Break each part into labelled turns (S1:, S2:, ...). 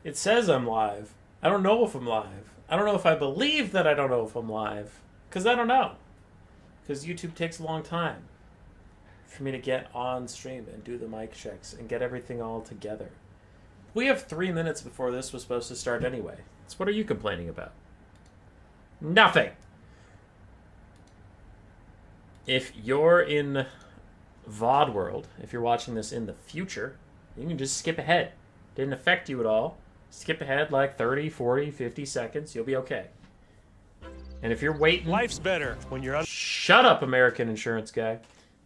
S1: It says I'm live. I don't know if I'm live. I don't know if I believe that I don't know if I'm live. Because I don't know. Because YouTube takes a long time for me to get on stream and do the mic checks and get everything all together. We have 3 minutes before this was supposed to start anyway. So what are you complaining about? Nothing. If you're in VOD world, if you're watching this in the future, you can just skip ahead. Didn't affect you at all. Skip ahead like 30, 40, 50 seconds. You'll be okay. And if you're waiting...
S2: Life's better when you're on...
S1: Shut up, American insurance guy.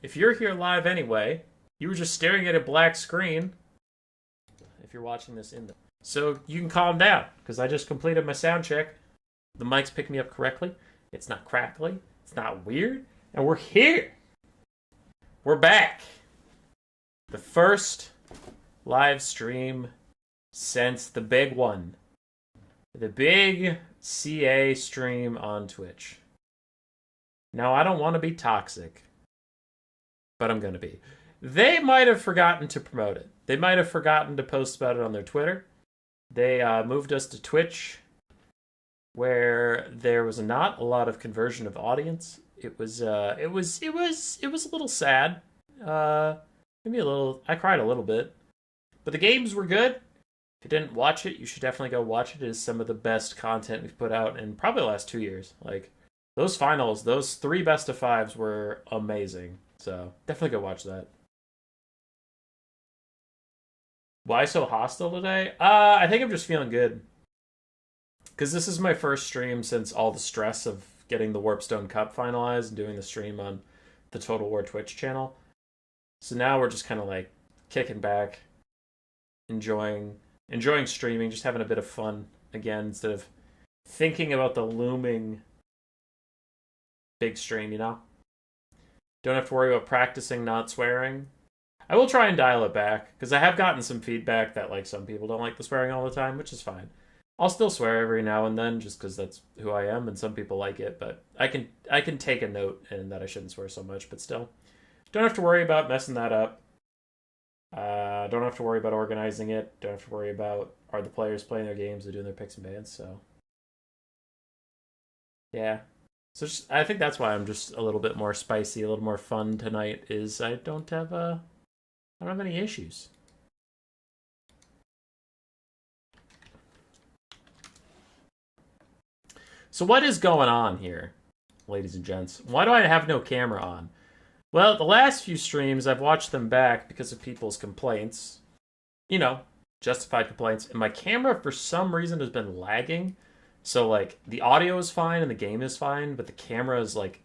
S1: If you're here live anyway, you were just staring at a black screen. If you're watching this in the... So you can calm down, because I just completed my sound check. The mic's picked me up correctly. It's not crackly. It's not weird. And we're here. We're back. The first live stream since the big one. The big CA stream on Twitch. Now, I don't want to be toxic, but I'm going to be. They might have forgotten to promote it. They might have forgotten to post about it on their Twitter. They moved us to Twitch, where there was not a lot of conversion of audience. It was a little sad. Maybe a little. I cried a little bit, but the games were good. If you didn't watch it, you should definitely go watch it. It is some of the best content we've put out in probably the last 2 years. Like those finals, those 3 best of 5s were amazing. So definitely go watch that. Why so hostile today? I think I'm just feeling good. Because this is my first stream since all the stress of getting the Warpstone Cup finalized and doing the stream on the Total War Twitch channel. So now we're just kind of like kicking back, enjoying streaming, just having a bit of fun again instead of thinking about the looming big stream, you know? Don't have to worry about practicing not swearing. I will try and dial it back, because I have gotten some feedback that like some people don't like the swearing all the time, which is fine. I'll still swear every now and then just because that's who I am, and some people like it, but I can take a note in that I shouldn't swear so much, but still. Don't have to worry about messing that up. Don't have to worry about organizing it. Don't have to worry about are the players playing their games or doing their picks and bans, so. Yeah. So just, I think that's why I'm just a little bit more spicy, a little more fun tonight, is I don't have any issues. So what is going on here, ladies and gents? Why do I have no camera on? Well, the last few streams, I've watched them back because of people's complaints. You know, justified complaints. And my camera, for some reason, has been lagging. So, like, the audio is fine and the game is fine, but the camera is, like,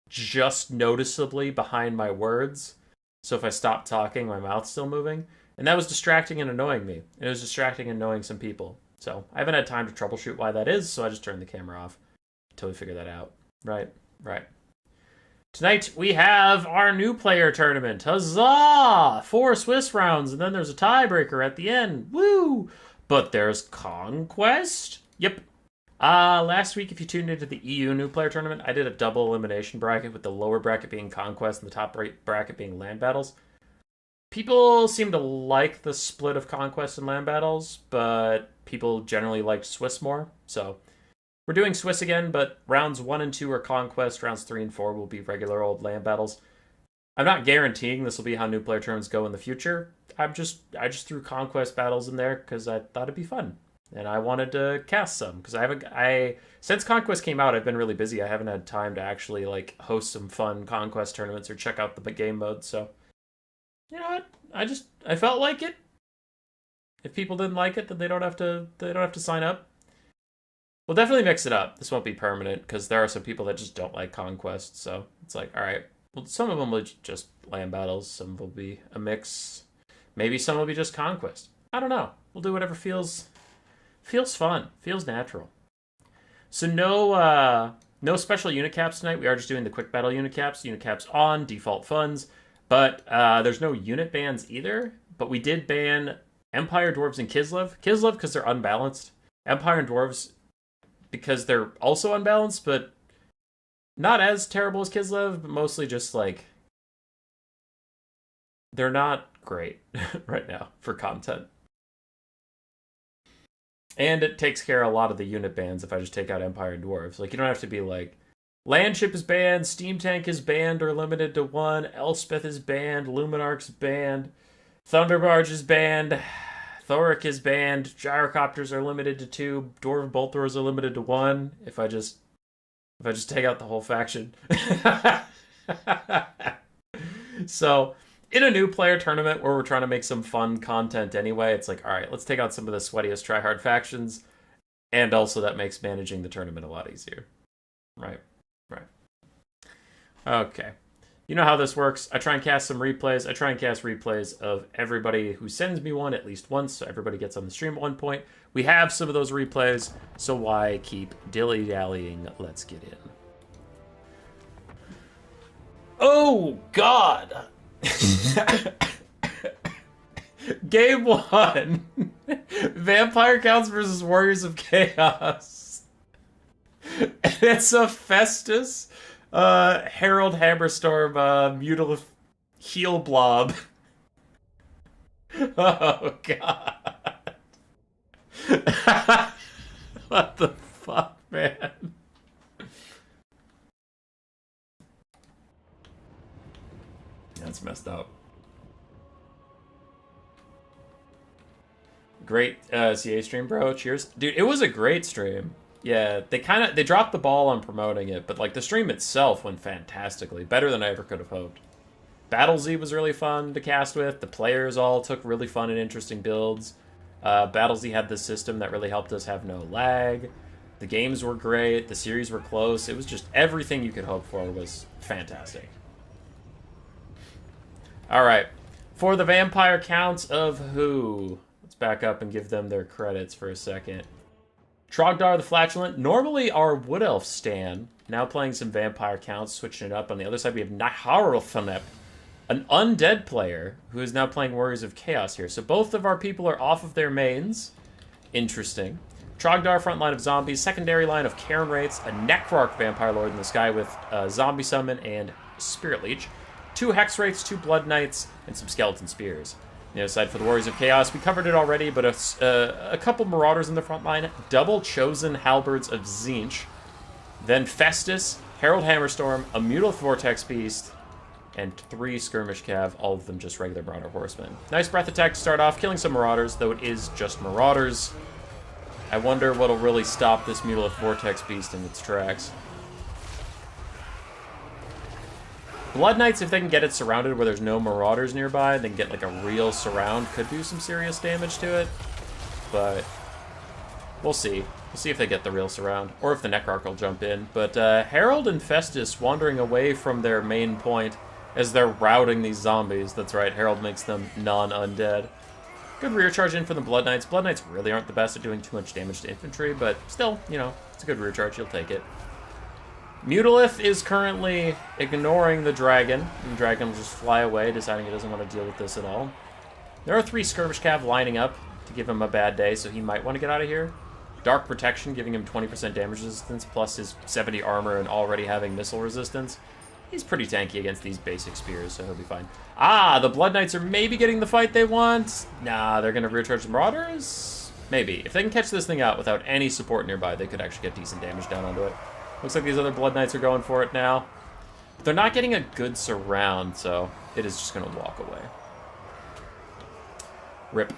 S1: just noticeably behind my words. So if I stop talking, my mouth's still moving. And that was distracting and annoying me. It was distracting and annoying some people. So I haven't had time to troubleshoot why that is, so I just turned the camera off until we figure that out. Right. Tonight we have our new player tournament. Huzzah! 4 Swiss rounds, and then there's a tiebreaker at the end. Woo! But there's Conquest? Yep. Last week, if you tuned into the EU new player tournament, I did a double elimination bracket with the lower bracket being Conquest and the top bracket being Land Battles. People seem to like the split of Conquest and Land Battles, but people generally liked Swiss more. So we're doing Swiss again, but rounds 1 and 2 are Conquest. Rounds 3 and 4 will be regular old Land Battles. I'm not guaranteeing this will be how new player tournaments go in the future. I just threw Conquest battles in there because I thought it'd be fun. And I wanted to cast some because since Conquest came out, I've been really busy. I haven't had time to actually like host some fun Conquest tournaments or check out the game mode. So, you know what? I felt like it. If people didn't like it, then they don't have to sign up. We'll definitely mix it up. This won't be permanent because there are some people that just don't like Conquest. So it's like, all right, well, some of them will just land battles. Some will be a mix. Maybe some will be just Conquest. I don't know. We'll do whatever feels fun, feels natural. So no special unit caps tonight. We are just doing the quick battle unit caps. Unit caps on default funds, but there's no unit bans either. But we did ban Empire, Dwarves, and Kislev. Kislev because they're unbalanced. Empire and Dwarves because they're also unbalanced, but not as terrible as Kislev, but mostly just like they're not great right now for content. And it takes care of a lot of the unit bans if I just take out Empire and Dwarves. Like, you don't have to be like, Landship is banned, Steam Tank is banned or limited to 1, Elspeth is banned, Luminarch's banned, Thunderbarge is banned, Thoric is banned, Gyrocopters are limited to 2, Dwarven Bolt Throwers are limited to 1. If I just take out the whole faction. So, in a new player tournament where we're trying to make some fun content anyway, it's like, all right, let's take out some of the sweatiest tryhard factions, and also that makes managing the tournament a lot easier. Right. Okay. You know how this works. I try and cast some replays. I try and cast replays of everybody who sends me one at least once, so everybody gets on the stream at one point. We have some of those replays, so why keep dilly-dallying? Let's get in. Oh, God! Game 1. Vampire Counts versus Warriors of Chaos. It's a Festus, Herald Hammerstorm, Mutilith Heel Blob. Oh, God. What the fuck, man? That's messed up. Great CA stream, bro. Cheers. Dude, it was a great stream. Yeah, they dropped the ball on promoting it, but like the stream itself went fantastically. Better than I ever could have hoped. Battle Z was really fun to cast with. The players all took really fun and interesting builds. Battle Z had this system that really helped us have no lag. The games were great. The series were close. It was just everything you could hope for was fantastic. All right. For the Vampire Counts of who? Let's back up and give them their credits for a second. Trogdar the Flatulent, normally our Wood Elf stan, now playing some Vampire Counts, switching it up. On the other side, we have Naharothanep, an undead player who is now playing Warriors of Chaos here. So both of our people are off of their mains. Interesting. Trogdar, front line of zombies, secondary line of Karen Wraiths, a Necrarch Vampire Lord in the sky with Zombie Summon and Spirit Leech, 2 Hex Wraiths, 2 Blood Knights, and some Skeleton Spears. The other side for the Warriors of Chaos, we covered it already, but a couple Marauders in the front line, double Chosen Halberds of Tzeentch, then Festus, Herald Hammerstorm, a Mutilith Vortex Beast, and 3 Skirmish Cav, all of them just regular Marauder Horsemen. Nice breath attack to start off, killing some Marauders, though it is just Marauders. I wonder what'll really stop this Mutilith Vortex Beast in its tracks. Blood Knights, if they can get it surrounded where there's no Marauders nearby, then get like a real surround, could do some serious damage to it. But we'll see. We'll see if they get the real surround, or if the Necrarch will jump in. But Herald and Festus wandering away from their main point as they're routing these zombies. That's right, Herald makes them non-undead. Good rear charge in for the Blood Knights. Blood Knights really aren't the best at doing too much damage to infantry, but still, you know, it's a good rear charge. You'll take it. Mutilith is currently ignoring the dragon, and the dragon will just fly away, deciding he doesn't want to deal with this at all. There are 3 Skirmish Cav lining up to give him a bad day, so he might want to get out of here. Dark Protection, giving him 20% damage resistance, plus his 70 armor and already having missile resistance. He's pretty tanky against these basic spears, so he'll be fine. Ah, the Blood Knights are maybe getting the fight they want. Nah, they're going to rear charge the Marauders? Maybe. If they can catch this thing out without any support nearby, they could actually get decent damage down onto it. Looks like these other Blood Knights are going for it now. But they're not getting a good surround, so it is just going to walk away. Rip.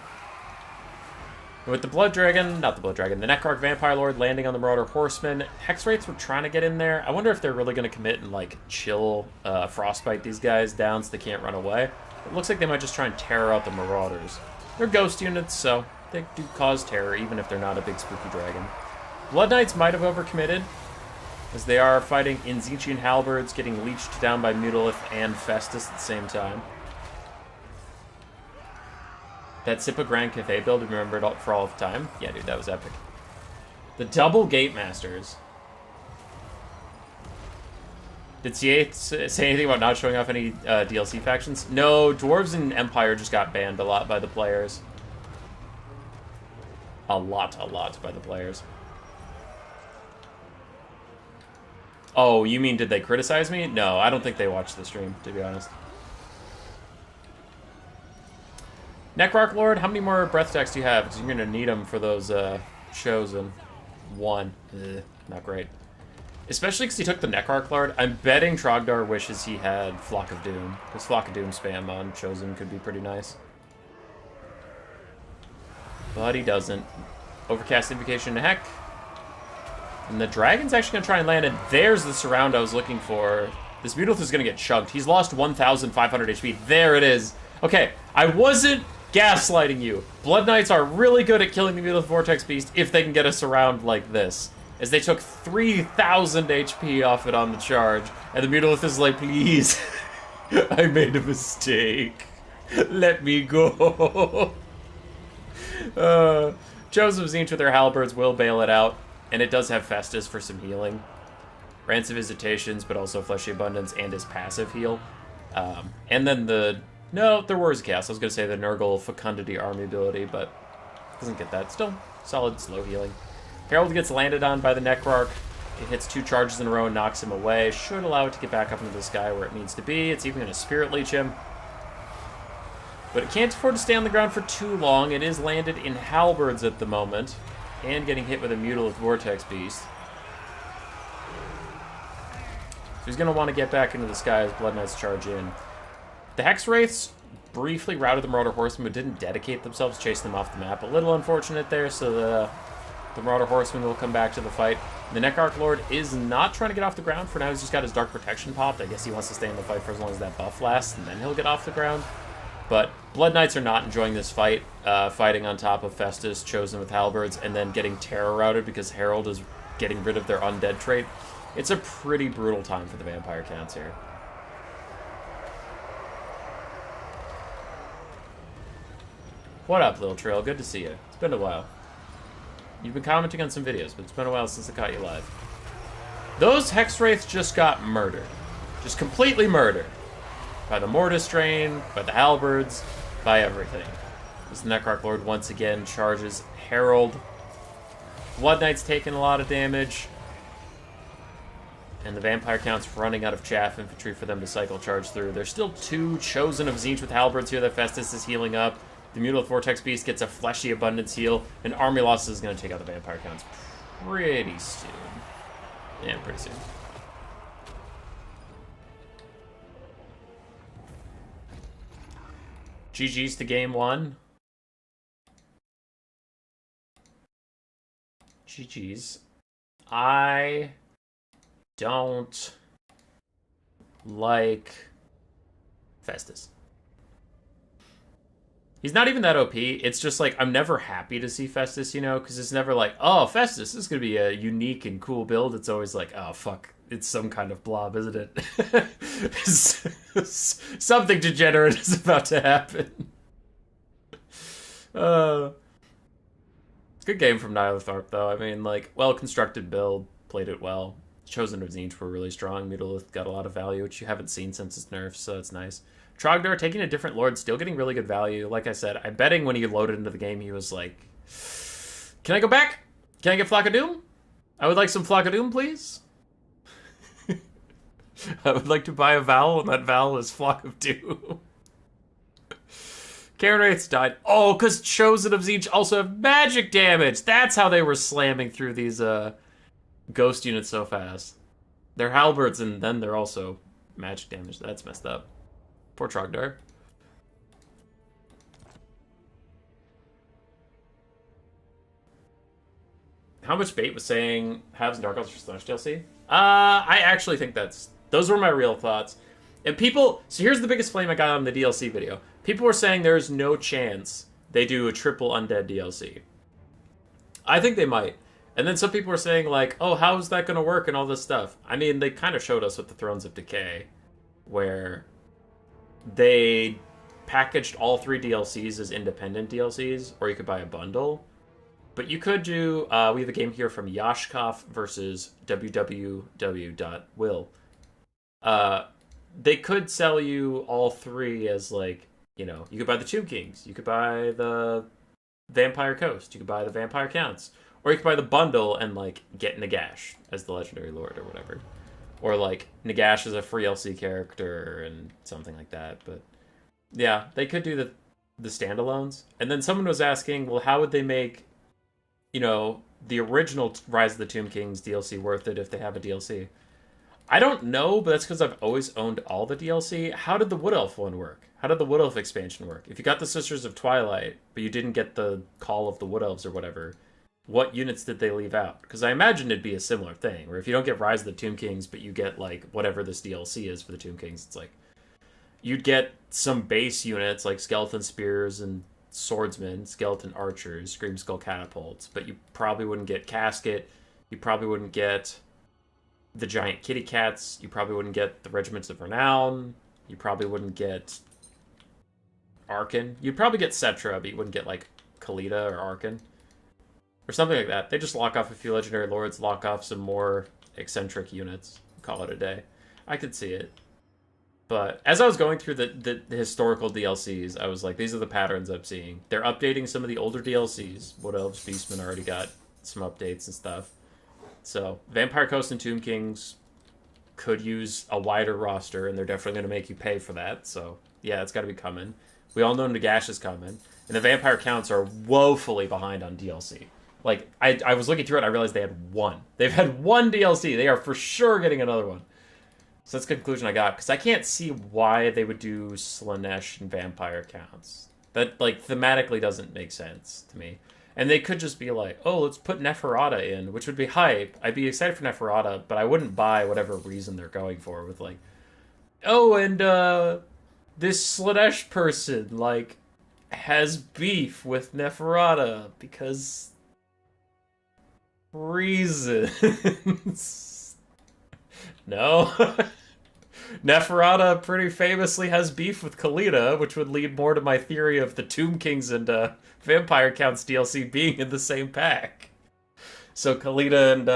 S1: With the Blood Dragon, not the Blood Dragon, the Necrarch Vampire Lord landing on the Marauder Horsemen. Hex Wraiths were trying to get in there. I wonder if they're really going to commit and, like, chill Frostbite these guys down so they can't run away. It looks like they might just try and terror out the Marauders. They're ghost units, so they do cause terror, even if they're not a big spooky dragon. Blood Knights might have overcommitted, as they are fighting Tzeentchian Halberds, getting leeched down by Mutilith and Festus at the same time. That Sippa Grand Cathay build, remember it for all of time? Yeah, dude, that was epic. The double Gate Masters. Did CA say anything about not showing off any DLC factions? No, Dwarves and Empire just got banned a lot by the players. A lot by the players. Oh, you mean did they criticize me? No, I don't think they watched the stream, to be honest. Necrarch Lord, how many more breath attacks do you have? Because you're going to need them for those Chosen. 1. Ugh, not great. Especially because he took the Necrarch Lord. I'm betting Trogdor wishes he had Flock of Doom. Because Flock of Doom spam on Chosen could be pretty nice. But he doesn't. Overcast Invocation to heck. And the Dragon's actually going to try and land it. There's the surround I was looking for. This Mutalith is going to get chunked. He's lost 1,500 HP. There it is. Okay, I wasn't gaslighting you. Blood Knights are really good at killing the Mutalith Vortex Beast if they can get a surround like this. As they took 3,000 HP off it on the charge. And the Mutalith is like, please, I made a mistake. Let me go. Chosen of Tzeentch with their halberds will bail it out. And it does have Festus for some healing. Rants of Visitations, but also Fleshy Abundance and his passive heal. And then the... No, there was a cast. I was going to say the Nurgle Fecundity Army ability, but doesn't get that. Still, solid slow healing. Herald gets landed on by the Necrarch. It hits 2 charges in a row and knocks him away. Should allow it to get back up into the sky where it needs to be. It's even going to Spirit Leech him. But it can't afford to stay on the ground for too long. It is landed in halberds at the moment. And getting hit with a Mutalith Vortex Beast. So he's going to want to get back into the sky as Blood Knights charge in. The Hex Wraiths briefly routed the Marauder Horsemen, but didn't dedicate themselves, chasing them off the map. A little unfortunate there, so the Marauder Horsemen will come back to the fight. The Necrarch Lord is not trying to get off the ground. For now, he's just got his Dark Protection popped. I guess he wants to stay in the fight for as long as that buff lasts, and then he'll get off the ground. But Blood Knights are not enjoying this fight, fighting on top of Festus, Chosen with halberds, and then getting Terror routed because Herald is getting rid of their undead trait. It's a pretty brutal time for the Vampire Counts here. What up, Lil Trail? Good to see you. It's been a while. You've been commenting on some videos, but it's been a while since I caught you live. Those Hex Wraiths just got murdered. Just completely murdered. By the Mortis Drain, by the halberds, by everything. This Necrarch Lord once again charges Herald. Blood Knight's taking a lot of damage. And the Vampire Count's running out of chaff infantry for them to cycle charge through. There's still 2 Chosen of Tzeentch with halberds here that Festus is healing up. The Mutalith Vortex Beast gets a Fleshy Abundance heal. And Army Loss is going to take out the Vampire Counts pretty soon. Yeah, pretty soon. GG's to game 1. GG's. I don't like Festus. He's not even that OP. It's just like, I'm never happy to see Festus, you know, because it's never like, oh, Festus, this is going to be a unique and cool build. It's always like, oh, fuck. It's some kind of blob, isn't it? Something degenerate is about to happen. Good game from Nyletharp, though. I mean, like, well-constructed build. Played it well. Chosen of Tzeentch were really strong. Mutalith got a lot of value, which you haven't seen since its nerfs, so it's nice. Trogdor taking a different lord, still getting really good value. Like I said, I'm betting when he loaded into the game, he was like, can I go back? Can I get Flock of Doom? I would like some Flock of Doom, please. I would like to buy a vowel, and that vowel is Flock of Doom. Karen Wraiths died. Oh, because Chosen of Tzeentch also have magic damage. That's how they were slamming through these ghost units so fast. They're halberds, and then they're also magic damage. That's messed up. Poor Trogdor. How much bait was saying Halves and Dark Elves for Slash DLC? I actually think those were my real thoughts. And people, so here's the biggest flame I got on the DLC video. People were saying there's no chance they do a triple undead DLC. I think they might. And then some people were saying like, oh, how's that going to work and all this stuff. I mean, they kind of showed us with the Thrones of Decay, where they packaged all 3 DLCs as independent DLCs, or you could buy a bundle. But you could do, we have a game here from Yashkov versus www.will. They could sell you all 3 as like, you know, you could buy the Tomb Kings, you could buy the Vampire Coast, you could buy the Vampire Counts, or you could buy the bundle and like get Nagash as the Legendary Lord or whatever. Or like Nagash as a free LC character and something like that. But yeah, they could do the standalones. And then someone was asking, well, how would they make, you know, the original Rise of the Tomb Kings DLC worth it if they have a DLC? I don't know, but that's because I've always owned all the DLC. How did the Wood Elf one work? How did the Wood Elf expansion work? If you got the Sisters of Twilight, but you didn't get the Call of the Wood Elves or whatever, what units did they leave out? Because I imagine it'd be a similar thing, where if you don't get Rise of the Tomb Kings, but you get, like, whatever this DLC is for the Tomb Kings, it's like, you'd get some base units, like Skeleton Spears and Swordsmen, Skeleton Archers, Scream Skull Catapults, but you probably wouldn't get Casket, you probably wouldn't get the Giant Kitty Cats, you probably wouldn't get the Regiments of Renown, you probably wouldn't get Arkan. You'd probably get Cetra, but you wouldn't get, like, Khalida or Arkan. Or something like that. They just lock off a few Legendary Lords, lock off some more eccentric units, call it a day. I could see it. But as I was going through the historical DLCs, I was like, these are the patterns I'm seeing. They're updating some of the older DLCs. Wood Elves, Beastmen already got some updates and stuff. So, Vampire Coast and Tomb Kings could use a wider roster, and they're definitely going to make you pay for that. So, yeah, it's got to be coming. We all know Nagash is coming. And the Vampire Counts are woefully behind on DLC. Like, I was looking through it, and I realized they had one. They've had one DLC. They are for sure getting another one. So that's the conclusion I got, because I can't see why they would do Slaanesh and Vampire Counts. That, like, thematically doesn't make sense to me. And they could just be like, oh, let's put Neferata in, which would be hype. I'd be excited for Neferata, but I wouldn't buy whatever reason they're going for with, like, oh, and this Slaanesh person, like, has beef with Neferata because reasons. No. Neferata pretty famously has beef with Khalida, which would lead more to my theory of the Tomb Kings and Vampire Counts DLC being in the same pack. So Khalida and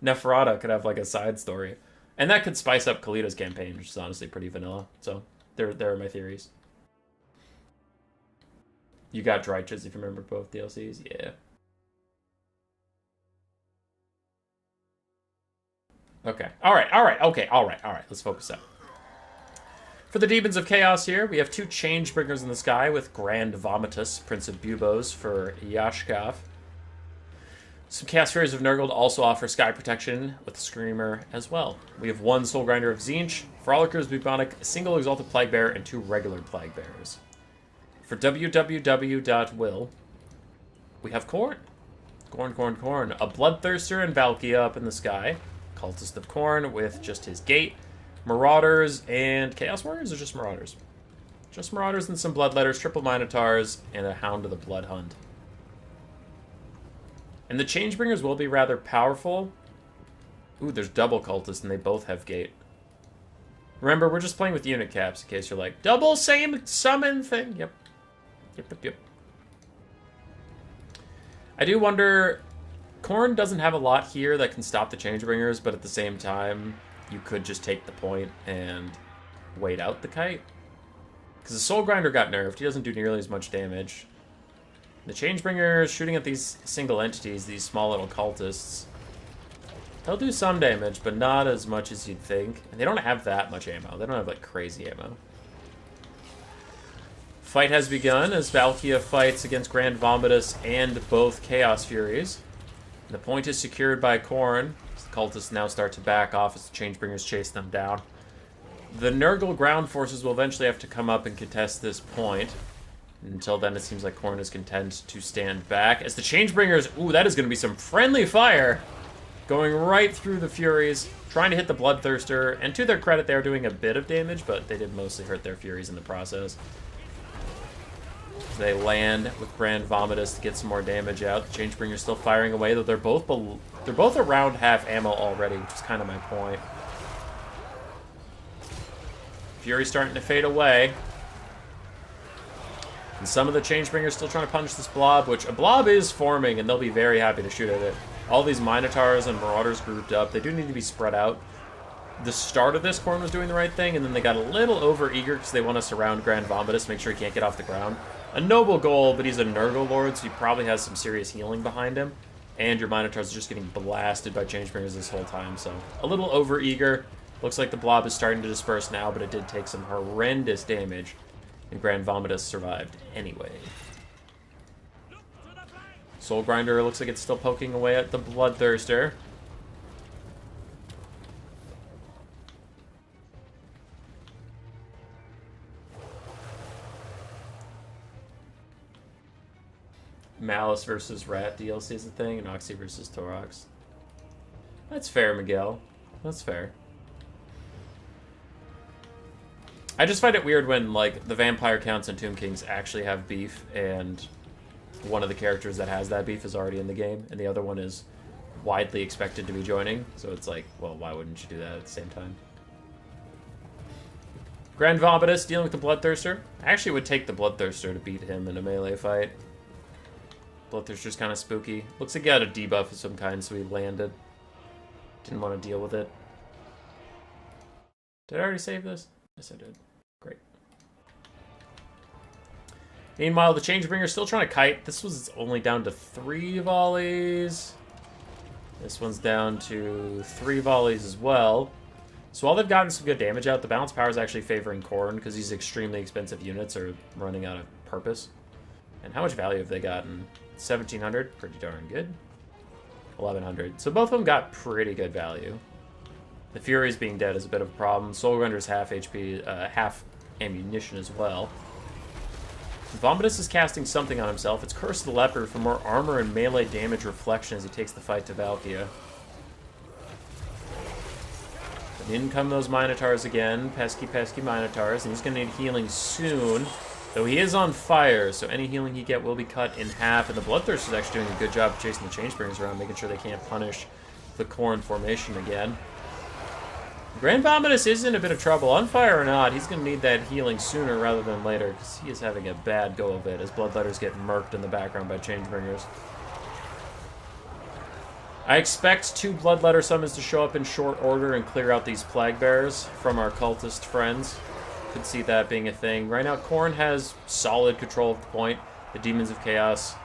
S1: Neferata could have like a side story. And that could spice up Khalida's campaign, which is honestly pretty vanilla. So there are my theories. You got Dryches if you remember both DLCs? Yeah. Okay. Alright. Let's focus up. For the Demons of Chaos here, we have two Changebringers in the sky with Grand Vomitus, Prince of Bubos for Yashkov. Some Chaos Furies of Nurgle also offer sky protection with Screamer as well. We have one Soul Grinder of Tzeentch, Frolickers, Bubonic, a single Exalted Plague Bearer, and two regular Plague Bearers. For www.will, we have Khorne. Khorne. A Bloodthirster and Valkia up in the sky. Cultist of Khorne with just his gate. Marauders and Chaos Warriors, or just Marauders? Just Marauders and some Bloodletters, triple Minotaurs, and a Hound of the Blood Hunt. And the Changebringers will be rather powerful. Ooh, there's double Cultists, and they both have gate. Remember, we're just playing with unit caps, in case you're like, double same summon thing. Yep. I do wonder, Khorne doesn't have a lot here that can stop the Changebringers, but at the same time, you could just take the point and wait out the kite. Because the Soul Grinder got nerfed, he doesn't do nearly as much damage. The Changebringer shooting at these single entities, these small little cultists, they'll do some damage, but not as much as you'd think. And they don't have that much ammo. They don't have, like, crazy ammo. Fight has begun as Valkia fights against Grand Vomitus and both Chaos Furies. The point is secured by Khorne. The cultists now start to back off as the Changebringers chase them down. The Nurgle ground forces will eventually have to come up and contest this point. Until then, it seems like Khorne is content to stand back. As the Changebringers... Ooh, that is going to be some friendly fire! Going right through the Furies, trying to hit the Bloodthirster. And to their credit, they are doing a bit of damage, but they did mostly hurt their Furies in the process. They land with Grand Vomitus to get some more damage out. The Changebringer's still firing away, though they're both around half ammo already, which is kind of my point. Fury's starting to fade away. And some of the Changebringers still trying to punch this blob, which a blob is forming, and they'll be very happy to shoot at it. All these Minotaurs and Marauders grouped up. They do need to be spread out. The start of this, Khorne was doing the right thing, and then they got a little over-eager because they want to surround Grand Vomitus, make sure he can't get off the ground. A noble goal, but he's a Nurgle Lord, so he probably has some serious healing behind him. And your Minotaurs are just getting blasted by Changebringers this whole time, so a little over-eager. Looks like the blob is starting to disperse now, but it did take some horrendous damage, and Grand Vomitus survived anyway. Soul Grinder looks like it's still poking away at the Bloodthirster. Malice versus Rat DLC is a thing, and Oxy versus Torox. That's fair, Miguel. That's fair. I just find it weird when, like, the Vampire Counts and Tomb Kings actually have beef, and one of the characters that has that beef is already in the game, and the other one is widely expected to be joining. So it's like, well, why wouldn't you do that at the same time? Grand Vomitus dealing with the Bloodthirster. I actually would take the Bloodthirster to beat him in a melee fight. Bloodthirster's kind of spooky. Looks like he had a debuff of some kind, so he landed. Didn't want to deal with it. Did I already save this? Yes, I did. Great. Meanwhile, the Changebringer's still trying to kite. This was only down to 3 volleys. This one's down to 3 volleys as well. So while they've gotten some good damage out, the balance power is actually favoring Khorne because these extremely expensive units are running out of purpose. And how much value have they gotten? 1,700, pretty darn good. 1,100. So both of them got pretty good value. The Furies being dead is a bit of a problem. Soul Grinder's half HP, half ammunition as well. Vomitus is casting something on himself. It's Curse of the Leopard for more armor and melee damage reflection as he takes the fight to Valkia. But in come those Minotaurs again. Pesky, pesky Minotaurs. And he's going to need healing soon. Though he is on fire, so any healing he get will be cut in half. And the Bloodthirster is actually doing a good job of chasing the Changebringers around, making sure they can't punish the Khorne formation again. Grand Vomitus is in a bit of trouble. On fire or not, he's going to need that healing sooner rather than later, because he is having a bad go of it as Bloodletters get murked in the background by Changebringers. I expect 2 Bloodletter summons to show up in short order and clear out these Plague Bearers from our cultist friends. Could see that being a thing. Right now, Khorne has solid control of the point. The Demons of Chaos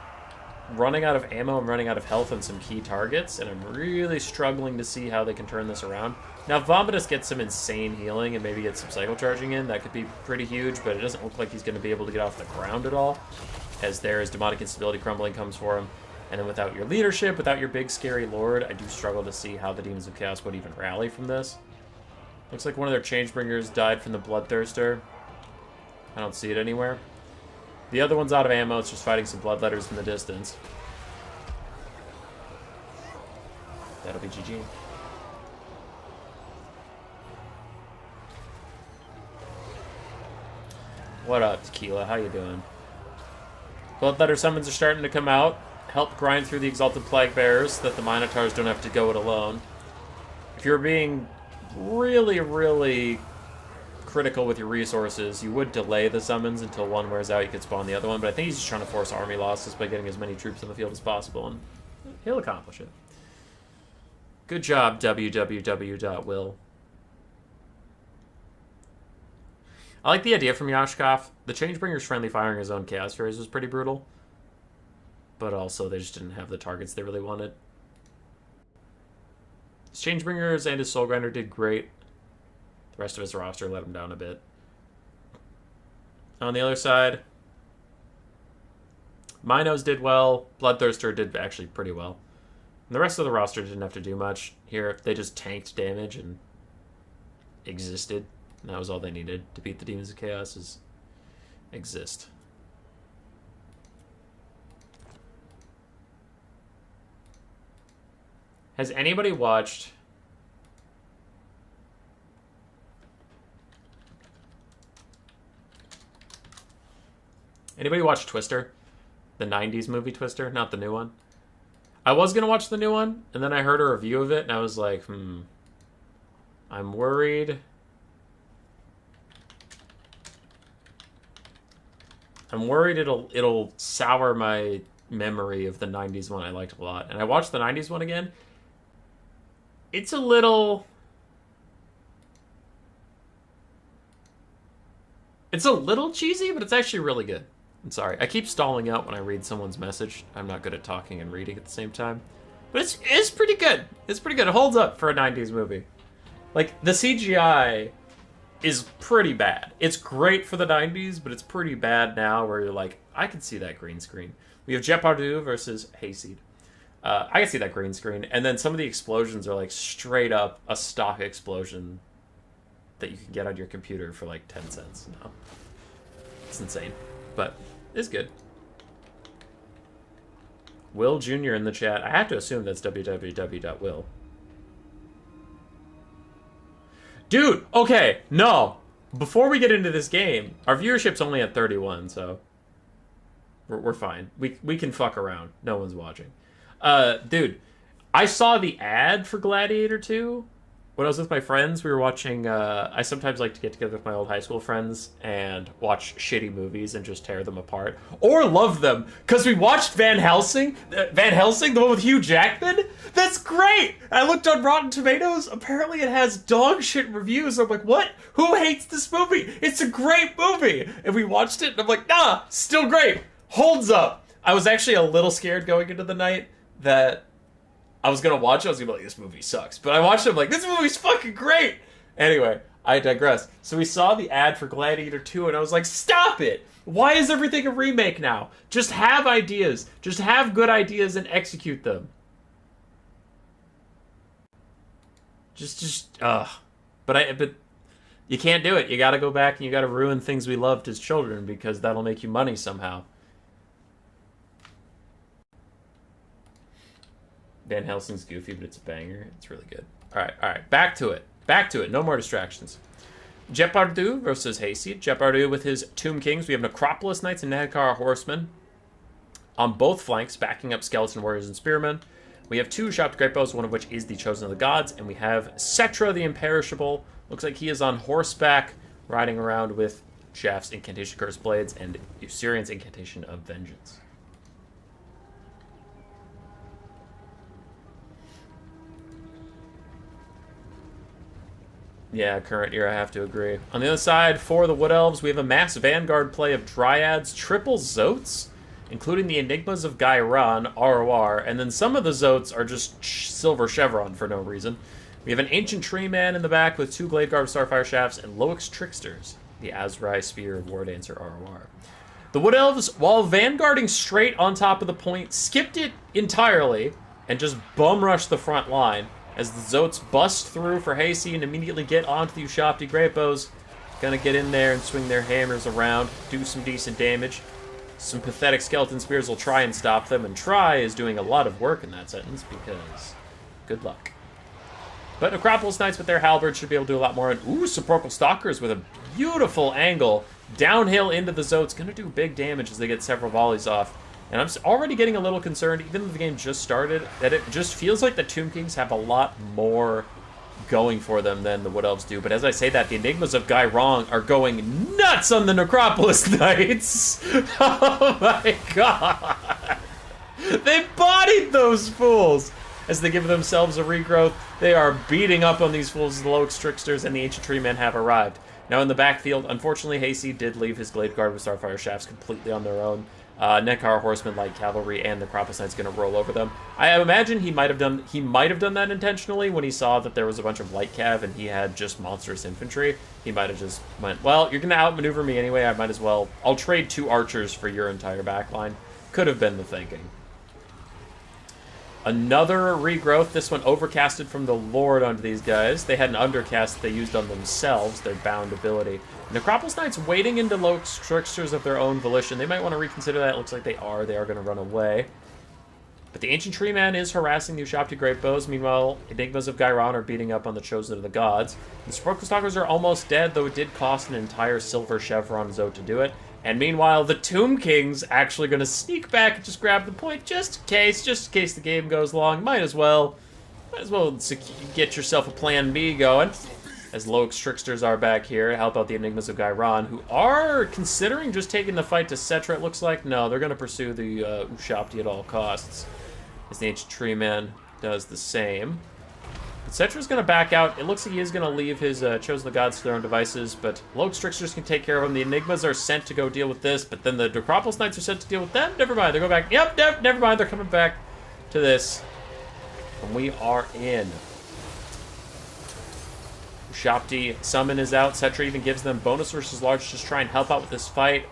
S1: running out of ammo and running out of health on some key targets, and I'm really struggling to see how they can turn this around. Now, if Vomitus gets some insane healing and maybe gets some cycle charging in, that could be pretty huge, but it doesn't look like he's going to be able to get off the ground at all, as there is Demonic Instability Crumbling comes for him. And then without your leadership, without your big scary lord, I do struggle to see how the Demons of Chaos would even rally from this. Looks like one of their Changebringers died from the Bloodthirster. I don't see it anywhere. The other one's out of ammo, it's just fighting some Bloodletters in the distance. That'll be GG. What up, Tequila? How you doing? Bloodletter summons are starting to come out. Help grind through the Exalted Plague Bearers so that the Minotaurs don't have to go it alone. If you're being really, really critical with your resources, you would delay the summons until one wears out. You could spawn the other one, but I think he's just trying to force army losses by getting as many troops on the field as possible, and he'll accomplish it. Good job, www.will. I like the idea from Yashkov. The Changebringer's friendly firing his own Chaos Furies was pretty brutal, but also they just didn't have the targets they really wanted. His Changebringers and his Soul Grinder did great. The rest of his roster let him down a bit. On the other side, Minos did well. Bloodthirster did actually pretty well. And the rest of the roster didn't have to do much here. They just tanked damage and existed. And that was all they needed to beat the Demons of Chaos, is exist. Has anybody watched... Anybody watch Twister? The 90s movie Twister, not the new one? I was going to watch the new one, and then I heard a review of it, and I was like, I'm worried. I'm worried it'll sour my memory of the 90s one I liked a lot. And I watched the 90s one again. It's a little... It's a little cheesy, but it's actually really good. I'm sorry. I keep stalling out when I read someone's message. I'm not good at talking and reading at the same time. But it's pretty good. It's pretty good. It holds up for a 90s movie. Like, the CGI is pretty bad. It's great for the 90s, but it's pretty bad now where you're like, I can see that green screen. We have Jet Pardue versus Hayseed. I can see that green screen. And then some of the explosions are like straight up a stock explosion that you can get on your computer for like 10 cents. No. It's insane. But it's good. Will Jr. in the chat. I have to assume that's www.will. Dude, okay, no. Before we get into this game, our viewership's only at 31, so we're fine. We can fuck around. No one's watching. Dude, I saw the ad for Gladiator 2 when I was with my friends. We were watching, I sometimes like to get together with my old high school friends and watch shitty movies and just tear them apart. Or love them, because we watched Van Helsing, the one with Hugh Jackman. That's great! I looked on Rotten Tomatoes, apparently it has dog shit reviews. I'm like, what? Who hates this movie? It's a great movie! And we watched it, and I'm like, nah, still great! Holds up! I was actually a little scared going into the night that I was gonna watch it. I was gonna be like, this movie sucks. But I watched it, I'm like, this movie's fucking great! Anyway, I digress. So we saw the ad for Gladiator 2, and I was like, stop it! Why is everything a remake now? Just have ideas. Just have good ideas and execute them. But you can't do it. You gotta go back and you gotta ruin things we loved as children because that'll make you money somehow. Van Helsing's goofy, but it's a banger. It's really good. All right. Back to it. No more distractions. Jet Pardue versus Hayseed. Jet Pardue with his Tomb Kings. We have Necropolis Knights and Nehekara Horsemen on both flanks, backing up Skeleton Warriors and Spearmen. We have two Ushabti Great Bows, one of which is the Chosen of the Gods, and we have Settra the Imperishable. Looks like he is on horseback, riding around with Shaft's Incantation Cursed Blades and Usurian's Incantation of Vengeance. Yeah, current year, I have to agree. On the other side, for the Wood Elves, we have a mass Vanguard play of Dryads, triple Zotes, including the Enigmas of Gairan, ROR, and then some of the Zotes are just Silver Chevron for no reason. We have an Ancient Tree Man in the back with two Gladeguard Starfire Shafts and Loix Tricksters, the Azrai Spear of War Dancer, ROR. The Wood Elves, while vanguarding straight on top of the point, skipped it entirely and just bum rushed the front line as the Zotes bust through for Hayseed and immediately get onto the Ushabti Great Bows. Gonna get in there and swing their hammers around, do some decent damage. Some pathetic Skeleton Spears will try and stop them, and try is doing a lot of work in that sentence because good luck. But Necropolis Knights with their halberds should be able to do a lot more. And ooh, Sepulchral Stalkers with a beautiful angle downhill into the Zotes. Gonna do big damage as they get several volleys off. And I'm already getting a little concerned, even though the game just started, that it just feels like the Tomb Kings have a lot more going for them than the Wood Elves do. But as I say that, the Enigmas of Gairan are going nuts on the Necropolis Knights. Oh my god. They bodied those fools. As they give themselves a regrowth, they are beating up on these fools. The Loix Tricksters and the Ancient Tree Men have arrived. Now in the backfield, unfortunately, Hayseed did leave his Gladeguard with Starfire Shafts completely on their own. Nehekara Horsemen, Light Cavalry, and the Necropolis Knight's going to roll over them. I imagine he might have done that intentionally when he saw that there was a bunch of Light Cav and he had just monstrous infantry. He might have just went, well, you're going to outmaneuver me anyway, I might as well. I'll trade 2 archers for your entire backline. Could have been the thinking. Another regrowth, this one overcasted from the Lord onto these guys. They had an undercast that they used on themselves, their bound ability. Necropolis Knights wading into Loix Tricksters of their own volition. They might want to reconsider that. It looks like they are. They are going to run away. But the Ancient Tree Man is harassing the Ushabti Great Bows. Meanwhile, Enigmas of Gairan are beating up on the Chosen of the Gods. The Sepulchral Stalkers are almost dead, though it did cost an entire Silver Chevron Zote to do it. And meanwhile, the Tomb Kings actually going to sneak back and just grab the point just in case the game goes long. Might as well get yourself a plan B going. As Loix Tricksters are back here to help out the Enigmas of Gairan, who are considering just taking the fight to Settra, it looks like. No, they're going to pursue the Ushabti at all costs. As the Ancient Tree Man does the same. But Settra's going to back out. It looks like he is going to leave his Chosen of the Gods to their own devices, but Loix Tricksters can take care of him. The Enigmas are sent to go deal with this, but then the Necropolis Knights are sent to deal with them. Never mind, they go back. Yep, never mind, they're coming back to this. And we are in. Ushabti summon is out. Settra even gives them bonus versus large to just try and help out with this fight.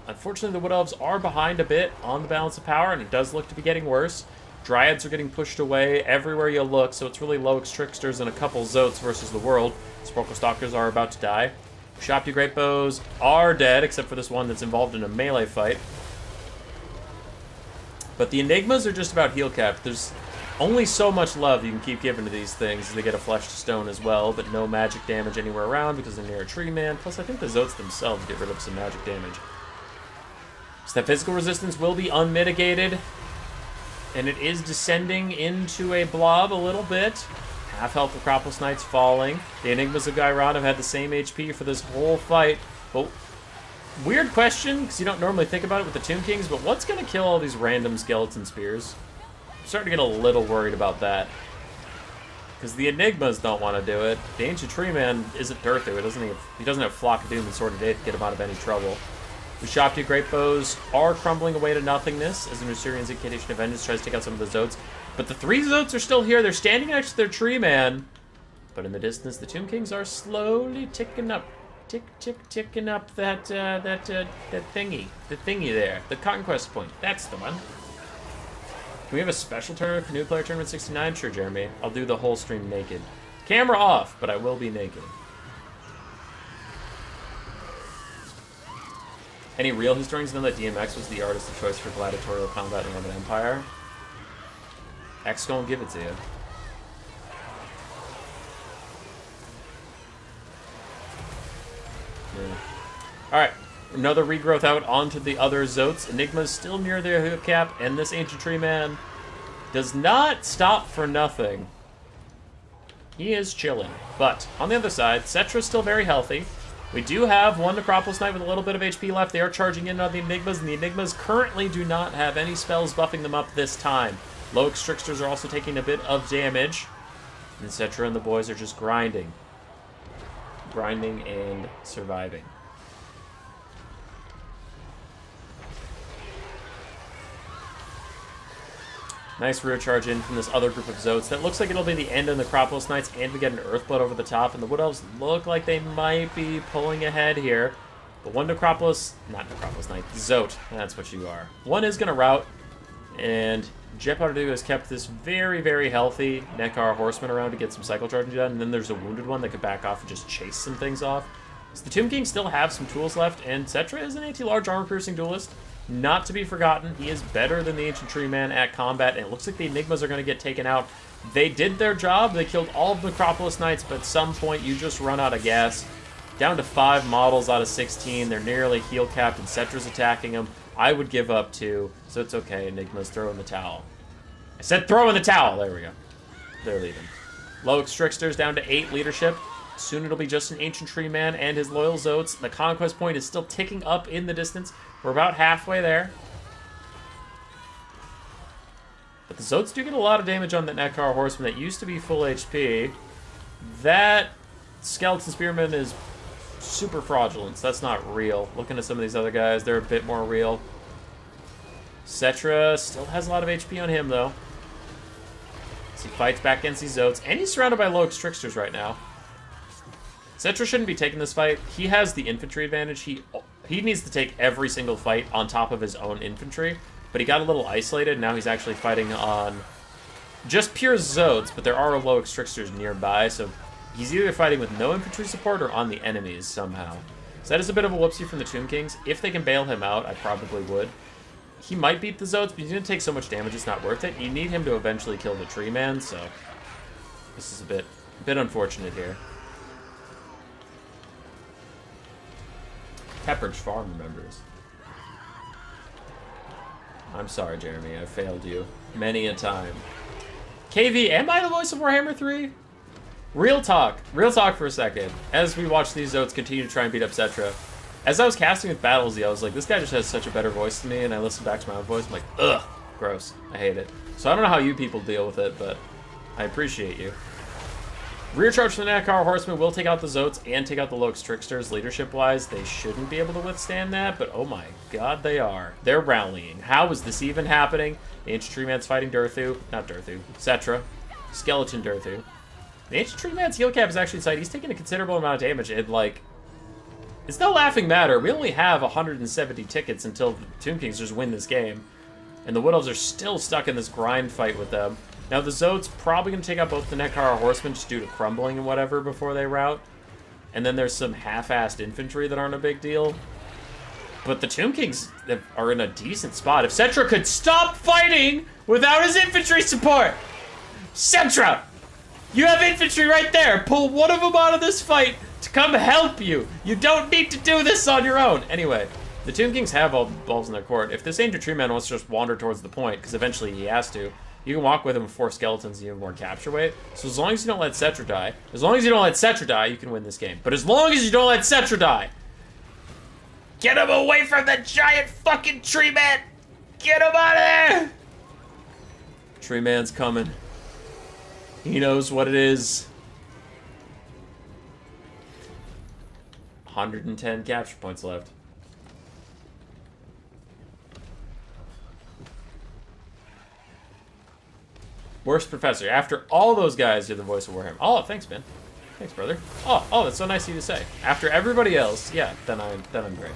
S1: Unfortunately, the Wood Elves are behind a bit on the balance of power, and it does look to be getting worse. Dryads are getting pushed away everywhere you look, so it's really Loix Tricksters and a couple Zotes versus the world. Sporkle Stalkers are about to die. Shopty Great Bows are dead, except for this one that's involved in a melee fight. But the Enigmas are just about heal capped. There's only so much love you can keep giving to these things. They get a Flesh to Stone as well, but no magic damage anywhere around because they're near a tree man. Plus, I think the Zotes themselves get rid of some magic damage. So that physical resistance will be unmitigated. And it is descending into a blob a little bit. Half health Acropolis Knights falling. The Enigmas of Ghyron have had the same HP for this whole fight. But weird question, because you don't normally think about it with the Tomb Kings, but what's going to kill all these random skeleton spears? I'm starting to get a little worried about that. Because the Enigmas don't want to do it. The Ancient Tree Man isn't Durthu. He doesn't have Flock of Doom and Sword of Day to get him out of any trouble. The Shopty Great Bows are crumbling away to nothingness as an Osirian's Incantation of Vengeance tries to take out some of the Zotes. But the 3 Zotes are still here. They're standing next to their Tree Man. But in the distance, the Tomb Kings are slowly ticking up. Ticking up that thingy. The thingy there. The Conquest Point. That's the one. Can we have a special tournament for New Player Tournament 69? Sure, Jeremy. I'll do the whole stream naked. Camera off, but I will be naked. Any real historians know that DMX was the artist of choice for gladiatorial combat in Roman Empire? X gonna give it to you. Yeah. Alright, another regrowth out onto the other Zotes. Enigma's still near their heal cap, and this Ancient Tree Man does not stop for nothing. He is chilling. But, on the other side, Cetra's still very healthy. We do have one Necropolis Knight with a little bit of HP left. They are charging in on the Enigmas, and the Enigmas currently do not have any spells buffing them up this time. Loix Tricksters are also taking a bit of damage. And Cetra and the boys are just grinding. Grinding and surviving. Nice rear charge in from this other group of Zotes. That looks like it'll be the end of the Necropolis Knights, and we get an Earthblood over the top, and the Wood Elves look like they might be pulling ahead here. But one Necropolis, not Necropolis Knight, Zote, that's what you are. One is going to rout, and Jepardu has kept this very, very healthy Nekar Horseman around to get some cycle charging done, and then there's a wounded one that could back off and just chase some things off. So the Tomb King still have some tools left, and Cetra is an anti-large armor-piercing duelist. Not to be forgotten, he is better than the Ancient Tree Man at combat, and it looks like the Enigmas are going to get taken out. They did their job. They killed all of the Necropolis Knights, but at some point you just run out of gas. Down to 5 models out of 16. They're nearly heal capped, and Cetra's attacking them. I would give up too, so it's okay. Enigmas, throw in the towel. I said throw in the towel. There we go. They're leaving. Loix Tricksters down to 8 leadership. Soon it'll be just an Ancient Tree Man and his loyal Zotes. The Conquest Point is still ticking up in the distance. We're about halfway there. But the Zotes do get a lot of damage on that Nekar Horseman that used to be full HP. That Skeleton Spearman is super fraudulent, so that's not real. Looking at some of these other guys, they're a bit more real. Cetra still has a lot of HP on him, though. As he fights back against these Zotes, and he's surrounded by Loix Tricksters right now. Cetra shouldn't be taking this fight. He has the infantry advantage. He needs to take every single fight on top of his own infantry, but he got a little isolated. Now he's actually fighting on just pure Zotes, but there are Loix Tricksters nearby, so he's either fighting with no infantry support or on the enemies somehow. So that is a bit of a whoopsie from the Tomb Kings. If they can bail him out, I probably would. He might beat the Zotes, but he's going to take so much damage it's not worth it. You need him to eventually kill the Tree Man, so this is a bit unfortunate here. Pepperidge Farm remembers. I'm sorry, Jeremy. I failed you many a time. KV, am I the voice of Warhammer 3? Real talk for a second. As we watch these Zotes continue to try and beat up Cetra, as I was casting with Battlesy, I was like, this guy just has such a better voice than me, and I listened back to my own voice, I'm like, ugh, gross. I hate it. So I don't know how you people deal with it, but I appreciate you. Rear charge from the Nekar Horsemen will take out the Zotes and take out the Loix Tricksters. Leadership-wise, they shouldn't be able to withstand that, but oh my god, they are. They're rallying. How is this even happening? The Ancient Tree Man's fighting Durthu. Not Durthu. Cetra. Skeleton Durthu. The Ancient Tree Man's heal cap is actually inside. He's taking a considerable amount of damage, and, like, It's no laughing matter. We only have 170 tickets until the Tomb Kings just win this game. And the Wood Elves are still stuck in this grind fight with them. Now, the Zote's probably going to take out both the Nekara Horsemen just due to crumbling and whatever before they rout. And then there's some half-assed infantry that aren't a big deal. But the Tomb Kings are in a decent spot. If Settra could stop fighting without his infantry support! Settra! You have infantry right there! Pull one of them out of this fight to come help you! You don't need to do this on your own! Anyway, the Tomb Kings have all the balls in their court. If this Ancient Tree Man wants to just wander towards the point, because eventually he has to, you can walk with him with 4 skeletons and you have more capture weight. So as long as you don't let Settra die, you can win this game. But as long as you don't let Settra die, get him away from the giant fucking tree man! Get him out of there! Tree man's coming. He knows what it is. 110 capture points left. Worst professor. After all those guys, you're the voice of Warhammer. Oh, thanks, man. Thanks, brother. Oh, that's so nice of you to say. After everybody else, yeah, then I'm great.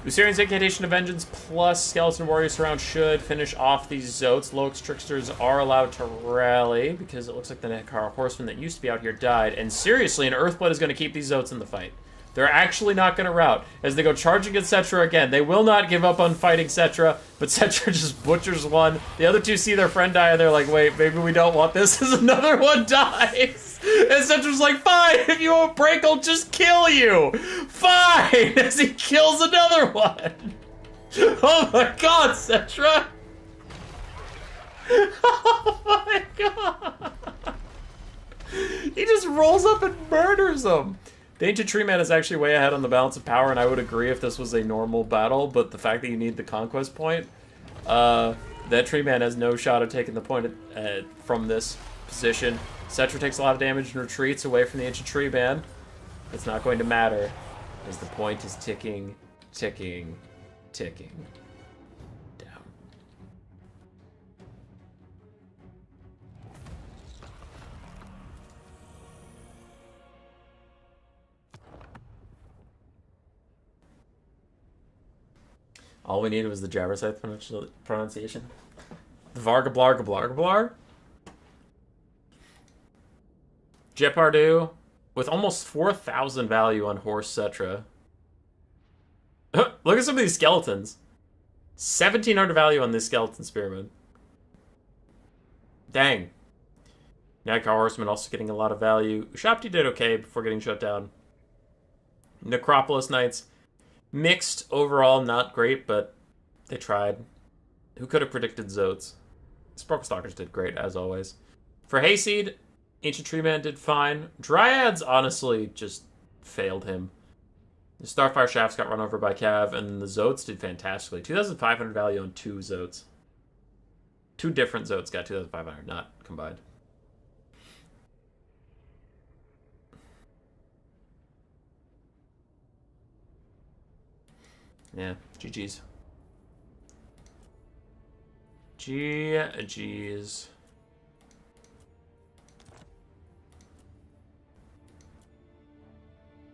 S1: Usurian's Incantation of Vengeance plus Skeleton Warrior Surround should finish off these Zotes. Loix Tricksters are allowed to rally because it looks like the Nekara Horseman that used to be out here died. And seriously, an Earthblood is going to keep these Zotes in the fight. They're actually not going to rout. As they go charging at Settra again, they will not give up on fighting Settra, but Settra just butchers one. The other two see their friend die, and they're like, wait, maybe we don't want this, as another one dies. And Settra's like, fine, if you won't break, I'll just kill you. Fine, as he kills another one. Oh my god, Settra. Oh my god. He just rolls up and murders them. The Ancient Tree Man is actually way ahead on the balance of power, and I would agree if this was a normal battle, but the fact that you need the conquest point, that Tree Man has no shot at taking the point from this position. Settra takes a lot of damage and retreats away from the Ancient Tree Man. It's not going to matter, as the point is ticking, ticking, ticking down. All we needed was the Jabberscythe pronunciation. The Varga Blarga Blarga Blar. Jepardu with almost 4,000 value on Horse Settra. Look at some of these skeletons. 1,700 value on this skeleton spearman. Dang. Nekara Horseman also getting a lot of value. Ushabti did okay before getting shut down. Necropolis Knights. Mixed overall, not great, but they tried. Who could have predicted Zotes? Sparkle Stalkers did great, as always. For Hayseed, Ancient Tree Man did fine. Dryads, honestly, just failed him. The Starfire Shafts got run over by Cav, and the Zotes did fantastically. 2,500 value on 2 Zotes. 2 different Zotes got 2,500, not combined. Yeah, GG's. GG's.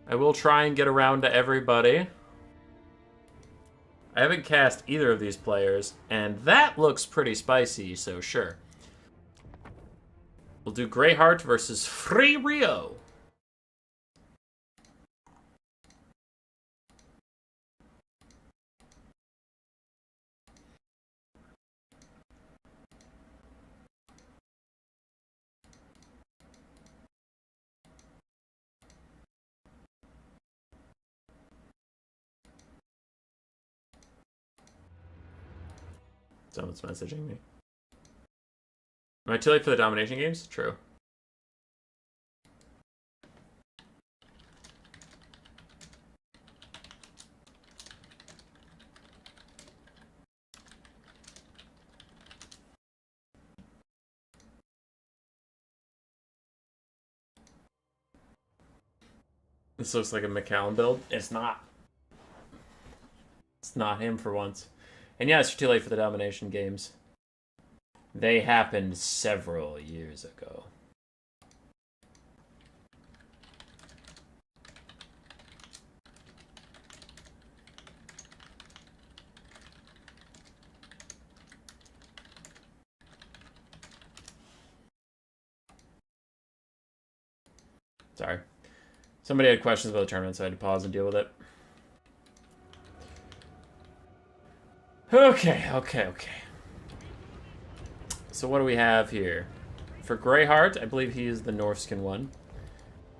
S1: I will try and get around to everybody. I haven't cast either of these players, and that looks pretty spicy, so sure. We'll do Greyheart versus Free Rio. Someone's messaging me. Am I too late for the domination games? True. This looks like a McCallum build. It's not. It's not him for once. And yes, you're too late for the domination games. They happened several years ago. Sorry. Somebody had questions about the tournament, so I had to pause and deal with it. Okay. So what do we have here? For Greyheart, I believe he is the Northskin one.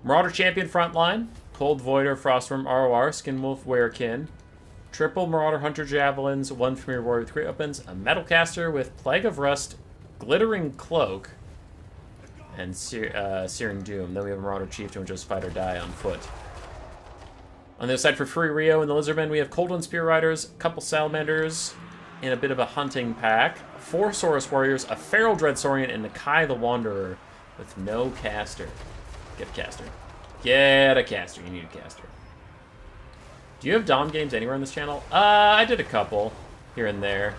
S1: Marauder Champion Frontline. Cold Voider, Frostworm, ROR, Skinwolf, Werekin. Triple Marauder Hunter Javelins, 1 Premier Warrior with great weapons, a Metalcaster with Plague of Rust, Glittering Cloak, and Searing Doom. Then we have a Marauder Chieftain, which is Fight or Die on foot. On the other side for Free Rio and the Lizardmen, we have Cold Wind Spear Riders, a couple Salamanders, in a bit of a hunting pack, 4 Saurus Warriors, a Feral Dreadsaurian, and Nakai the Wanderer with no caster. Get a caster. Get a caster. You need a caster. Do you have Dom games anywhere on this channel? I did a couple here and there.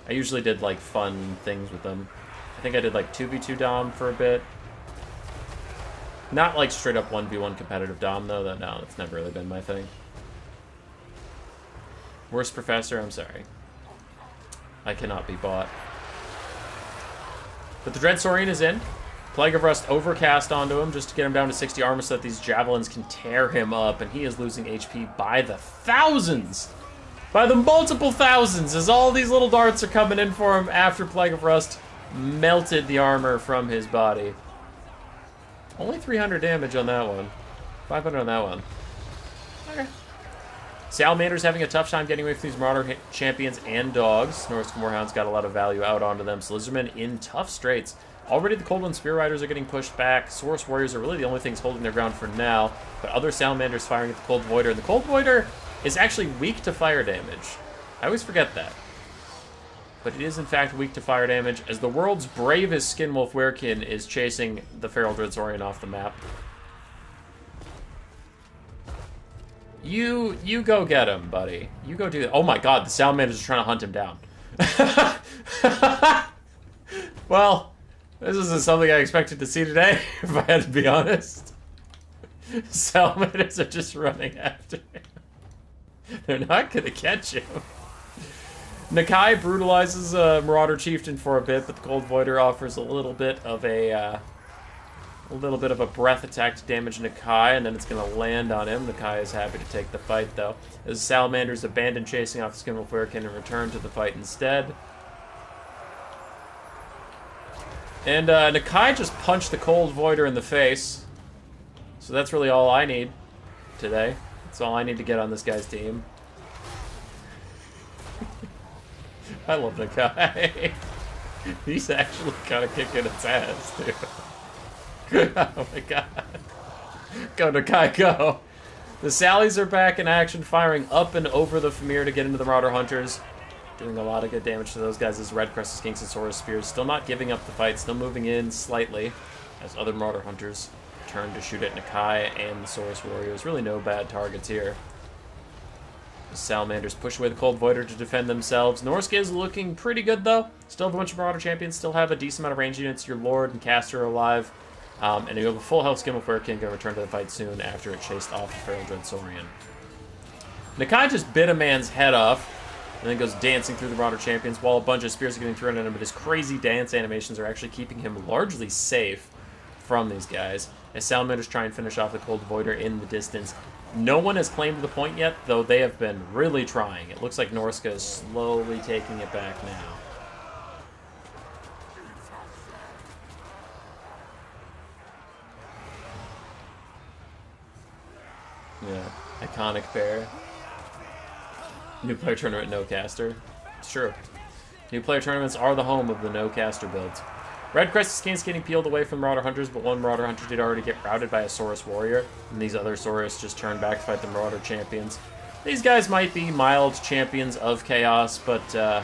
S1: I usually did like fun things with them. I think I did like 2v2 Dom for a bit. Not like straight up 1v1 competitive Dom though. No, that's never really been my thing. Worst Professor, I'm sorry. I cannot be bought. But the Dreadsaurian is in. Plague of Rust overcast onto him just to get him down to 60 armor so that these javelins can tear him up, and he is losing HP by the thousands! By the multiple thousands, as all these little darts are coming in for him after Plague of Rust melted the armor from his body. Only 300 damage on that one. 500 on that one. Okay. Salamander's having a tough time getting away from these Marauder champions and dogs. Northskin Warhound's got a lot of value out onto them, so Lizardmen in tough straits. Already the Cold Wind Spear Riders are getting pushed back. Saurus Warriors are really the only things holding their ground for now, but other Salamanders firing at the Cold Voider. And the Cold Voider is actually weak to fire damage. I always forget that. But it is in fact weak to fire damage, as the world's bravest Skinwolf Werekin is chasing the Feral Dreadsaurian off the map. You go get him, buddy. You go do that. Oh my god, the Salamanders are trying to hunt him down. Well, this isn't something I expected to see today, if I had to be honest. Salamanders are just running after him. They're not gonna catch him. Nakai brutalizes Marauder Chieftain for a bit, but the Cold Voider offers a little bit of a breath attack to damage Nakai, and then it's gonna land on him. Nakai is happy to take the fight, though, as Salamanders abandon chasing off the Skinwolf Werekin and return to the fight instead. And Nakai just punched the Cold Voider in the face. So that's really all I need today. That's all I need to get on this guy's team. I love Nakai. He's actually kind of kicking its ass, too. Oh my god. Go, Nakai, go. The Sallies are back in action, firing up and over the Famir to get into the Marauder Hunters. Doing a lot of good damage to those guys as Red Crested Skinks and Saurus Spears. Still not giving up the fight, still moving in slightly as other Marauder Hunters turn to shoot at Nakai and the Saurus Warriors. Really no bad targets here. The Salamanders push away the Cold Voider to defend themselves. Norsk is looking pretty good, though. Still have a bunch of Marauder champions, still have a decent amount of range units. Your Lord and Caster are alive. And you have a full health Skinwolf Werekin going to return to the fight soon after it chased off the Feral Dreadsaurian. Nakai just bit a man's head off, and then goes dancing through the Marauder champions while a bunch of spears are getting thrown at him, but his crazy dance animations are actually keeping him largely safe from these guys. As Salamanders try and finish off the Cold Voider in the distance. No one has claimed the point yet, though they have been really trying. It looks like Norska is slowly taking it back now. Yeah, iconic pair. New player tournament, no caster. It's true. New player tournaments are the home of the no caster builds. Red Crested Skinks getting peeled away from Marauder Hunters, but one Marauder Hunter did already get routed by a Saurus Warrior, and these other Saurus just turned back to fight the Marauder champions. These guys might be mild champions of chaos, but, I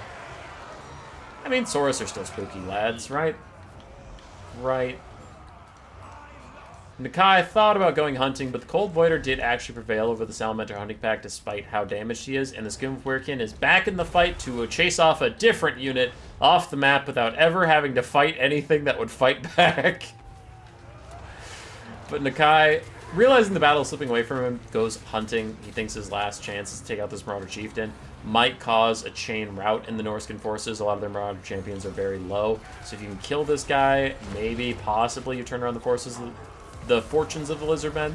S1: mean, Saurus are still spooky lads, right? Right. Nakai thought about going hunting, but the Cold Voider did actually prevail over the Salamander hunting pack despite how damaged he is, and the Skinwolf Werekin is back in the fight to chase off a different unit off the map without ever having to fight anything that would fight back. But Nakai, realizing the battle is slipping away from him, goes hunting. He thinks his last chance is to take out this Marauder Chieftain. Might cause a chain rout in the Norscan forces. A lot of their Marauder champions are very low, so if you can kill this guy, maybe, possibly, you turn around the forces of the fortunes of the Lizardmen.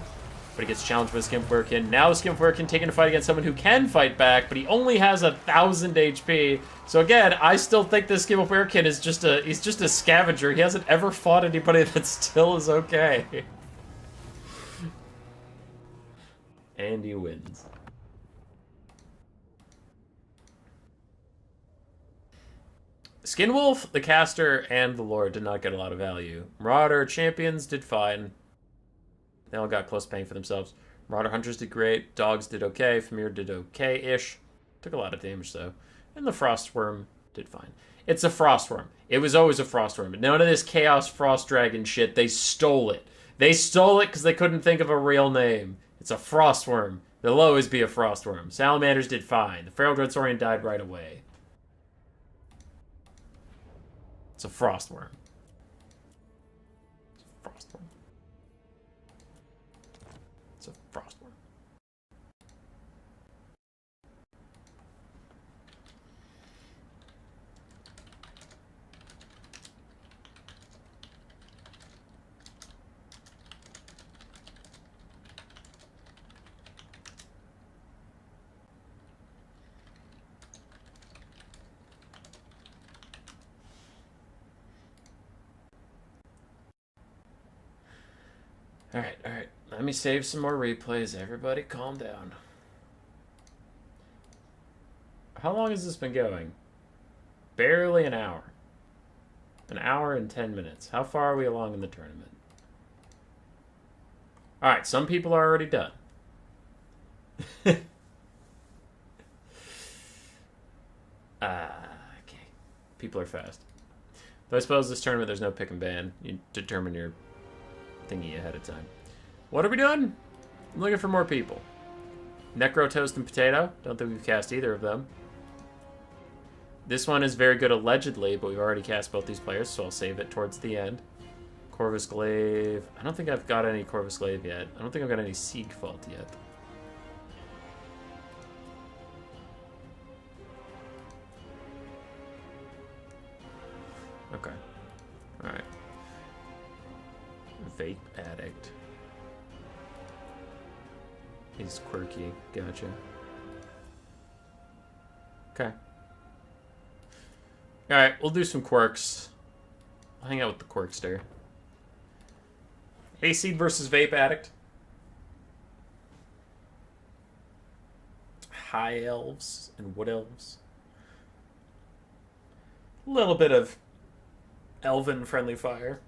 S1: But he gets challenged by Skimflarekin. Now Skimflarekin taking a fight against someone who can fight back, but he only has 1,000 HP. So again, I still think this Skimflarekin is he's just a scavenger. He hasn't ever fought anybody that still is okay. And he wins. Skinwolf, the caster, and the Lord did not get a lot of value. Marauder champions did fine. They all got close paying for themselves. Marauder hunters did great. Dogs did okay. Famir did okay-ish. Took a lot of damage, though. And the Frostworm did fine. It's a Frostworm. It was always a Frostworm. None of this Chaos Frost Dragon shit. They stole it. They stole it because they couldn't think of a real name. It's a Frostworm. There'll always be a Frostworm. Salamanders did fine. The Feral Grunsaurian died right away. It's a Frostworm. It's a Frostworm. It's a Frostworm. Alright. Let me save some more replays. Everybody calm down. How long has this been going? Barely an hour. An hour and 10 minutes. How far are we along in the tournament? Alright, some people are already done. Okay. People are fast. Though I suppose this tournament there's no pick and ban. You determine your thingy ahead of time. What are we doing? I'm looking for more people. Necro, Toast, and Potato. Don't think we've cast either of them. This one is very good allegedly, but we've already cast both these players, so I'll save it towards the end. Corvus Glaive. I don't think I've got any Corvus Glaive yet. I don't think I've got any Siegfault yet. Okay. Alright. Vape Addict. He's quirky. Gotcha. Okay. Alright, we'll do some quirks. I'll hang out with the quirkster. Hayseed versus Vape Addict. High Elves and Wood Elves. A little bit of Elven friendly fire.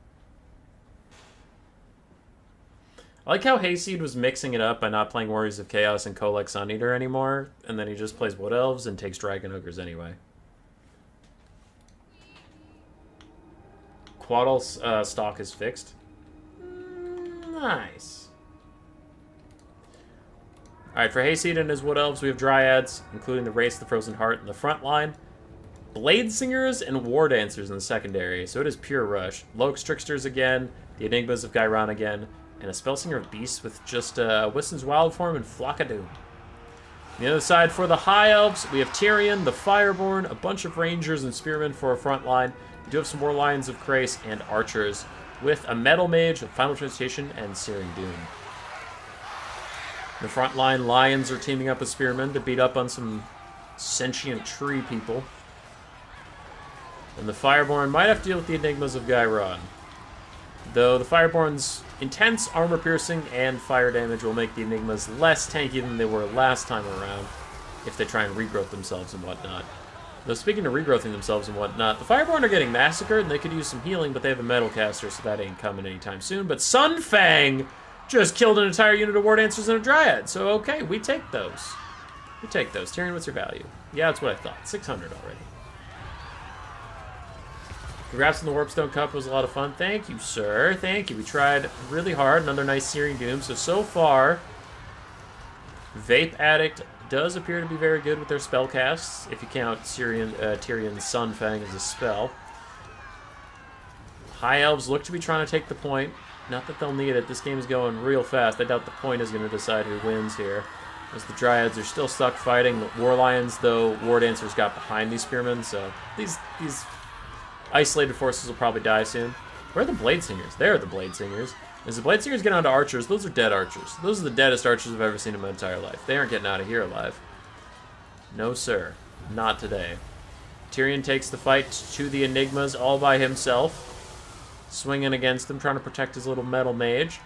S1: I like how Hayseed was mixing it up by not playing Warriors of Chaos and Kolek Suneater anymore, and then he just plays Wood Elves and takes Dragon Ogres anyway. Quaddle's stock is fixed. Nice. Alright, for Hayseed and his Wood Elves, we have Dryads, including the Race of the Frozen Heart in the front line, Blade Singers and War Dancers in the secondary, so it is pure rush. Lox Tricksters again, the Enigmas of Ghyran again, and a Spellsinger of Beasts with just Wiston's Wild Form and Flock of Doom. On the other side, for the High Elves, we have Tyrion, the Fireborn, a bunch of Rangers and Spearmen for a front line. We do have some more Lions of Krace and Archers, with a Metal Mage, a Final Transmutation, and Searing Doom. The front line, Lions are teaming up with Spearmen to beat up on some sentient tree people. And the Fireborn might have to deal with the Enigmas of Ghyran. Though the Fireborn's intense armor piercing and fire damage will make the Enigmas less tanky than they were last time around if they try and regrowth themselves and whatnot. Though speaking of regrowthing themselves and whatnot, the Fireborn are getting massacred and they could use some healing, but they have a Metal Caster, so that ain't coming anytime soon. But Sunfang just killed an entire unit of War Dancers and a Dryad, so okay, we take those. We take those. Tyrion, what's your value? Yeah, that's what I thought. 600 already. Congrats on the Warpstone Cup. It was a lot of fun. Thank you, sir. Thank you. We tried really hard. Another nice Searing Doom. So far, Vape Addict does appear to be very good with their spell casts, if you count Tyrion's Sunfang as a spell. High Elves look to be trying to take the point. Not that they'll need it. This game is going real fast. I doubt the point is going to decide who wins here, as the Dryads are still stuck fighting. The War Lions, though, War Dancers got behind these Spearmen, so these isolated forces will probably die soon. Where are the Blade Singers? There are the Blade Singers. As the Bladesingers get onto archers, those are dead archers. Those are the deadest archers I've ever seen in my entire life. They aren't getting out of here alive. No, sir. Not today. Tyrion takes the fight to the Enigmas all by himself. Swinging against them, trying to protect his little metal mage.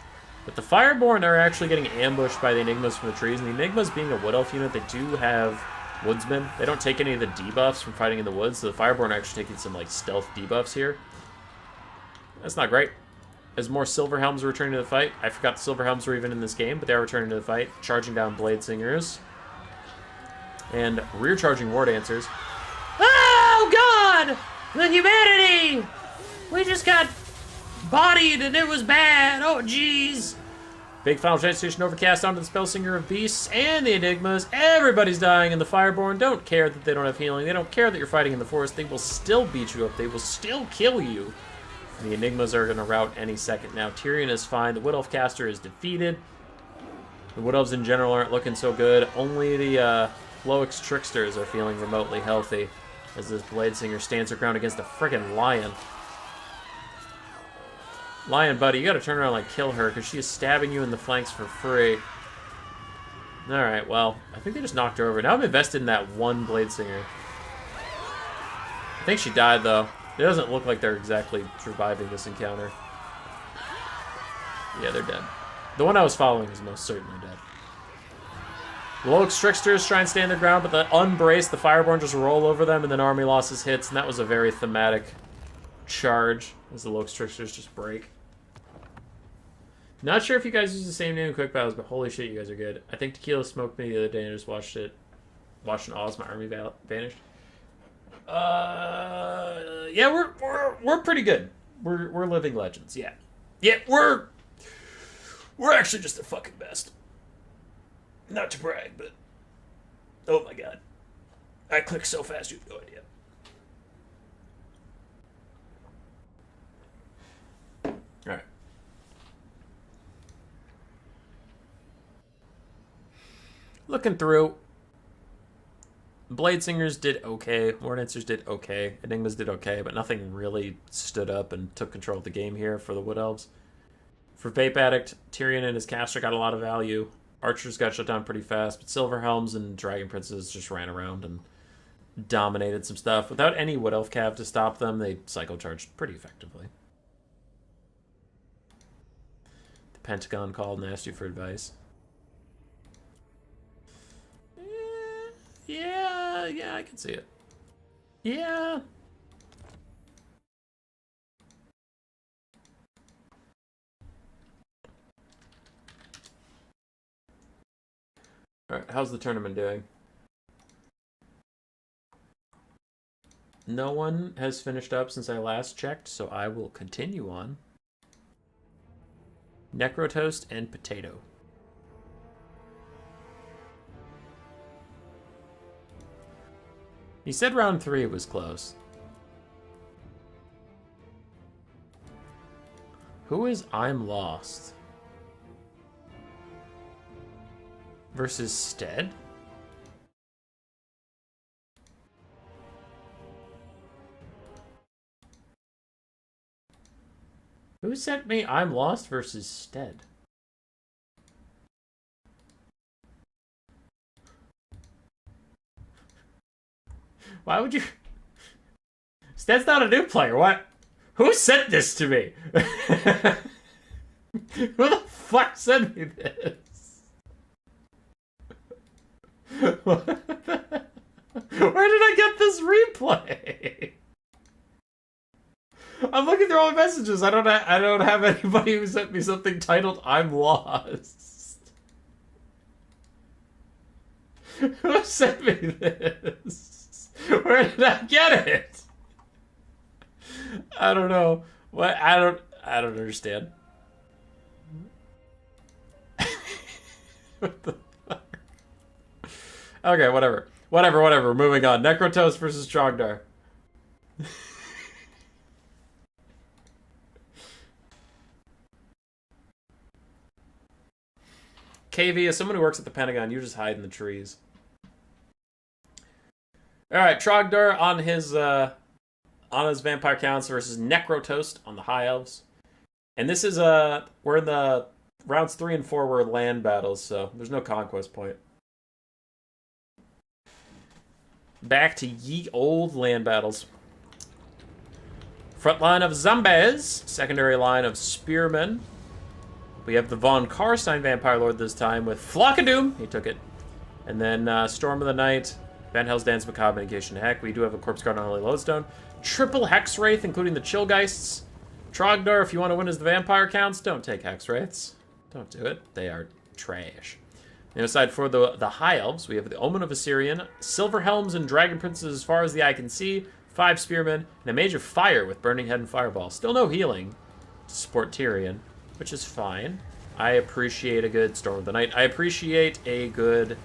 S1: But the Fireborn are actually getting ambushed by the Enigmas from the trees. And the Enigmas, being a Wood Elf unit, they do have Woodsmen. They don't take any of the debuffs from fighting in the woods. So the Fireborn are actually taking some like stealth debuffs here. That's not great. As more Silverhelms are returning to the fight. I forgot the Silverhelms were even in this game, but they are returning to the fight. Charging down Bladesingers. And rear-charging War Dancers. Oh, God! The humanity! We just got bodied and it was bad. Oh, jeez. Big Final Transmutation Overcast onto the Spellsinger of Beasts and the Enigmas. Everybody's dying, and the Fireborn don't care that they don't have healing. They don't care that you're fighting in the forest. They will still beat you up. They will still kill you. The Enigmas are going to rout any second now. Tyrion is fine. The Wood Elf caster is defeated. The Wood Elves in general aren't looking so good. Only the Floix Tricksters are feeling remotely healthy as this Bladesinger stands her ground against a friggin' lion. Lion, buddy, you got to turn around and kill her because she is stabbing you in the flanks for free. Alright, well, I think they just knocked her over. Now I'm invested in that one Bladesinger. I think she died, though. It doesn't look like they're exactly surviving this encounter. Yeah, they're dead. The one I was following is most certainly dead. The Loix Tricksters try and stand their ground, but the Unbrace, the Fireborn just roll over them, and then army losses hits, and that was a very thematic charge as the Loix Tricksters just break. Not sure if you guys use the same name in Quick Battles, but holy shit, you guys are good. I think Tequila smoked me the other day and I just watched it. Watched an Oz, my army vanished. Yeah, we're pretty good. We're living legends. Yeah, we're actually just the fucking best. Not to brag, but oh my god, I click so fast you have no idea. All right. Looking through. Bladesingers did okay. War Dancers did okay. Enigmas did okay, but nothing really stood up and took control of the game here for the Wood Elves. For Vape Addict, Tyrion and his caster got a lot of value. Archers got shut down pretty fast, but Silverhelms and Dragon Princes just ran around and dominated some stuff. Without any Wood Elf cav to stop them, they psycho-charged pretty effectively. The Pentagon called and asked you for advice. Yeah, I can see it. Yeah. Alright, how's the tournament doing? No one has finished up since I last checked, so I will continue on. Necrotoast and Potato. He said round 3 was close. Who is I'm Lost? Versus Stead? Who sent me I'm Lost versus Stead? Why would you... Stead's not a new player. What? Who sent this to me? Who the fuck sent me this? Where did I get this replay? I'm looking through all my messages. I don't have anybody who sent me something titled I'm Lost. Who sent me this? Where did I get it? I don't know. What? I don't understand. What the fuck? Okay, whatever. Whatever. Moving on. Necrotoast versus Trogdar. KV, as someone who works at the Pentagon, you just hide in the trees. Alright, Trogdar on his Vampire Counts versus Necrotoast on the High Elves. And this is we're in the rounds 3 and 4 were land battles, so there's no conquest point. Back to ye old land battles. Front line of zombies, secondary line of spearmen. We have the Von Karstein Vampire Lord this time with Flock of Doom. He took it. And then Storm of the Night, Van Hell's Dance Macabre, Negation Heck. We do have a Corpse Guard on Holy Lodestone. Triple Hex Wraith, including the Chillgeists. Trogdor, if you want to win as the vampire counts, don't take Hex Wraiths. Don't do it. They are trash. And aside for the High Elves, we have the Omen of Assyrian, Silver Helms and Dragon Princes as far as the eye can see, 5 Spearmen, and a Mage of Fire with Burning Head and Fireball. Still no healing to support Tyrion, which is fine. I appreciate a good Storm of the Night. I appreciate a good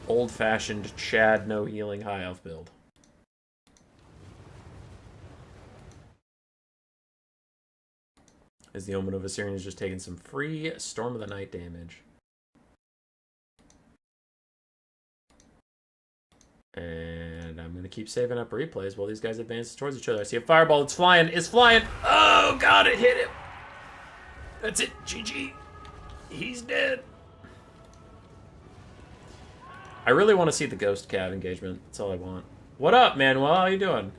S1: old-fashioned Chad no healing High Elf build. As the Omen of Assyrian is just taking some free Storm of the Night damage. And I'm going to keep saving up replays while these guys advance towards each other. I see a fireball. It's flying. It's flying. Oh, God, it hit him. That's it. GG. He's dead. I really want to see the Ghost Cav engagement. That's all I want. What up, Manuel? How you doing?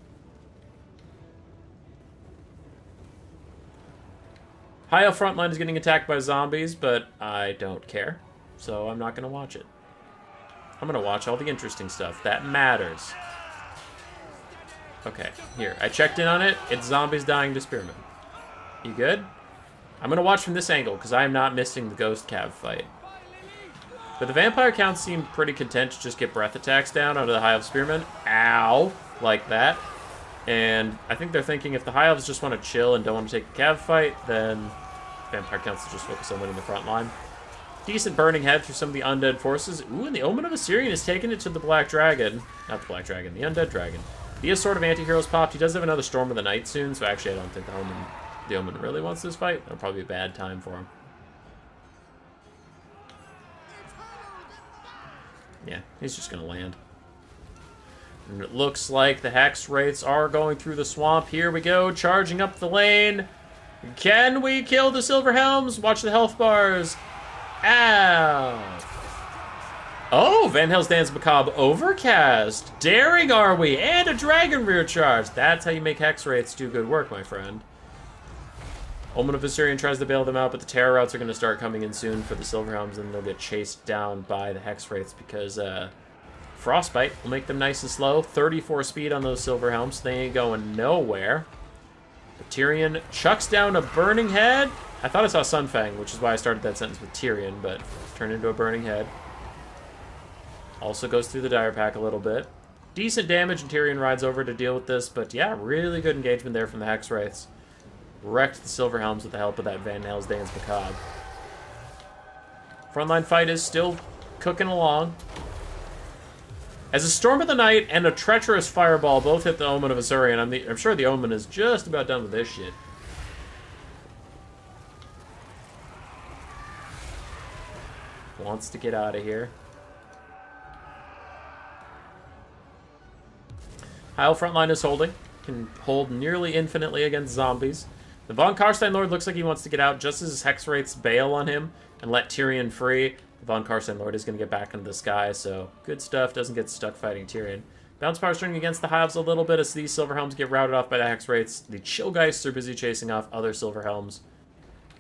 S1: High Elf frontline is getting attacked by zombies, but I don't care. So I'm not going to watch it. I'm going to watch all the interesting stuff. That matters. Okay, here. I checked in on it. It's zombies dying to spearmen. You good? I'm going to watch from this angle, because I am not missing the Ghost Cav fight. But the vampire counts seem pretty content to just get breath attacks down onto the High Elf spearmen. Ow! Like that. And I think they're thinking if the High Elves just want to chill and don't want to take the Cav fight, then vampire counts will just focus on winning the front line. Decent burning head through some of the undead forces. Ooh, and the Omen of Assyrian is taking it to the Black Dragon. Not the Black Dragon, the Undead Dragon. The Sword of Anti-Heroes popped. He does have another Storm of the Night soon, so actually I don't think the Omen really wants this fight. That'll probably be a bad time for him. Yeah, he's just going to land. And it looks like the Hex Wraiths are going through the swamp. Here we go, charging up the lane. Can we kill the Silver Helms? Watch the health bars. Ow. Oh, Van Hell's Dance Macabre Overcast. Daring are we? And a Dragon Rear Charge. That's how you make Hex Wraiths do good work, my friend. Omen of Assyrian tries to bail them out, but the Terror Routes are going to start coming in soon for the Silver Helms, and they'll get chased down by the Hex Wraiths because Frostbite will make them nice and slow. 34 speed on those Silver Helms. They ain't going nowhere. But Tyrion chucks down a Burning Head. I thought I saw Sunfang, which is why I started that sentence with Tyrion, but turned into a Burning Head. Also goes through the Dire Pack a little bit. Decent damage, and Tyrion rides over to deal with this, but yeah, really good engagement there from the Hex Wraiths. Wrecked the Silver Helms with the help of that Van Hell's Dance Macabre. Frontline fight is still cooking along. As a Storm of the Night and a Treacherous Fireball both hit the Omen of Assyrian, I'm sure the Omen is just about done with this shit. Wants to get out of here. High Elf frontline is holding. Can hold nearly infinitely against zombies. The Von Karstein Lord looks like he wants to get out just as his Hex Wraiths bail on him and let Tyrion free. The Von Karstein Lord is going to get back into the sky, so good stuff. Doesn't get stuck fighting Tyrion. Bounce Power String against the High Elves a little bit as these Silver Helms get routed off by the Hex Wraiths. The Chillgeists are busy chasing off other Silver Helms.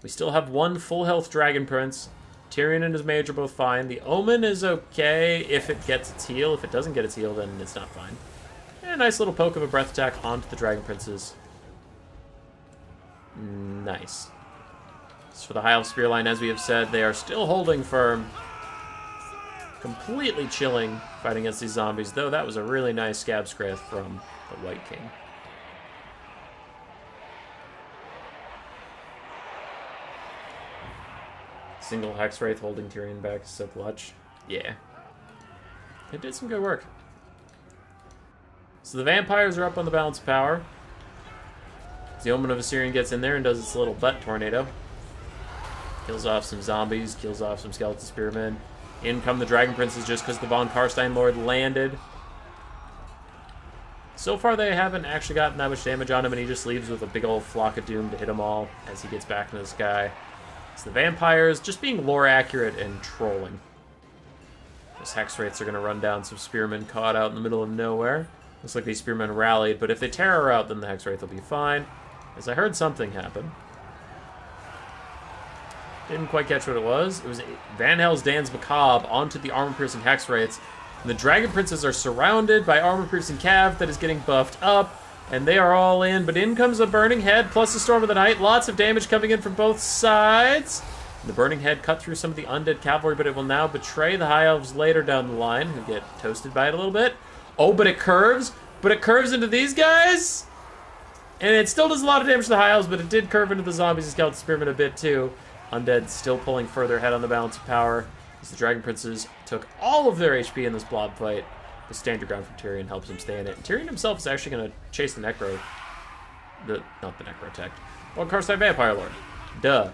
S1: We still have one full health Dragon Prince. Tyrion and his mage are both fine. The Omen is okay if it gets its heal. If it doesn't get its heal, then it's not fine. And a nice little poke of a breath attack onto the Dragon Princes. Nice. As for the High Elf Spear line, as we have said, they are still holding firm. Completely chilling, fighting against these zombies, though that was a really nice Scab Scrath from the White King. Single Hex Wraith holding Tyrion back is so clutch. Yeah. It did some good work. So the vampires are up on the balance of power. As the Omen of Assyrian gets in there and does its little butt tornado. Kills off some zombies, kills off some skeleton spearmen. In come the Dragon Princes just because the Von Karstein Lord landed. So far, they haven't actually gotten that much damage on him, and he just leaves with a big old flock of doom to hit them all as he gets back into the sky. So the vampires just being lore accurate and trolling. Those hex wraiths are going to run down some spearmen caught out in the middle of nowhere. Looks like these spearmen rallied, but if they tear her out, then the hex wraith will be fine. As I heard something happen. Didn't quite catch what it was. It was Van Hels's Dan's Macabre onto the armor-piercing hex wraiths. And the Dragon Princes are surrounded by armor-piercing Cav that is getting buffed up. And they are all in, but in comes the Burning Head plus the Storm of the Night. Lots of damage coming in from both sides. The Burning Head cut through some of the undead cavalry, but it will now betray the High Elves later down the line, who get toasted by it a little bit. Oh, but it curves. But it curves into these guys. And it still does a lot of damage to the High Elves, but it did curve into the zombies and Skeleton Spearmen a bit too. Undead still pulling further ahead on the balance of power, as the Dragon Princes took all of their HP in this blob fight. The stand your ground from Tyrion helps him stay in it. And Tyrion himself is actually going to chase the Necro. Not the Necrotech. Well, Karstein Vampire Lord. Duh.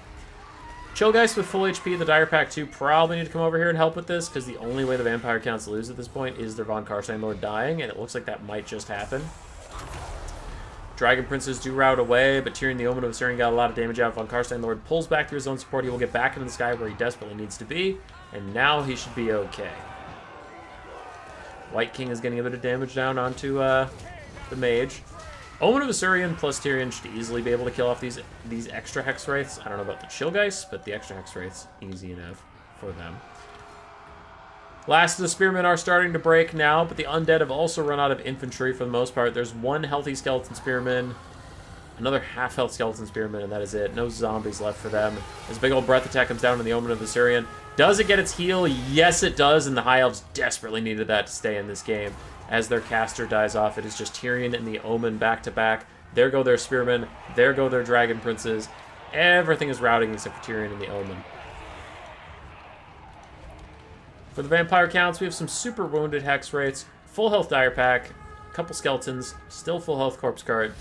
S1: Chillgeist with full HP, the Dire Pack 2 probably need to come over here and help with this, because the only way the Vampire Counts lose at this point is their Von Karstein Lord dying, and it looks like that might just happen. Dragon Princes do rout away, but Tyrion the Omen of Viserion got a lot of damage out. Von Karstein Lord pulls back through his own support. He will get back into the sky where he desperately needs to be, and now he should be okay. White King is getting a bit of damage down onto the Mage. Omen of Viserion plus Tyrion should easily be able to kill off these extra Hex Wraiths. I don't know about the Chillgeist, but the extra Hex Wraiths, easy enough for them. Last of the Spearmen are starting to break now, but the Undead have also run out of infantry for the most part. There's one healthy Skeleton Spearman, another half-health Skeleton Spearman, and that is it. No zombies left for them. As a big old breath attack comes down on the Omen of Viserion. Does it get its heal? Yes, it does, and the High Elves desperately needed that to stay in this game. As their caster dies off, it is just Tyrion and the Omen back-to-back. There go their Spearmen. There go their Dragon Princes. Everything is routing except for Tyrion and the Omen. For the Vampire Counts, we have some super wounded Hex Wraiths, full health Dire Pack, a couple Skeletons, still full health Corpse Cart,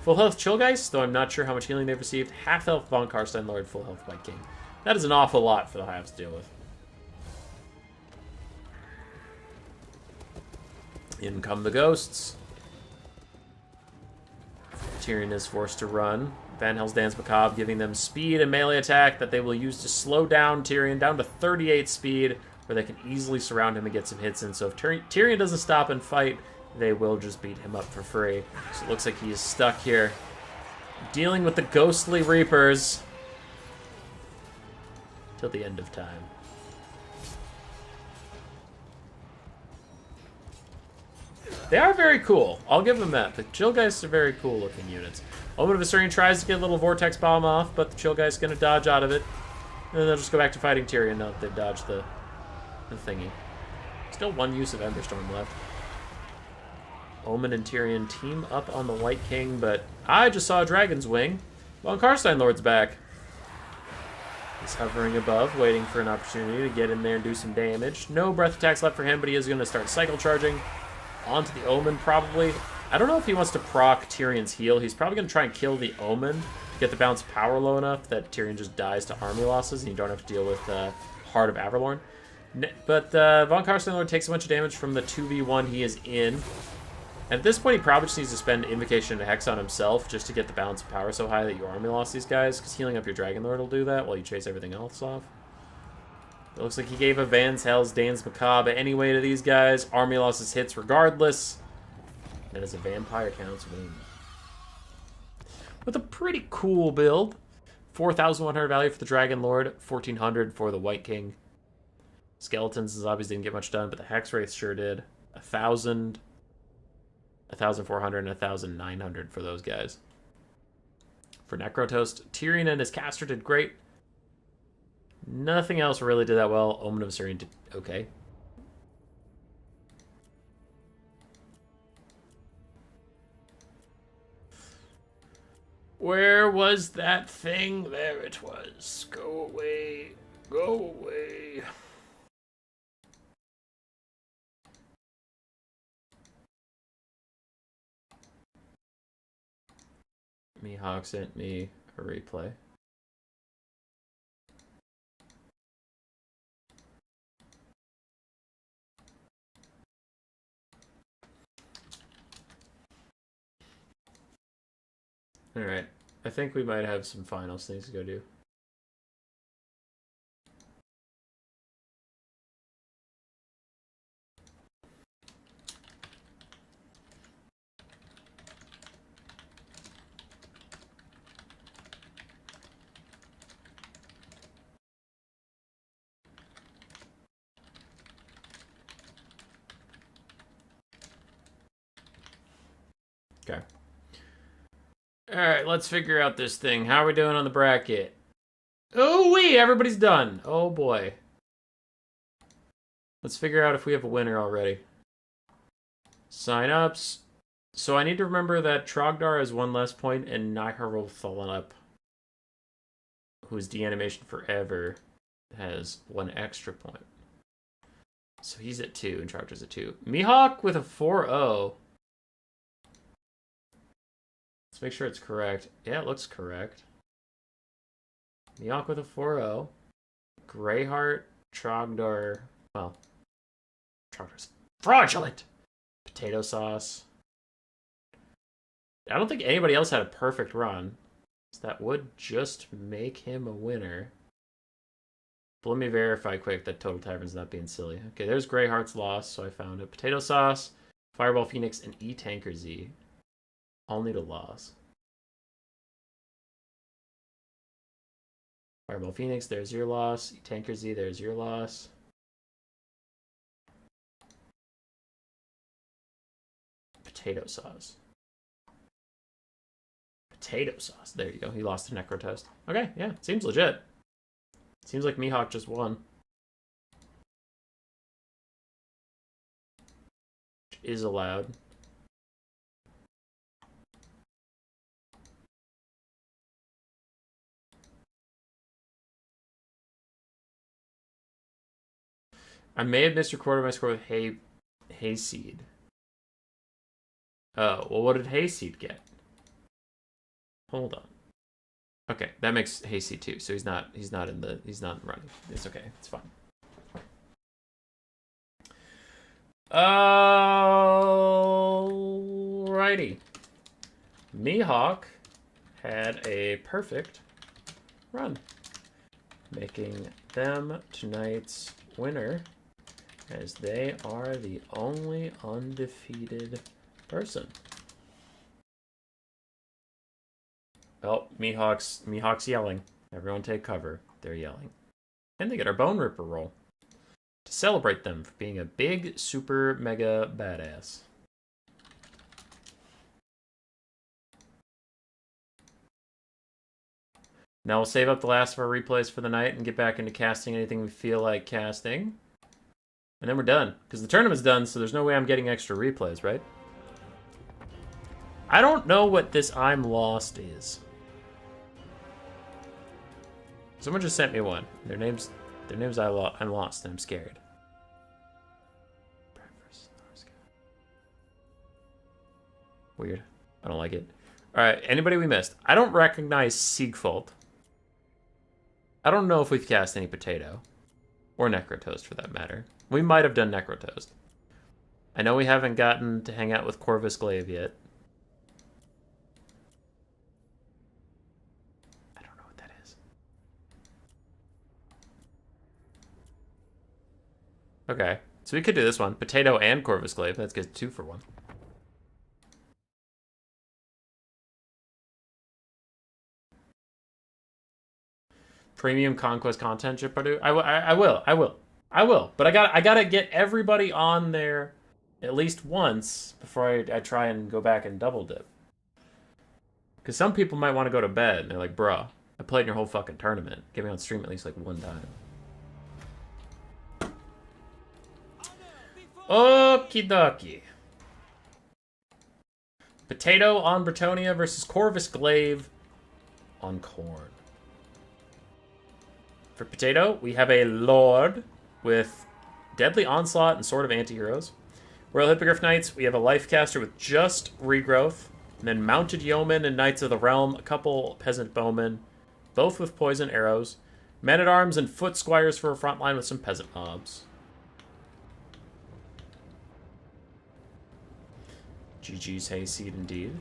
S1: full health Chillgeist, though I'm not sure how much healing they've received, half health Von Karstein Lord, full health White King. That is an awful lot for the Hives to deal with. In come the Ghosts. Tyrion is forced to run. Van Hels's Dan's Macabre giving them speed and melee attack that they will use to slow down Tyrion down to 38 speed, where they can easily surround him and get some hits in. So if Tyrion doesn't stop and fight, they will just beat him up for free. So it looks like he is stuck here, dealing with the ghostly Reapers till the end of time. They are very cool. I'll give them that. The Chillgeists are very cool looking units. Omen of Viserion tries to get a little Vortex Bomb off, but the Chillgeist's going to dodge out of it. And then they'll just go back to fighting Tyrion now that they've dodged the thingy. Still one use of Emberstorm left. Omen and Tyrion team up on the White King, but I just saw a Dragon's Wing. Von Karstein Lord's back. He's hovering above, waiting for an opportunity to get in there and do some damage. No breath attacks left for him, but he is going to start cycle charging. Onto the Omen, probably. I don't know if he wants to proc Tyrion's heal. He's probably going to try and kill the Omen to get the bounce power low enough that Tyrion just dies to army losses and you don't have to deal with Heart of Averlorn. But Von Karstein Lord takes a bunch of damage from the 2v1 he is in. And at this point, he probably just needs to spend Invocation and Hex on himself just to get the balance of power so high that you army loss these guys, because healing up your Dragon Lord will do that while you chase everything else off. It looks like he gave a Van Hels's Dan's Macabre anyway to these guys. Army losses hits regardless. And as a Vampire Counts win. With a pretty cool build. 4,100 value for the Dragon Lord, 1,400 for the White King. Skeletons and zombies didn't get much done, but the Hex Wraiths sure did. 1,000, 1,400, and 1,900 for those guys. For Necrotoast, Tyrion and his caster did great. Nothing else really did that well. Omen of Viserion did okay. Where was that thing? There it was. Go away. Go away. Mihawk sent me a replay. Alright. I think we might have some finals things to go do. Okay. Alright, let's figure out this thing. How are we doing on the bracket? Oh, wee! Everybody's done. Oh, boy. Let's figure out if we have a winner already. Sign-ups. So I need to remember that Trogdor has one less point and Nihiro Thalup, who's de-animation forever, has one extra point. So he's at 2 and Trogdor's at 2. Mihawk with a 4-0. Let's make sure it's correct. Yeah, it looks correct. Mihawk with a 4-0. Greyheart, Trogdor. Well, Trogdor's fraudulent. Potato sauce. I don't think anybody else had a perfect run. So that would just make him a winner. But let me verify quick that Total Tavern's not being silly. Okay, there's Greyheart's loss, so I found it. Potato sauce, Fireball Phoenix, and E-Tanker Z. All need a loss. Fireball Phoenix, there's your loss. E-Tanker Z, there's your loss. Potato sauce. Potato sauce. There you go. He lost to Necrotoast. Okay, yeah. Seems legit. Seems like Mihawk just won. Which is allowed. I may have misrecorded my score with Hayseed. Oh, well, what did Hayseed get? Hold on. Okay, that makes Hayseed too. So he's not in the running. It's okay. It's fine. Alrighty. Mihawk had a perfect run, making them tonight's winner, as they are the only undefeated person. Oh, Mihawk's yelling. Everyone take cover. They're yelling. And they get our Bone Ripper roll to celebrate them for being a big, super, mega badass. Now we'll save up the last of our replays for the night and get back into casting anything we feel like casting. And then we're done. Because the tournament's done, so there's no way I'm getting extra replays, right? I don't know what this I'm lost is. Someone just sent me one. Their name's I'm lost and I'm scared. Weird. I don't like it. Alright, anybody we missed? I don't recognize Siegfalt. I don't know if we've cast any Potato. Or Necrotoast, for that matter. We might have done Necrotoast. I know we haven't gotten to hang out with Corvus Glaive yet. I don't know what that is. Okay, so we could do this one. Potato and Corvus Glaive. That's good. 2 for 1. Premium Conquest content, Jipadu. I will. But I gotta get everybody on there at least once before I try and go back and double dip. Because some people might want to go to bed and they're like, bruh, I played your whole fucking tournament. Get me on stream at least like one time. Okie dokie. Potato on Bretonia versus Corvus Glaive on Corn. For Potato, we have a Lord with Deadly Onslaught and Sword of Antiheroes. Royal Hippogriff Knights, we have a Lifecaster with just Regrowth. And then Mounted Yeomen and Knights of the Realm, a couple Peasant Bowmen, both with Poison Arrows. Men-at-Arms and Foot Squires for a front line with some Peasant Mobs. GG's Hayseed indeed.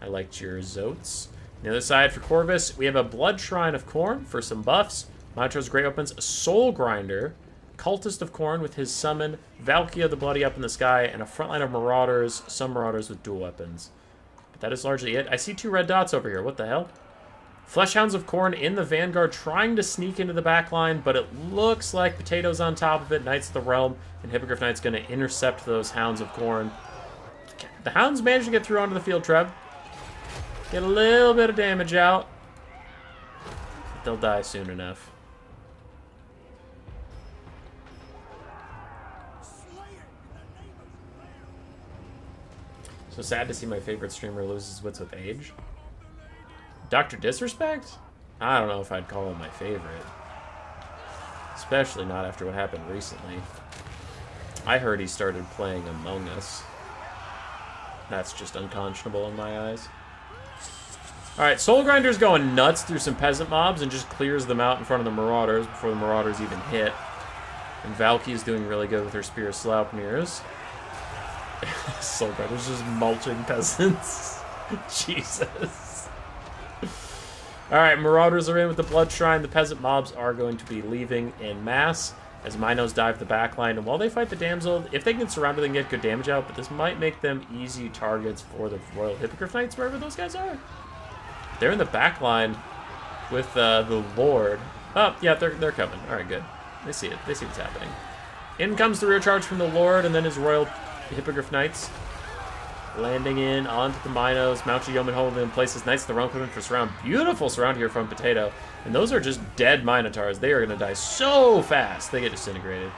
S1: I liked your Zotes. On the other side for Corvus, we have a Blood Shrine of Khorne for some buffs. Minotaur's Great opens a Soul Grinder, Cultist of Khorne with his summon, Valkia the Bloody up in the sky, and a front line of Marauders, some Marauders with dual weapons. But that is largely it. I see 2 red dots over here. What the hell? Fleshhounds of Khorne in the Vanguard trying to sneak into the back line, but it looks like Potatoes on top of it. Knights of the Realm, and Hippogriff Knight's going to intercept those Hounds of Khorne. The Hounds managed to get through onto the field, Trev. Get a little bit of damage out. But they'll die soon enough. So sad to see my favorite streamer lose his wits with age. Dr. Disrespect? I don't know if I'd call him my favorite. Especially not after what happened recently. I heard he started playing Among Us. That's just unconscionable in my eyes. Alright, Soul Grinder's going nuts through some peasant mobs and just clears them out in front of the Marauders before the Marauders even hit. And Valky's doing really good with her Spear of Slaupnir's. Soul Grinder's just mulching peasants. Jesus. Alright, Marauders are in with the Blood Shrine. The peasant mobs are going to be leaving en masse as Minos dive the backline. And while they fight the Damsel, if they can get surrounded, they can get good damage out, but this might make them easy targets for the Royal Hippogriff Knights, wherever those guys are. They're in the back line with the Lord. Oh, yeah, they're coming. All right, good. They see it. They see what's happening. In comes the rear charge from the Lord, and then his Royal Hippogriff Knights. Landing in onto the Minos. Mounted Yeoman holding in places. Knights of the Realm coming for surround. Beautiful surround here from Potato. And those are just dead Minotaurs. They are going to die so fast. They get disintegrated.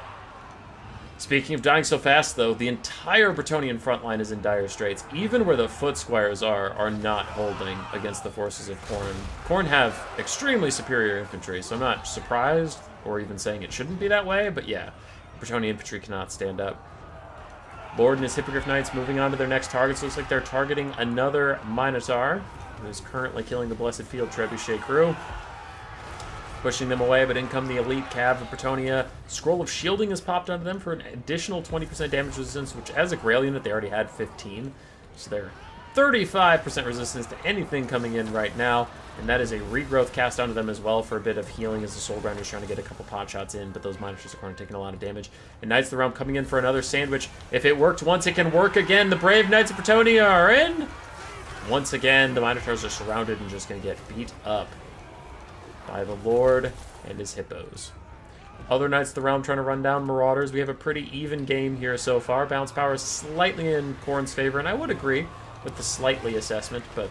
S1: Speaking of dying so fast, though, the entire Bretonnian front line is in dire straits. Even where the foot squires are not holding against the forces of Khorne. Khorne have extremely superior infantry, so I'm not surprised or even saying it shouldn't be that way, but yeah, Bretonnian infantry cannot stand up. Lord and his Hippogriff Knights moving on to their next targets. Looks like they're targeting another Minotaur, who is currently killing the Blessed Field Trebuchet crew. Pushing them away, but in come the elite Cav of Bretonnia. Scroll of Shielding has popped onto them for an additional 20% damage resistance, which as a Grail unit, they already had 15. So they're 35% resistance to anything coming in right now. And that is a regrowth cast onto them as well for a bit of healing as the Soul Grinder's trying to get a couple pot shots in, but those Minotaurs are taking a lot of damage. And Knights of the Realm coming in for another sandwich. If it worked once, it can work again. The brave Knights of Bretonnia are in. Once again, the Minotaurs are surrounded and just going to get beat up by the Lord and his hippos. Other Knights of the Realm trying to run down Marauders. We have a pretty even game here so far. Bounce power is slightly in Khorne's favor, and I would agree with the slightly assessment, but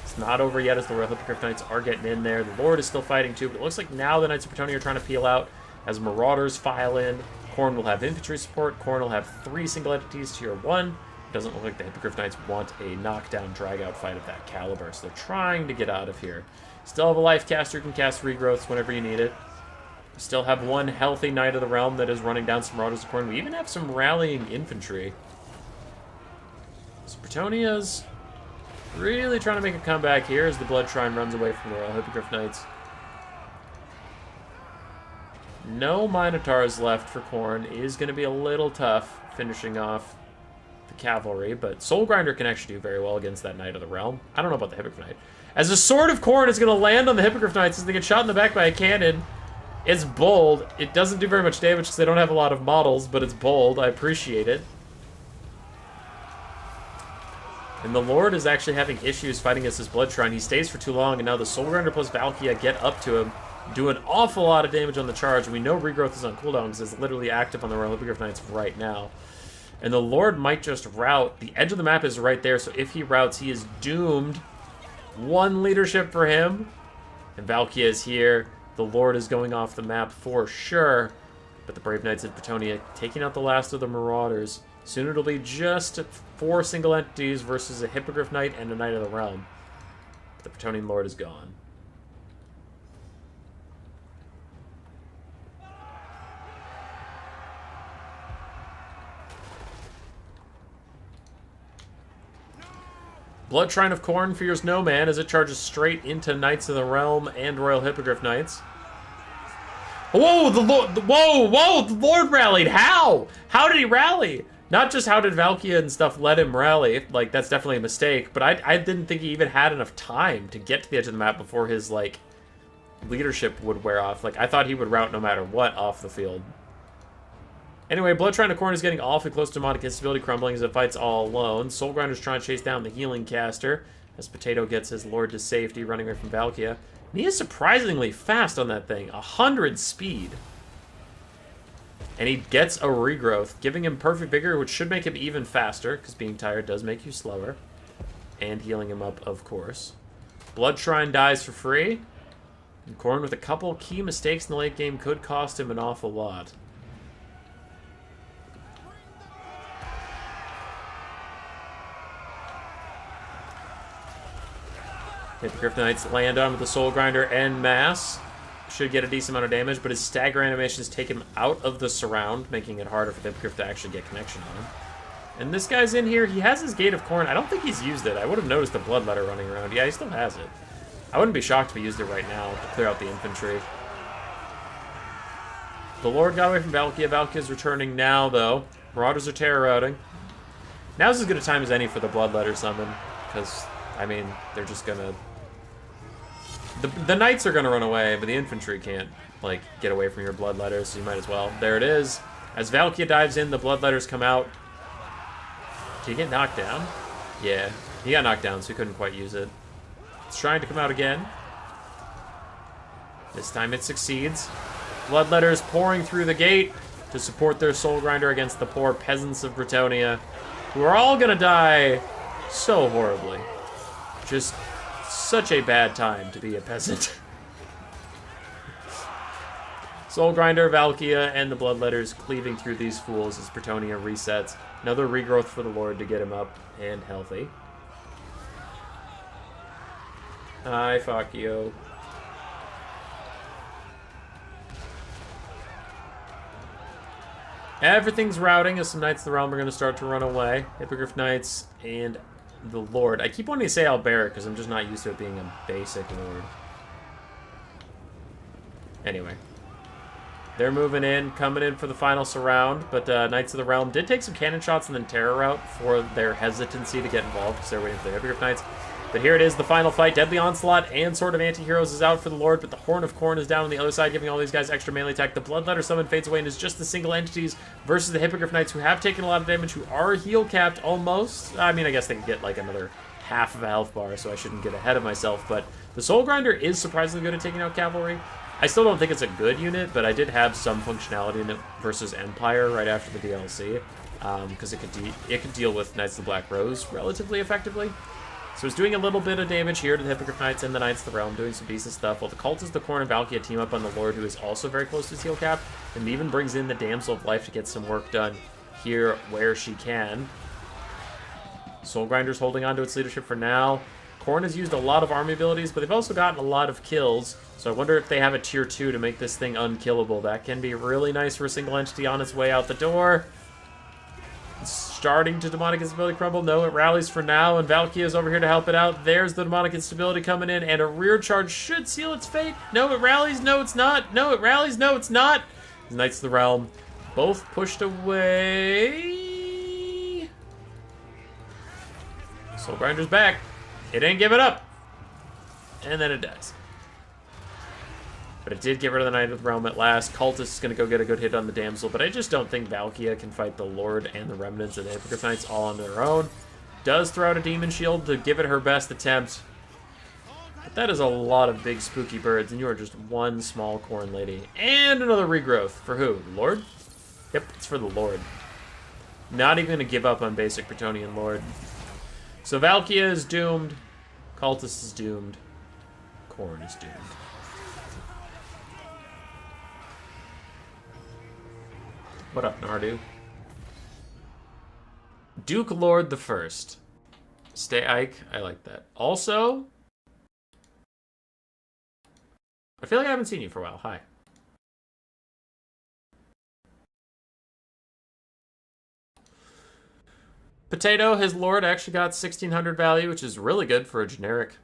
S1: it's not over yet as the Royal Hippogriff Knights are getting in there. The Lord is still fighting too, but it looks like now the Knights of Bretonnia are trying to peel out as Marauders file in. Khorne will have infantry support. Khorne will have 3 single entities tier 1. Doesn't look like the Hippogriff Knights want a knockdown, drag-out fight of that caliber, so they're trying to get out of here. Still have a life caster who can cast regrowths whenever you need it. Still have one healthy Knight of the Realm that is running down some Marauders of Khorne. We even have some rallying infantry. So Bretonnia's really trying to make a comeback here as the Blood Shrine runs away from the Royal Hippogriff Knights. No Minotaurs left for Khorne. Is going to be a little tough finishing off the cavalry, but Soul Grinder can actually do very well against that Knight of the Realm. I don't know about the Hippogriff Knight. As the Sword of Khorne is going to land on the Hippogriff Knights as they get shot in the back by a cannon. It's bold. It doesn't do very much damage because they don't have a lot of models, but it's bold. I appreciate it. And the Lord is actually having issues fighting against this Blood Shrine. He stays for too long, and now the Soul Grinder plus Valkia get up to him, do an awful lot of damage on the charge, and we know Regrowth is on cooldown because it's literally active on the Royal Hippogriff Knights right now. And the Lord might just rout. The edge of the map is right there, so if he routs, he is doomed. One leadership for him. And Valkia is here. The Lord is going off the map for sure. But the Brave Knights of Bretonnia taking out the last of the Marauders. Soon it'll be just 4 single entities versus a Hippogriff Knight and a Knight of the Realm. But the Bretonnian Lord is gone. Blood Shrine of Khorne fears no man as it charges straight into Knights of the Realm and Royal Hippogriff Knights. Whoa, the Lord! Whoa! The Lord rallied. How? How did he rally? Not just how did Valkia and stuff let him rally, like, that's definitely a mistake, but I didn't think he even had enough time to get to the edge of the map before his, like, leadership would wear off. Like, I thought he would rout no matter what off the field. Anyway, Bloodtrine of Khorne is getting awfully close to demonic instability crumbling as it fights all alone. Soulgrinder's trying to chase down the healing caster as Potato gets his lord to safety, running away from Valkia. And he is surprisingly fast on that thing, 100 speed. And he gets a regrowth, giving him perfect vigor, which should make him even faster, because being tired does make you slower. And healing him up, of course. Bloodshrine dies for free. And Khorne, with a couple key mistakes in the late game, could cost him an awful lot. Hippogriff Knights land on with the Soul Grinder en masse. Should get a decent amount of damage, but his stagger animations take him out of the surround, making it harder for the Hippogriff to actually get connection on him. And this guy's in here. He has his Gate of Khorne. I don't think he's used it. I would have noticed the Bloodletter running around. Yeah, he still has it. I wouldn't be shocked if he used it right now to clear out the infantry. The Lord got away from Valkia. Valkia's returning now, though. Marauders are terror routing. Now's as good a time as any for the Bloodletter summon, because, I mean, they're just gonna... The knights are going to run away, but the infantry can't, like, get away from your bloodletters, so you might as well. There it is. As Valkia dives in, the bloodletters come out. Did he get knocked down? Yeah, he got knocked down, so he couldn't quite use it. It's trying to come out again. This time it succeeds. Bloodletters pouring through the gate to support their Soul Grinder against the poor peasants of Bretonnia, who are all going to die so horribly. Just... such a bad time to be a peasant. Soul Grinder, Valkia, and the Bloodletters cleaving through these fools as Bretonnia resets. Another regrowth for the Lord to get him up and healthy. Hi, Fakio. Everything's routing as some Knights of the Realm are going to start to run away. Hippogriff Knights and the Lord. I keep wanting to say Alberic because I'm just not used to it being a basic Lord. Anyway. They're moving in, coming in for the final surround, but Knights of the Realm did take some cannon shots and then terror route for their hesitancy to get involved because they're waiting for the Hippogriff Knights. But here it is, the final fight. Deadly Onslaught and Sword of Anti-Heroes is out for the Lord, but the Horn of Khorne is down on the other side, giving all these guys extra melee attack. The Bloodletter summon fades away and is just the single entities versus the Hippogriff Knights, who have taken a lot of damage, who are heal-capped almost. I mean, I guess they can get like another half of a health bar, so I shouldn't get ahead of myself. But the Soul Grinder is surprisingly good at taking out cavalry. I still don't think it's a good unit, but I did have some functionality in it versus Empire right after the DLC, because it could deal with Knights of the Black Rose relatively effectively. So it's doing a little bit of damage here to the Hippogriff Knights and the Knights of the Realm, doing some decent stuff, while the Cultists, the Khorne, and Valkia team up on the Lord, who is also very close to his heal cap, and even brings in the Damsel of Life to get some work done here where she can. Soul Grinder's holding on to its leadership for now. Khorne has used a lot of army abilities, but they've also gotten a lot of kills, so I wonder if they have a tier 2 to make this thing unkillable. That can be really nice for a single entity on its way out the door. It's starting to demonic instability crumble. No, it rallies for now, and Valkia is over here to help it out. There's the demonic instability coming in, and a rear charge should seal its fate. No, it rallies. No, it's not. No, it rallies. No, it's not. The Knights of the Realm both pushed away. Soul Grinder's back. It ain't give it up. And then it dies. But it did get rid of the Knight of the Realm at last. Cultist is going to go get a good hit on the Damsel, but I just don't think Valkia can fight the Lord and the remnants of the Hippogriff Knights all on their own. Does throw out a Demon Shield to give it her best attempt. But that is a lot of big spooky birds, and you are just one small Khorne lady. And another regrowth. For who? The Lord? Yep, it's for the Lord. Not even going to give up on basic Bretonnian Lord. So Valkia is doomed. Cultist is doomed. Khorne is doomed. What up, Nardu? Duke Lord the First. Stay Ike. I like that. Also, I feel like I haven't seen you for a while. Hi. Potato, his Lord, actually got 1600 value, which is really good for a generic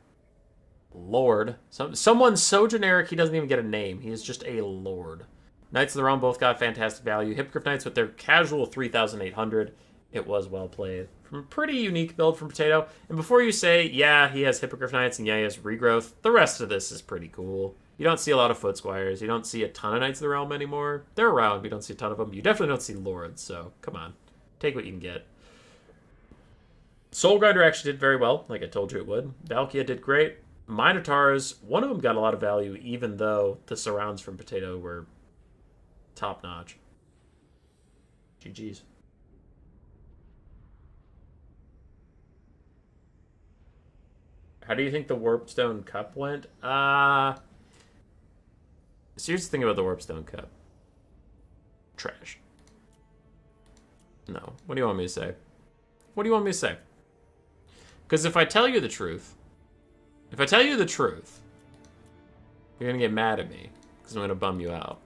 S1: Lord. Someone so generic he doesn't even get a name. He is just a Lord. Knights of the Realm both got fantastic value. Hippogriff Knights with their casual 3,800, It was well played. From a pretty unique build from Potato. And before you say, yeah, he has Hippogriff Knights and yeah, he has Regrowth, the rest of this is pretty cool. You don't see a lot of Foot Squires. You don't see a ton of Knights of the Realm anymore. They're around, but you don't see a ton of them. You definitely don't see Lords, so come on. Take what you can get. Soul Grinder actually did very well, like I told you it would. Valkia did great. Minotaurs, one of them got a lot of value, even though the surrounds from Potato were top-notch. GG's. How do you think the Warpstone Cup went? So here's the thing about the Warpstone Cup. Trash. No. What do you want me to say? What do you want me to say? Because if I tell you the truth, you're going to get mad at me because I'm going to bum you out.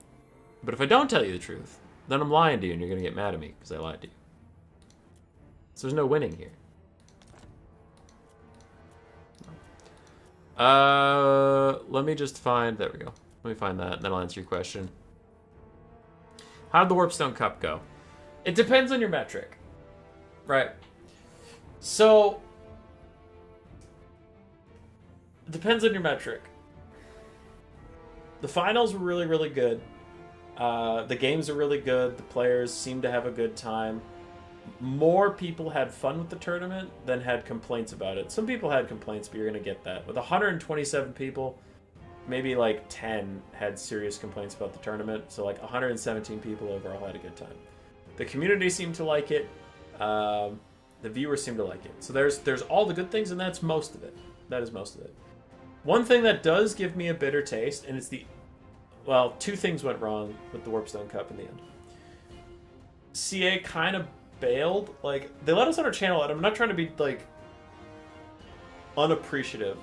S1: But if I don't tell you the truth, then I'm lying to you and you're going to get mad at me because I lied to you. So there's no winning here. Let me just find... There we go. Let me find that, and then I'll answer your question. How'd the Warpstone Cup go? It depends on your metric. Right. So... It depends on your metric. The finals were really, really good. The games are really good. The players seem to have a good time. More people had fun with the tournament than had complaints about it. Some people had complaints, but you're going to get that. With 127 people, maybe like 10 had serious complaints about the tournament. So like 117 people overall had a good time. The community seemed to like it. The viewers seemed to like it. So there's all the good things, and that's most of it. That is most of it. One thing that does give me a bitter taste, and it's well, two things went wrong with the Warpstone Cup in the end. CA kind of bailed. Like, they let us on our channel, and I'm not trying to be, like, unappreciative,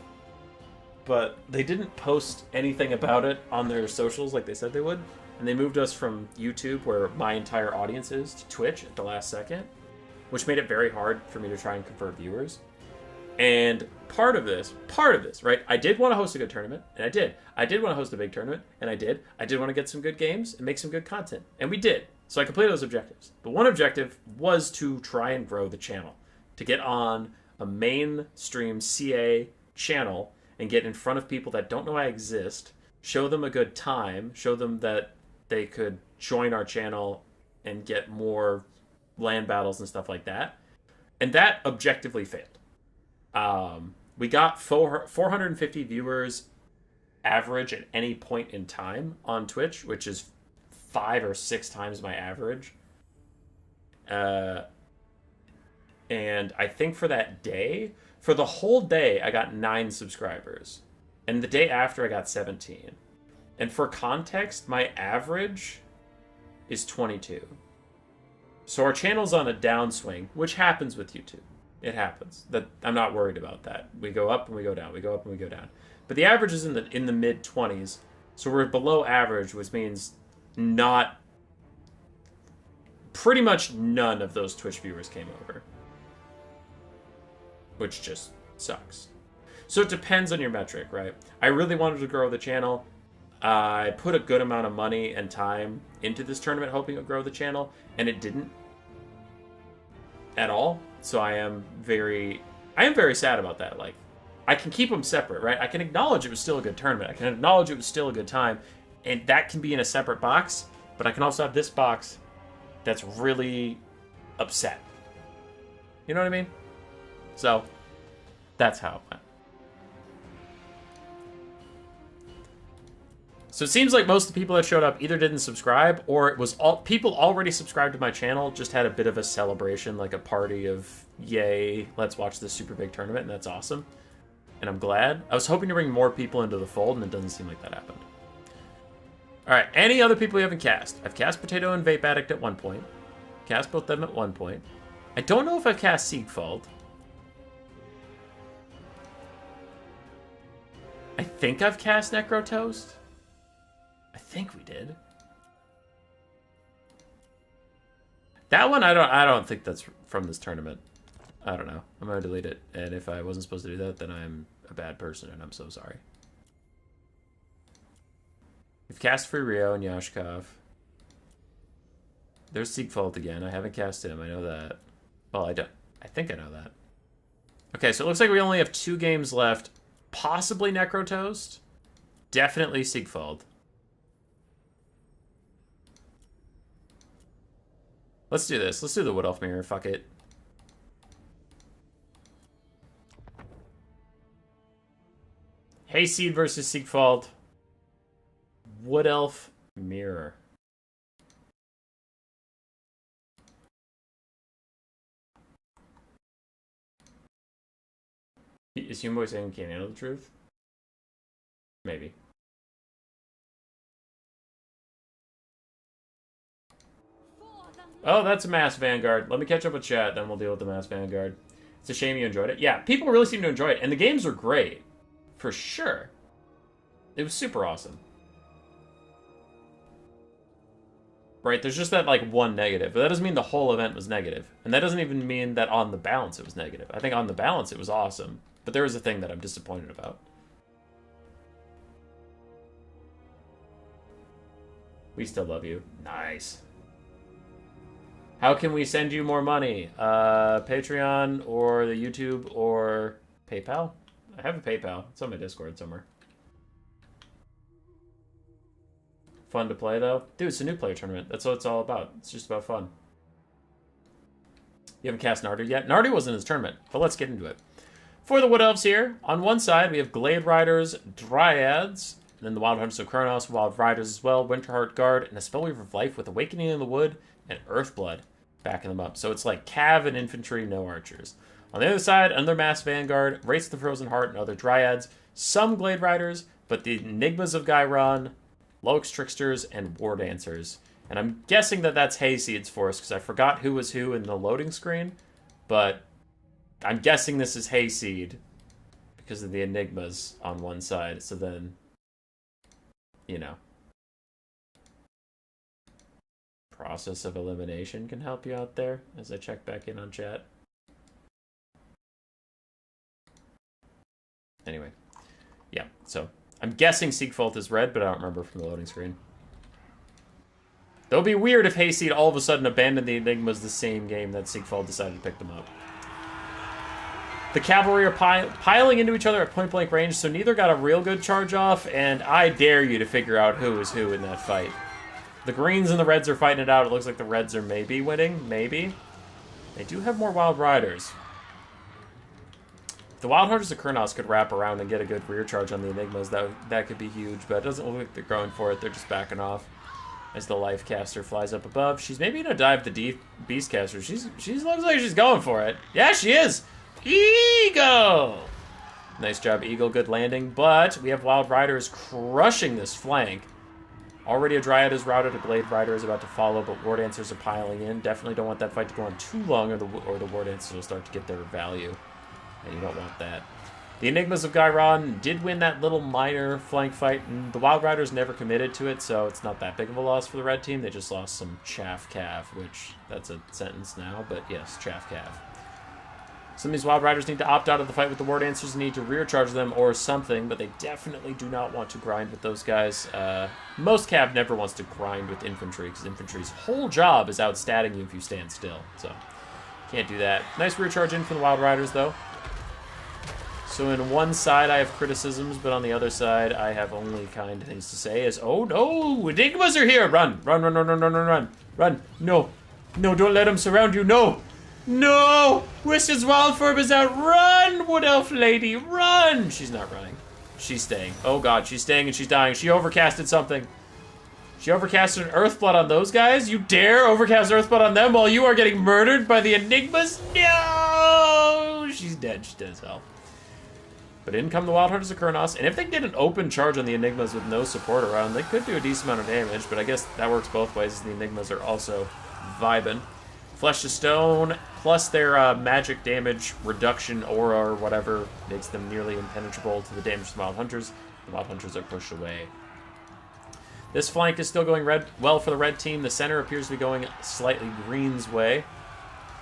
S1: but they didn't post anything about it on their socials like they said they would. And they moved us from YouTube, where my entire audience is, to Twitch at the last second, which made it very hard for me to try and convert viewers. And part of this, right? I did want to host a good tournament, and I did. I did want to host a big tournament, and I did. I did want to get some good games and make some good content, and we did. So I completed those objectives. But one objective was to try and grow the channel, to get on a mainstream CA channel and get in front of people that don't know I exist, show them a good time, show them that they could join our channel and get more land battles and stuff like that. And that objectively failed. We got 450 viewers average at any point in time on Twitch, which is 5 or 6 times my average. And I think for that day, for the whole day, I got 9 subscribers. And the day after, I got 17. And for context, my average is 22. So our channel's on a downswing, which happens with YouTube. It happens. That I'm not worried about that. We go up and we go down. We go up and we go down. But the average is in the mid 20s, so we're below average, which means pretty much none of those Twitch viewers came over, which just sucks. So it depends on your metric, right? I really wanted to grow the channel. I put a good amount of money and time into this tournament, hoping it would grow the channel, and it didn't at all. So I am very sad about that. Like, I can keep them separate, right? I can acknowledge it was still a good tournament. I can acknowledge it was still a good time, and that can be in a separate box. But I can also have this box that's really upset. You know what I mean? So that's how it went. So it seems like most of the people that showed up either didn't subscribe, or it was all people already subscribed to my channel, just had a bit of a celebration, like a party of, yay, let's watch this super big tournament, and that's awesome. And I'm glad. I was hoping to bring more people into the fold, and it doesn't seem like that happened. Alright, any other people you haven't cast? I've cast Potato and Vape Addict at one point. Cast both them at one point. I don't know if I've cast Siegfald. I think I've cast Necrotoast. I think we did. That one, I don't think that's from this tournament. I don't know. I'm gonna delete it. And if I wasn't supposed to do that, then I'm a bad person, and I'm so sorry. We've cast Free Rio and Yashkov. There's Siegfald again. I haven't cast him. I know that. Well, I think I know that. Okay, so it looks like we only have 2 games left. Possibly Necrotoast. Definitely Siegfried. Let's do this. Let's do the Wood Elf Mirror. Fuck it. Hayseed versus Siegfried. Wood Elf Mirror. Is Humboy saying he can't handle the truth? Maybe. Oh, that's a Mass Vanguard. Let me catch up with chat, then we'll deal with the Mass Vanguard. It's a shame you enjoyed it. Yeah, people really seem to enjoy it, and the games are great. For sure. It was super awesome. Right, there's just that, like, one negative. But that doesn't mean the whole event was negative. And that doesn't even mean that on the balance it was negative. I think on the balance it was awesome. But there was a thing that I'm disappointed about. We still love you. Nice. How can we send you more money? Patreon or the YouTube or PayPal? I have a PayPal. It's on my Discord somewhere. Fun to play, though. Dude, it's a new player tournament. That's what it's all about. It's just about fun. You haven't cast Nardu yet? Nardu wasn't in his tournament, but let's get into it. For the Wood Elves here, on one side, we have Glade Riders, Dryads, and then the Wild Hunters of Kronos, Wild Riders as well, Winterheart Guard, and a Spellweaver of Life with Awakening in the Wood and Earthblood backing them up. So it's like Cav and Infantry, no Archers. On the other side, another Mass Vanguard, Wraiths of the Frozen Heart, and other Dryads, some Glade Riders, but the Enigmas of Ghyron, Loix Tricksters, and War Dancers. And I'm guessing that that's Hayseed's force, because I forgot who was who in the loading screen, but I'm guessing this is Hayseed because of the Enigmas on one side, so then, you know, process of elimination can help you out there as I check back in on chat. Anyway, yeah, so I'm guessing Siegfried is red, but I don't remember from the loading screen. That would be weird if Hayseed all of a sudden abandoned the Enigmas the same game that Siegfried decided to pick them up. The cavalry are piling into each other at point-blank range, so neither got a real good charge off, and I dare you to figure out who is who in that fight. The greens and the reds are fighting it out. It looks like the reds are maybe winning. Maybe. They do have more Wild Riders. If the Wild Hunters of Kurnos could wrap around and get a good rear charge on the Enigmas, that could be huge, but it doesn't look like they're going for it. They're just backing off as the Life Caster flies up above. She's maybe going to dive the Beast Caster. She looks like she's going for it. Yeah, she is. Eagle! Nice job, Eagle. Good landing. But we have Wild Riders crushing this flank. Already a Dryad is routed. A Glade Rider is about to follow, but War Dancers are piling in. Definitely don't want that fight to go on too long, or the War Dancers will start to get their value. And you don't want that. The Enigmas of Ghyron did win that little minor flank fight, and the Wild Riders never committed to it, so it's not that big of a loss for the red team. They just lost some chaff cav, which that's a sentence now, but yes, chaff cav. Some of these Wild Riders need to opt out of the fight with the War Dancers and need to rear charge them or something, but they definitely do not want to grind with those guys. Most cav never wants to grind with infantry, because infantry's whole job is outstatting you if you stand still, so can't do that. Nice rear charge in for the Wild Riders, though. So in one side I have criticisms, but on the other side I have only kind things to say as, oh no, Enigmas are here! Run! Run, run, run, run, run, run, run! Run! No! No, don't let them surround you, no! No! Wizard's Wildform is out! Run, Wood Elf Lady, run! She's not running. She's staying. Oh god, she's staying and she's dying. She overcasted something. She overcasted an Earthblood on those guys? You dare overcast Earthblood on them while you are getting murdered by the Enigmas? No! She's dead. She's dead as hell. But in come the Wild Hunters of Kurnos, and if they did an open charge on the Enigmas with no support around, they could do a decent amount of damage, but I guess that works both ways, as the Enigmas are also vibing. Flesh to Stone, plus their magic damage reduction aura or whatever, makes them nearly impenetrable to the damage of the Wild Hunters. The Wild Hunters are pushed away. This flank is still going well for the red team. The center appears to be going slightly green's way.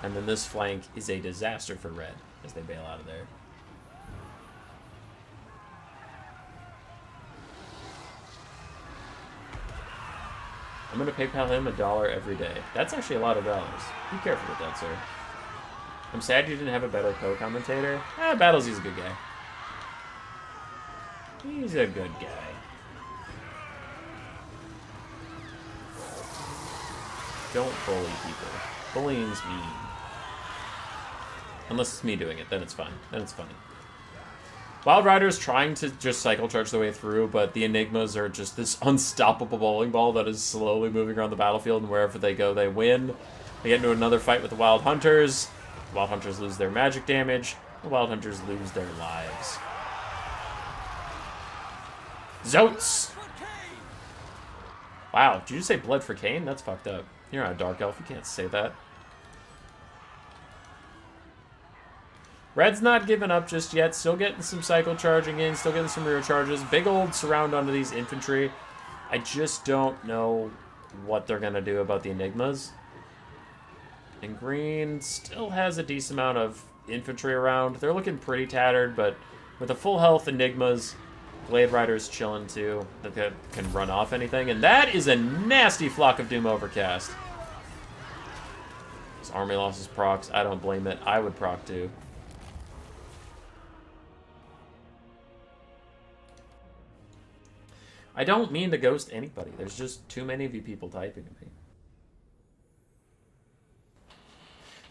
S1: And then this flank is a disaster for red as they bail out of there. I'm going to PayPal him $1 every day. That's actually a lot of dollars. Be careful with that, sir. I'm sad you didn't have a better co-commentator. Battles, he's a good guy. He's a good guy. Don't bully people. Bullying's mean. Unless it's me doing it, then it's fine. Then it's funny. Wild Rider's trying to just cycle charge the way through, but the Enigmas are just this unstoppable bowling ball that is slowly moving around the battlefield, and wherever they go, they win. They get into another fight with the Wild Hunters. The Wild Hunters lose their magic damage. The Wild Hunters lose their lives. Zotes! Wow, did you just say Blood for Cain? That's fucked up. You're not a Dark Elf, you can't say that. Red's not giving up just yet. Still getting some cycle charging in. Still getting some rear charges. Big old surround onto these infantry. I just don't know what they're going to do about the Enigmas. And green still has a decent amount of infantry around. They're looking pretty tattered, but with a full health Enigmas, Blade Rider's chilling too. That can run off anything. And that is a nasty Flock of Doom Overcast. His army losses procs. I don't blame it. I would proc too. I don't mean to ghost anybody. There's just too many of you people typing to me.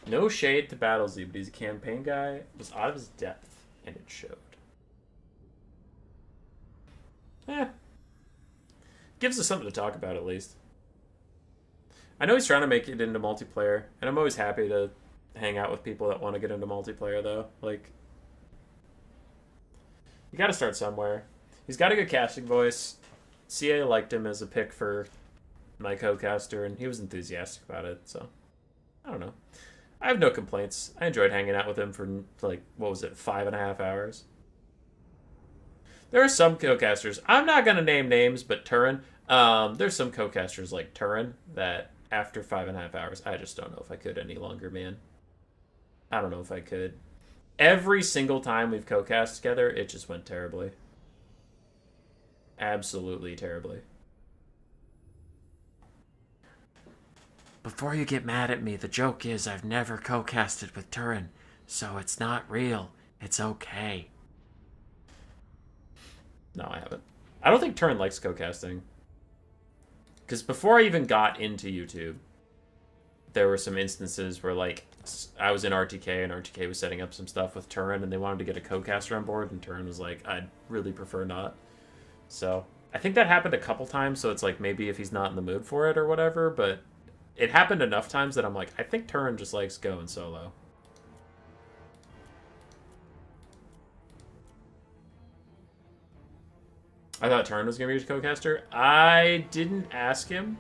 S1: No shade to Battlesy, but he's a campaign guy. Was out of his depth, and it showed. Gives us something to talk about at least. I know he's trying to make it into multiplayer, and I'm always happy to hang out with people that want to get into multiplayer, though. Like, you gotta start somewhere. He's got a good casting voice. CA liked him as a pick for my co-caster, and he was enthusiastic about it, so I don't know. I have no complaints. I enjoyed hanging out with him for, like, what was it, 5.5 hours? There are some co-casters, I'm not going to name names, but Turin, there's some co-casters like Turin that after 5.5 hours, I just don't know if I could any longer, man. I don't know if I could. Every single time we've co-cast together, it just went terribly. Absolutely terribly. Before you get mad at me, the joke is I've never co-casted with Turin, so it's not real. It's okay. No, I haven't. I don't think Turin likes co-casting. Because before I even got into YouTube, there were some instances where, like, I was in RTK, and RTK was setting up some stuff with Turin, and they wanted to get a co-caster on board, and Turin was like, I'd really prefer not. So, I think that happened a couple times, so it's like maybe if he's not in the mood for it or whatever, but it happened enough times that I'm like, I think Turin just likes going solo. I thought Turin was going to be his co-caster. I didn't ask him.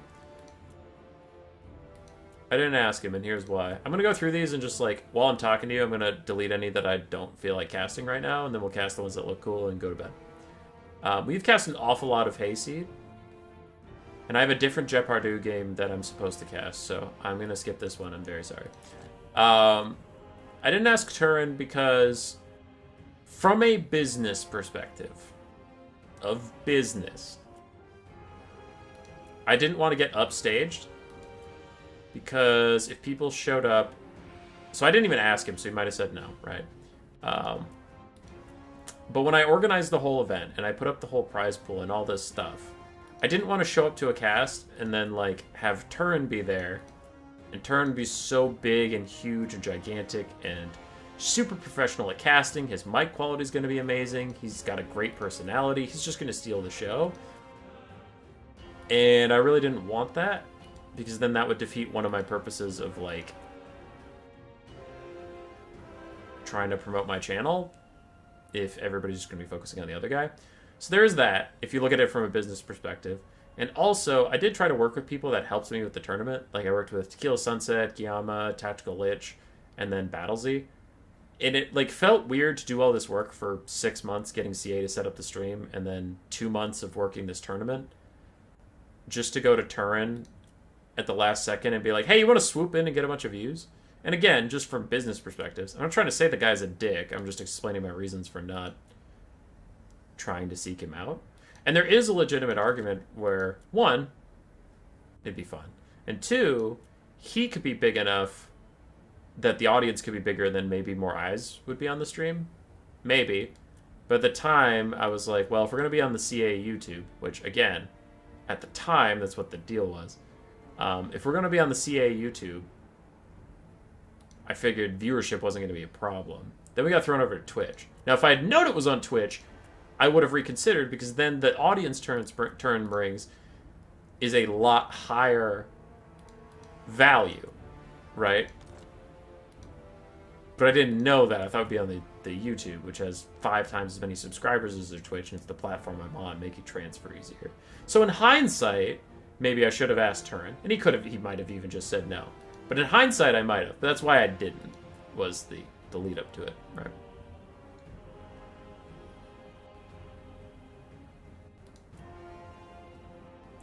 S1: And here's why. I'm going to go through these and just, like, while I'm talking to you, I'm going to delete any that I don't feel like casting right now, and then we'll cast the ones that look cool and go to bed. We've cast an awful lot of Hayseed. And I have a different Jet Pardue game that I'm supposed to cast, so I'm going to skip this one. I'm very sorry. I didn't ask Turin because, from a business perspective, of business, I didn't want to get upstaged, because if people showed up... So I didn't even ask him, so he might have said no, right? But when I organized the whole event, and I put up the whole prize pool and all this stuff, I didn't want to show up to a cast and then, like, have Turin be there, and Turin be so big and huge and gigantic and super professional at casting. His mic quality is going to be amazing. He's got a great personality. He's just going to steal the show. And I really didn't want that, because then that would defeat one of my purposes of, like, trying to promote my channel if everybody's just going to be focusing on the other guy. So there's that, if you look at it from a business perspective. And also, I did try to work with people that helped me with the tournament. Like, I worked with Tequila Sunset, Guillama, Tactical Lich, and then Battlesy. And it, like, felt weird to do all this work for 6 months getting CA to set up the stream, and then 2 months of working this tournament, just to go to Turin at the last second and be like, hey, you want to swoop in and get a bunch of views? And again, just from business perspectives, I'm not trying to say the guy's a dick. I'm just explaining my reasons for not trying to seek him out. And there is a legitimate argument where, one, it'd be fun, and two, he could be big enough that the audience could be bigger, then maybe more eyes would be on the stream. Maybe. But at the time, I was like, well, if we're going to be on the CA YouTube, which, again, at the time, that's what the deal was. If we're going to be on the CA YouTube, I figured viewership wasn't going to be a problem. Then we got thrown over to Twitch. Now, if I had known it was on Twitch, I would have reconsidered, because then the audience turn brings is a lot higher value, right? But I didn't know that. I thought it would be on the YouTube, which has 5 times as many subscribers as their Twitch, and it's the platform I'm on, making transfer easier. So in hindsight, maybe I should have asked Turin, and he might have even just said no. But in hindsight, I might have. But that's why I didn't, was the lead up to it, right?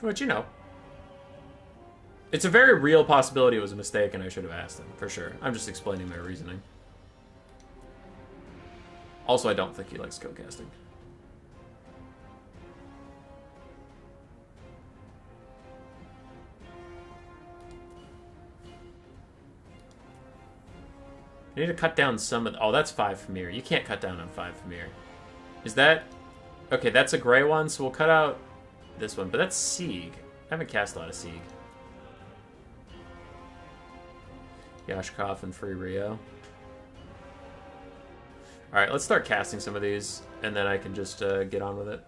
S1: But, you know, it's a very real possibility it was a mistake and I should have asked him, for sure. I'm just explaining my reasoning. Also, I don't think he likes co-casting. I need to cut down some of the... Oh, that's 5 Famir. You can't cut down on 5 Famir. Is that... Okay, that's a gray one, so we'll cut out this one. But that's Sieg. I haven't cast a lot of Sieg. Yashkov and Free Rio. Alright, let's start casting some of these, and then I can just get on with it.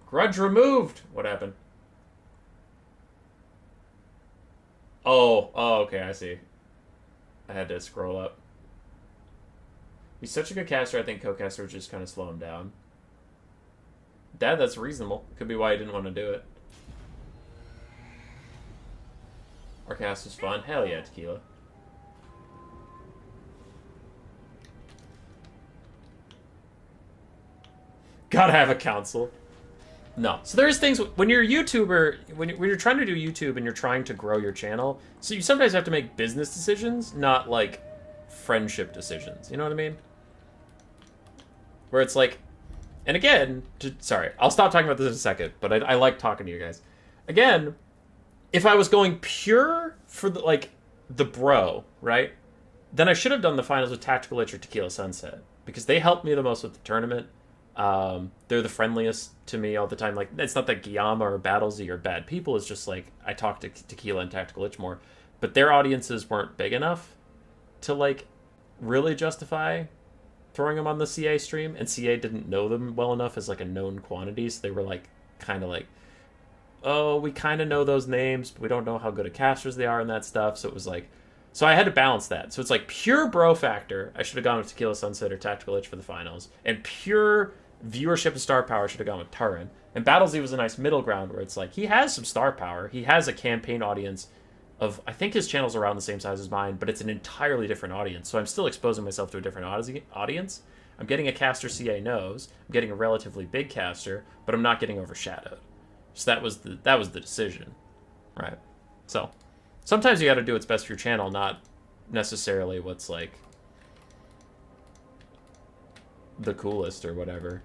S1: Grudge removed! What happened? Oh, okay, I see. I had to scroll up. He's such a good caster, I think co-caster would just kind of slow him down. Dad, that's reasonable. Could be why he didn't want to do it. Our cast was fun. Hell yeah, Tequila. Gotta have a council. No. So there's things, when you're a YouTuber, when you're trying to do YouTube and you're trying to grow your channel, so you sometimes have to make business decisions, not like friendship decisions. You know what I mean? Where it's like, and again, sorry, I'll stop talking about this in a second, but I like talking to you guys. Again, if I was going pure for the bro, right? Then I should have done the finals with Tactical Lich or Tequila Sunset, because they helped me the most with the tournament. They're the friendliest to me all the time. Like, it's not that Guillaume or Battlesy are bad people. It's just like I talk to Tequila and Tactical Lich more, but their audiences weren't big enough to like really justify throwing them on the CA stream, and CA didn't know them well enough as like a known quantity, so they were like kind of like, oh, we kind of know those names, but we don't know how good of casters they are and that stuff. So it was like, so I had to balance that. So it's like pure bro factor, I should have gone with Tequila Sunset or Tactical Lich for the finals, and pure viewership and star power, should have gone with Turin. And Battlesy was a nice middle ground where it's like, he has some star power, he has a campaign audience of, I think his channel's around the same size as mine, but it's an entirely different audience. So I'm still exposing myself to a different audience. I'm getting a caster CA knows. I'm getting a relatively big caster, but I'm not getting overshadowed. So that was the decision, right? So sometimes you got to do what's best for your channel, not necessarily what's like the coolest or whatever.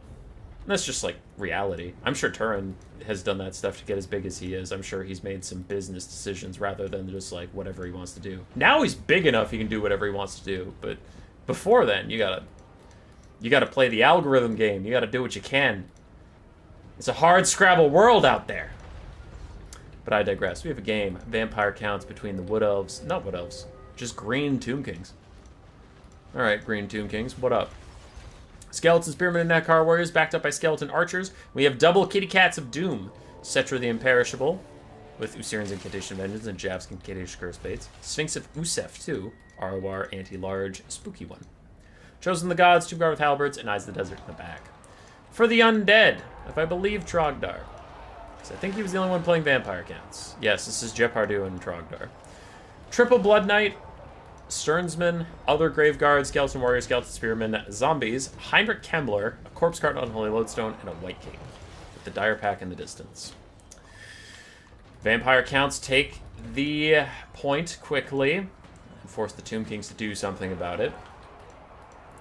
S1: And that's just like reality. I'm sure Turin has done that stuff to get as big as he is. I'm sure he's made some business decisions rather than just like whatever he wants to do. Now he's big enough he can do whatever he wants to do, but before then you gotta play the algorithm game. You gotta do what you can. It's a hard Scrabble world out there. But I digress. We have a game. Vampire counts between the Wood Elves. Not Wood Elves. Just Green Tomb Kings. Alright, Green Tomb Kings. What up? Skeleton Spearmen and Nakar Warriors, backed up by Skeleton Archers. We have double Kitty Cats of Doom. Cetra the Imperishable, with Usirion's Incantation Vengeance and Jav's Incantation Curse Baits. Sphinx of Usef, too. Arwar, Anti-Large, Spooky One. Chosen the Gods, Two Guard with Halberds, and Eyes of the Desert in the back. For the Undead, if I believe Trogdar. So I think he was the only one playing Vampire Counts. Yes, this is Jepardu and Trogdar. Triple Blood Knight, Sternsman, other Graveguards, Skeleton Warriors, Skeleton Spearmen, Zombies, Heinrich Kembler, a Corpse Cart, Unholy Lodestone, and a White King, with the Dire Pack in the distance. Vampire Counts take the point quickly and force the Tomb Kings to do something about it.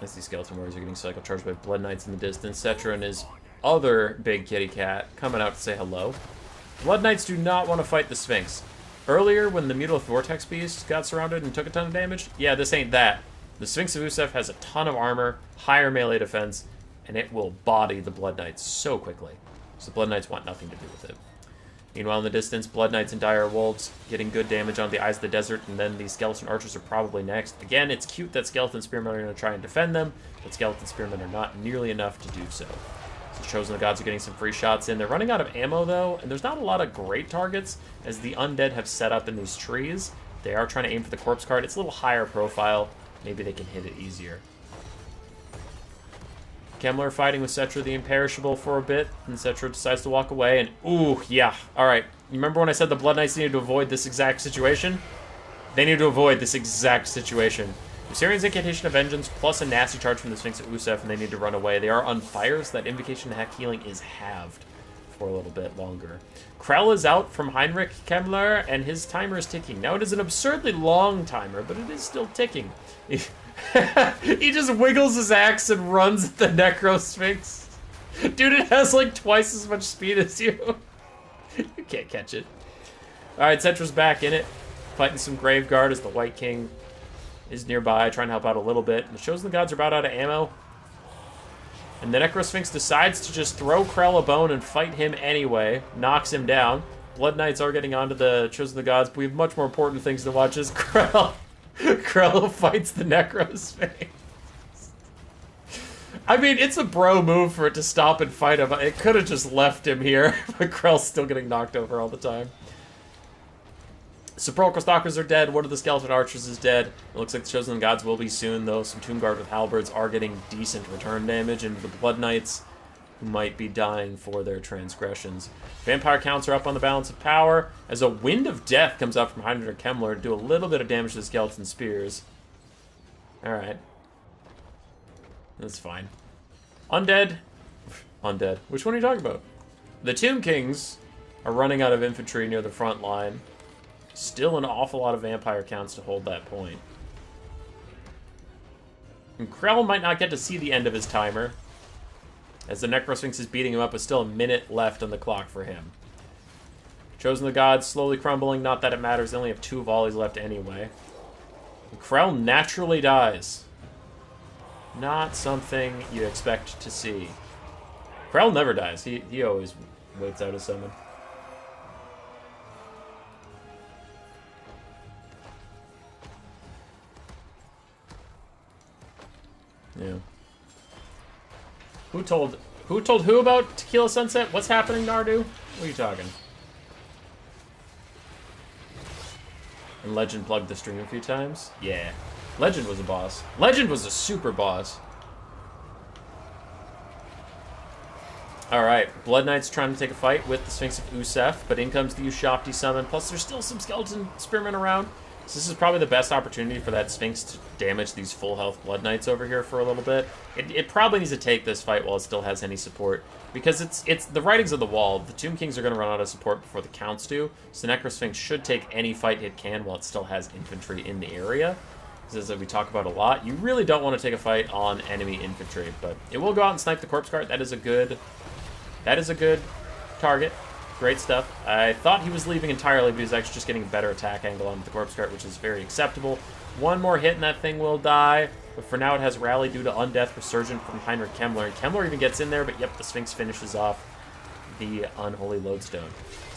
S1: As these Skeleton Warriors are getting cycle charged by Blood Knights in the distance, Cetra and his other big kitty cat coming out to say hello. Blood Knights do not want to fight the Sphinx. Earlier, when the Mutilith Vortex Beast got surrounded and took a ton of damage, yeah, this ain't that. The Sphinx of Usef has a ton of armor, higher melee defense, and it will body the Blood Knights so quickly. So the Blood Knights want nothing to do with it. Meanwhile, in the distance, Blood Knights and Dire Wolves getting good damage on the Eyes of the Desert, and then the Skeleton Archers are probably next. Again, it's cute that Skeleton Spearmen are going to try and defend them, but Skeleton Spearmen are not nearly enough to do so. So Chosen of the Gods are getting some free shots in. They're running out of ammo, though, and there's not a lot of great targets, as the Undead have set up in these trees. They are trying to aim for the Corpse Cart. It's a little higher profile. Maybe they can hit it easier. Kemmler fighting with Cetra the Imperishable for a bit, and Cetra decides to walk away, and ooh, yeah, alright. Remember when I said the Blood Knights needed to avoid this exact situation? They need to avoid this exact situation. Usarian's Incantation of Vengeance, plus a nasty charge from the Sphinx of Usef, and they need to run away. They are on fire, so that Invocation to Heck healing is halved for a little bit longer. Krell is out from Heinrich Kemmler, and his timer is ticking. Now, it is an absurdly long timer, but it is still ticking. He just wiggles his axe and runs at the Necro Sphinx. Dude, it has like twice as much speed as you. You can't catch it. Alright, Cetra's back in it. Fighting some Graveguard as the White King is nearby, trying to help out a little bit. And the Chosen of the Gods are about out of ammo. And the Necro Sphinx decides to just throw Krell a bone and fight him anyway. Knocks him down. Blood Knights are getting onto the Chosen of the Gods, but we have much more important things to watch as Krell. Krell fights the Necro Sphinx. I mean, it's a bro move for it to stop and fight him. It could have just left him here, but Krell's still getting knocked over all the time. Sepulchral Stalkers are dead. One of the Skeleton Archers is dead. It looks like the Chosen Gods will be soon, though. Some Tomb Guard with Halberds are getting decent return damage, and the Blood Knights might be dying for their transgressions. Vampire counts are up on the balance of power, as a Wind of Death comes out from Heinrich Kemmler to do a little bit of damage to the Skeleton Spears. Alright. That's fine. Undead. Undead. Which one are you talking about? The Tomb Kings are running out of infantry near the front line. Still an awful lot of vampire counts to hold that point. And Krell might not get to see the end of his timer, as the Necrosphinx is beating him up with still a minute left on the clock for him. Chosen of the Gods slowly crumbling, not that it matters, they only have 2 volleys left anyway. And Krell naturally dies. Not something you expect to see. Krell never dies, he always waits out his summon. Yeah. Who told who about Tequila Sunset? What's happening, Nardu? What are you talking? And Legend plugged the stream a few times? Yeah. Legend was a boss. Legend was a super boss. Alright, Blood Knight's trying to take a fight with the Sphinx of Usef, but in comes the Ushabti summon, plus there's still some Skeleton Spearmen around. So this is probably the best opportunity for that Sphinx to damage these full health Blood Knights over here for a little bit. It probably needs to take this fight while it still has any support, because it's the writings of the wall. The Tomb Kings are going to run out of support before the Counts do, so Necro Sphinx should take any fight it can while it still has infantry in the area. Because as we talk about a lot, you really don't want to take a fight on enemy infantry, but it will go out and snipe the Corpse Cart. That is a good target. Great stuff. I thought he was leaving entirely, but he's actually just getting a better attack angle on the Corpse Cart, which is very acceptable. One more hit and that thing will die, but for now it has Rally due to Undeath Resurgent from Heinrich Kemmler. And Kemmler even gets in there, but yep, the Sphinx finishes off the Unholy Lodestone.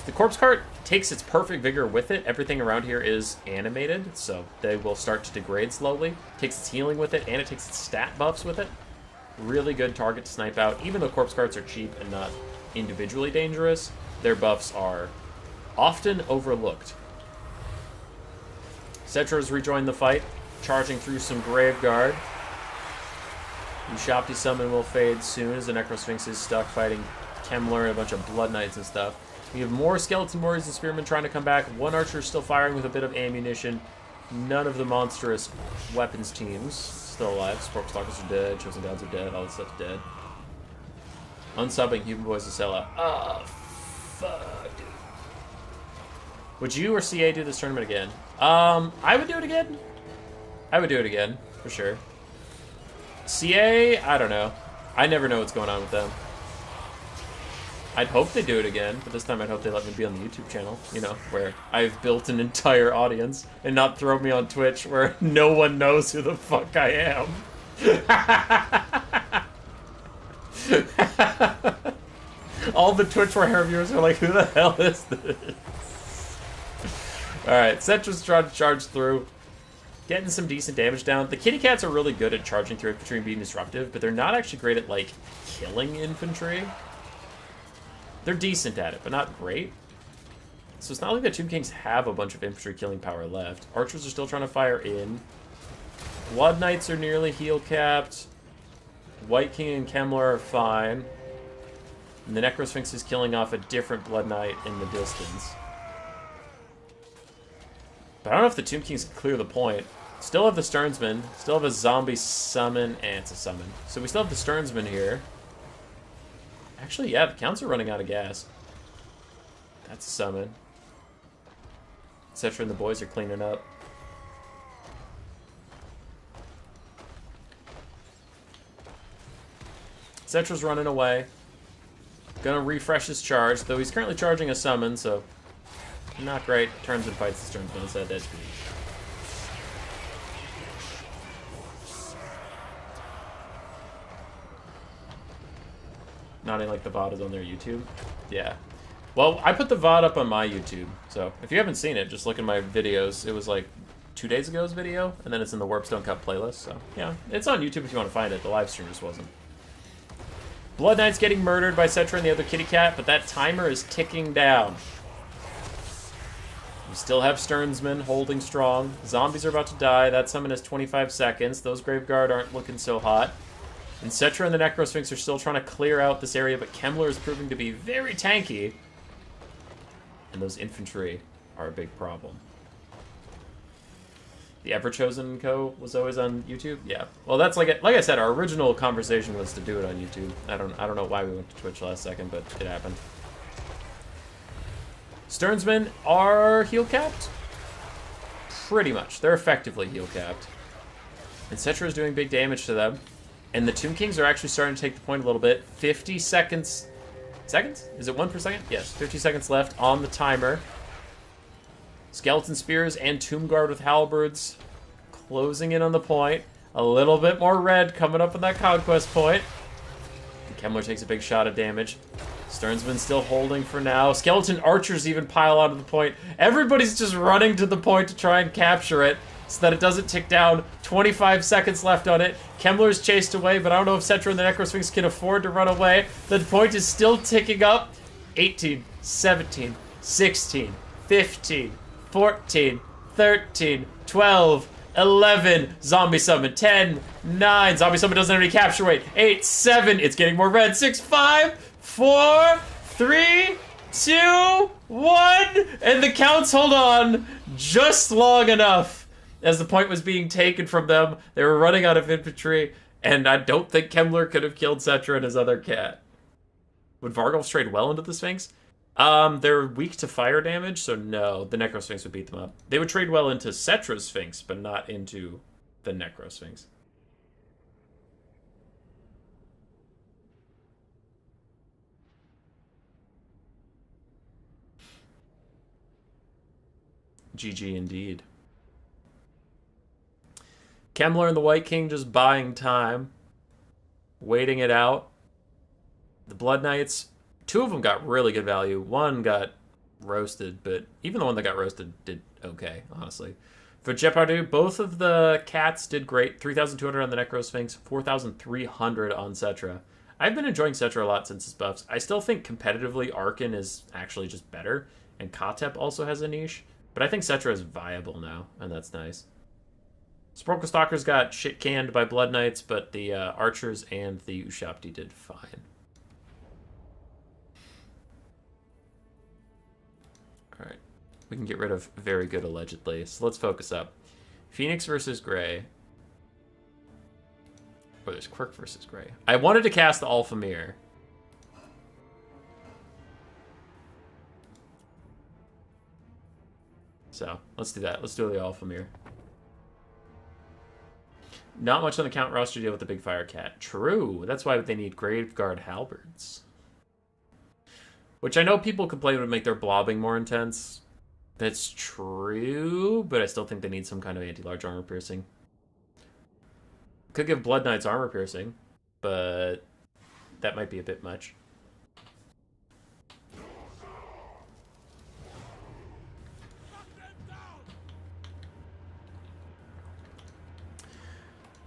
S1: The Corpse Cart takes its perfect vigor with it. Everything around here is animated, so they will start to degrade slowly. Takes its healing with it, and it takes its stat buffs with it. Really good target to snipe out. Even though Corpse Carts are cheap and not individually dangerous, their buffs are often overlooked. Cetra's rejoined the fight, charging through some Graveguard. Ushabti summon will fade soon as the Necrosphinx is stuck fighting Kemmler and a bunch of Blood Knights and stuff. We have more Skeleton Warriors and Spearmen trying to come back. One Archer is still firing with a bit of ammunition. None of the monstrous weapons teams still alive. Spork Stalkers are dead, Chosen Gods are dead, all this stuff's dead. Unsubbing Human Boys to sell out. Ah, fuck, dude. Would you or CA do this tournament again? I would do it again. I would do it again, for sure. CA, I don't know. I never know what's going on with them. I'd hope they do it again, but this time I'd hope they let me be on the YouTube channel, you know, where I've built an entire audience, and not throw me on Twitch where no one knows who the fuck I am. All the Twitch Warhammer viewers are like, who the hell is this? Alright, Cetra's trying to charge through. Getting some decent damage down. The kitty cats are really good at charging through infantry and being disruptive, but they're not actually great at, like, killing infantry. They're decent at it, but not great. So it's not like the Tomb Kings have a bunch of infantry killing power left. Archers are still trying to fire in. Blood Knights are nearly heal capped. White King and Kemmler are fine. And the Necrosphinx is killing off a different Blood Knight in the distance. But I don't know if the Tomb Kings can clear the point. Still have the Sternsman. Still have a zombie summon. And it's a summon. So we still have the Sternsman here. Actually, yeah, the Counts are running out of gas. That's a summon. Cetra and the boys are cleaning up. Cetra's running away. Gonna refresh his charge, though he's currently charging a summon, so not great. Turns and fights the Sternsman instead. That's good. Nodding like the VOD is on their YouTube. Yeah. Well, I put the VOD up on my YouTube, so if you haven't seen it, just look at my videos. It was like 2 days ago's video, and then it's in the Warpstone Cup playlist, so yeah. It's on YouTube if you want to find it. The live stream just wasn't. Blood Knight's getting murdered by Cetra and the other kitty cat, but that timer is ticking down. We still have Sternsman holding strong. Zombies are about to die. That summon has 25 seconds. Those Graveguard aren't looking so hot. And Cetra and the Necrosphinx are still trying to clear out this area, but Kemmler is proving to be very tanky. And those infantry are a big problem. The Everchosen Co. was always on YouTube? Yeah. Well, that's like I said, our original conversation was to do it on YouTube. I don't know why we went to Twitch last second, but it happened. Sternsmen are heal capped? Pretty much. They're effectively heal capped. And Cetra is doing big damage to them. And the Tomb Kings are actually starting to take the point a little bit. 50 seconds. Seconds? Is it 1 per second? Yes, 50 seconds left on the timer. Skeleton Spears and Tomb Guard with Halberds closing in on the point. A little bit more red coming up on that Conquest point. And Kemmler takes a big shot of damage. Sternsman still holding for now. Skeleton Archers even pile out of the point. Everybody's just running to the point to try and capture it so that it doesn't tick down. 25 seconds left on it. Kemmler's chased away, but I don't know if Cetra and the Necrosphinx can afford to run away. The point is still ticking up. 18, 17, 16, 15, 14, 13, 12, 11, zombie summon, 10, 9, zombie summon doesn't have any capture weight, 8, 7, it's getting more red, 6, 5, 4, 3, 2, 1, and the Counts hold on just long enough. As the point was being taken from them, they were running out of infantry, and I don't think Kemmler could have killed Cetra and his other cat. Would Varghulf trade well into the Sphinx? They're weak to fire damage, so no, the Necrosphinx would beat them up. They would trade well into Cetra's Sphinx, but not into the Necrosphinx. GG indeed. Kemmler and the White King just buying time. Waiting it out. The Blood Knights, 2 of them got really good value. 1 got roasted, but even the one that got roasted did okay, honestly. For Jepardu, both of the cats did great. 3,200 on the Necrosphinx, 4,300 on Cetra. I've been enjoying Cetra a lot since his buffs. I still think competitively Arkan is actually just better, and Katep also has a niche, but I think Cetra is viable now, and that's nice. Sporkle Stalkers got shit canned by Blood Knights, but the Archers and the Ushabti did fine. Alright. We can get rid of very good allegedly. So let's focus up. Phoenix versus Grey. Or there's Quirk versus Grey. I wanted to cast the Alpha Mirror. So, let's do that. Let's do the Alpha Mirror. Not much on the Count roster to deal with the big fire cat. True. That's why they need Graveguard Halberds. Which I know people complain would make their blobbing more intense. That's true, but I still think they need some kind of anti-large armor piercing. Could give Blood Knight's armor piercing, but that might be a bit much.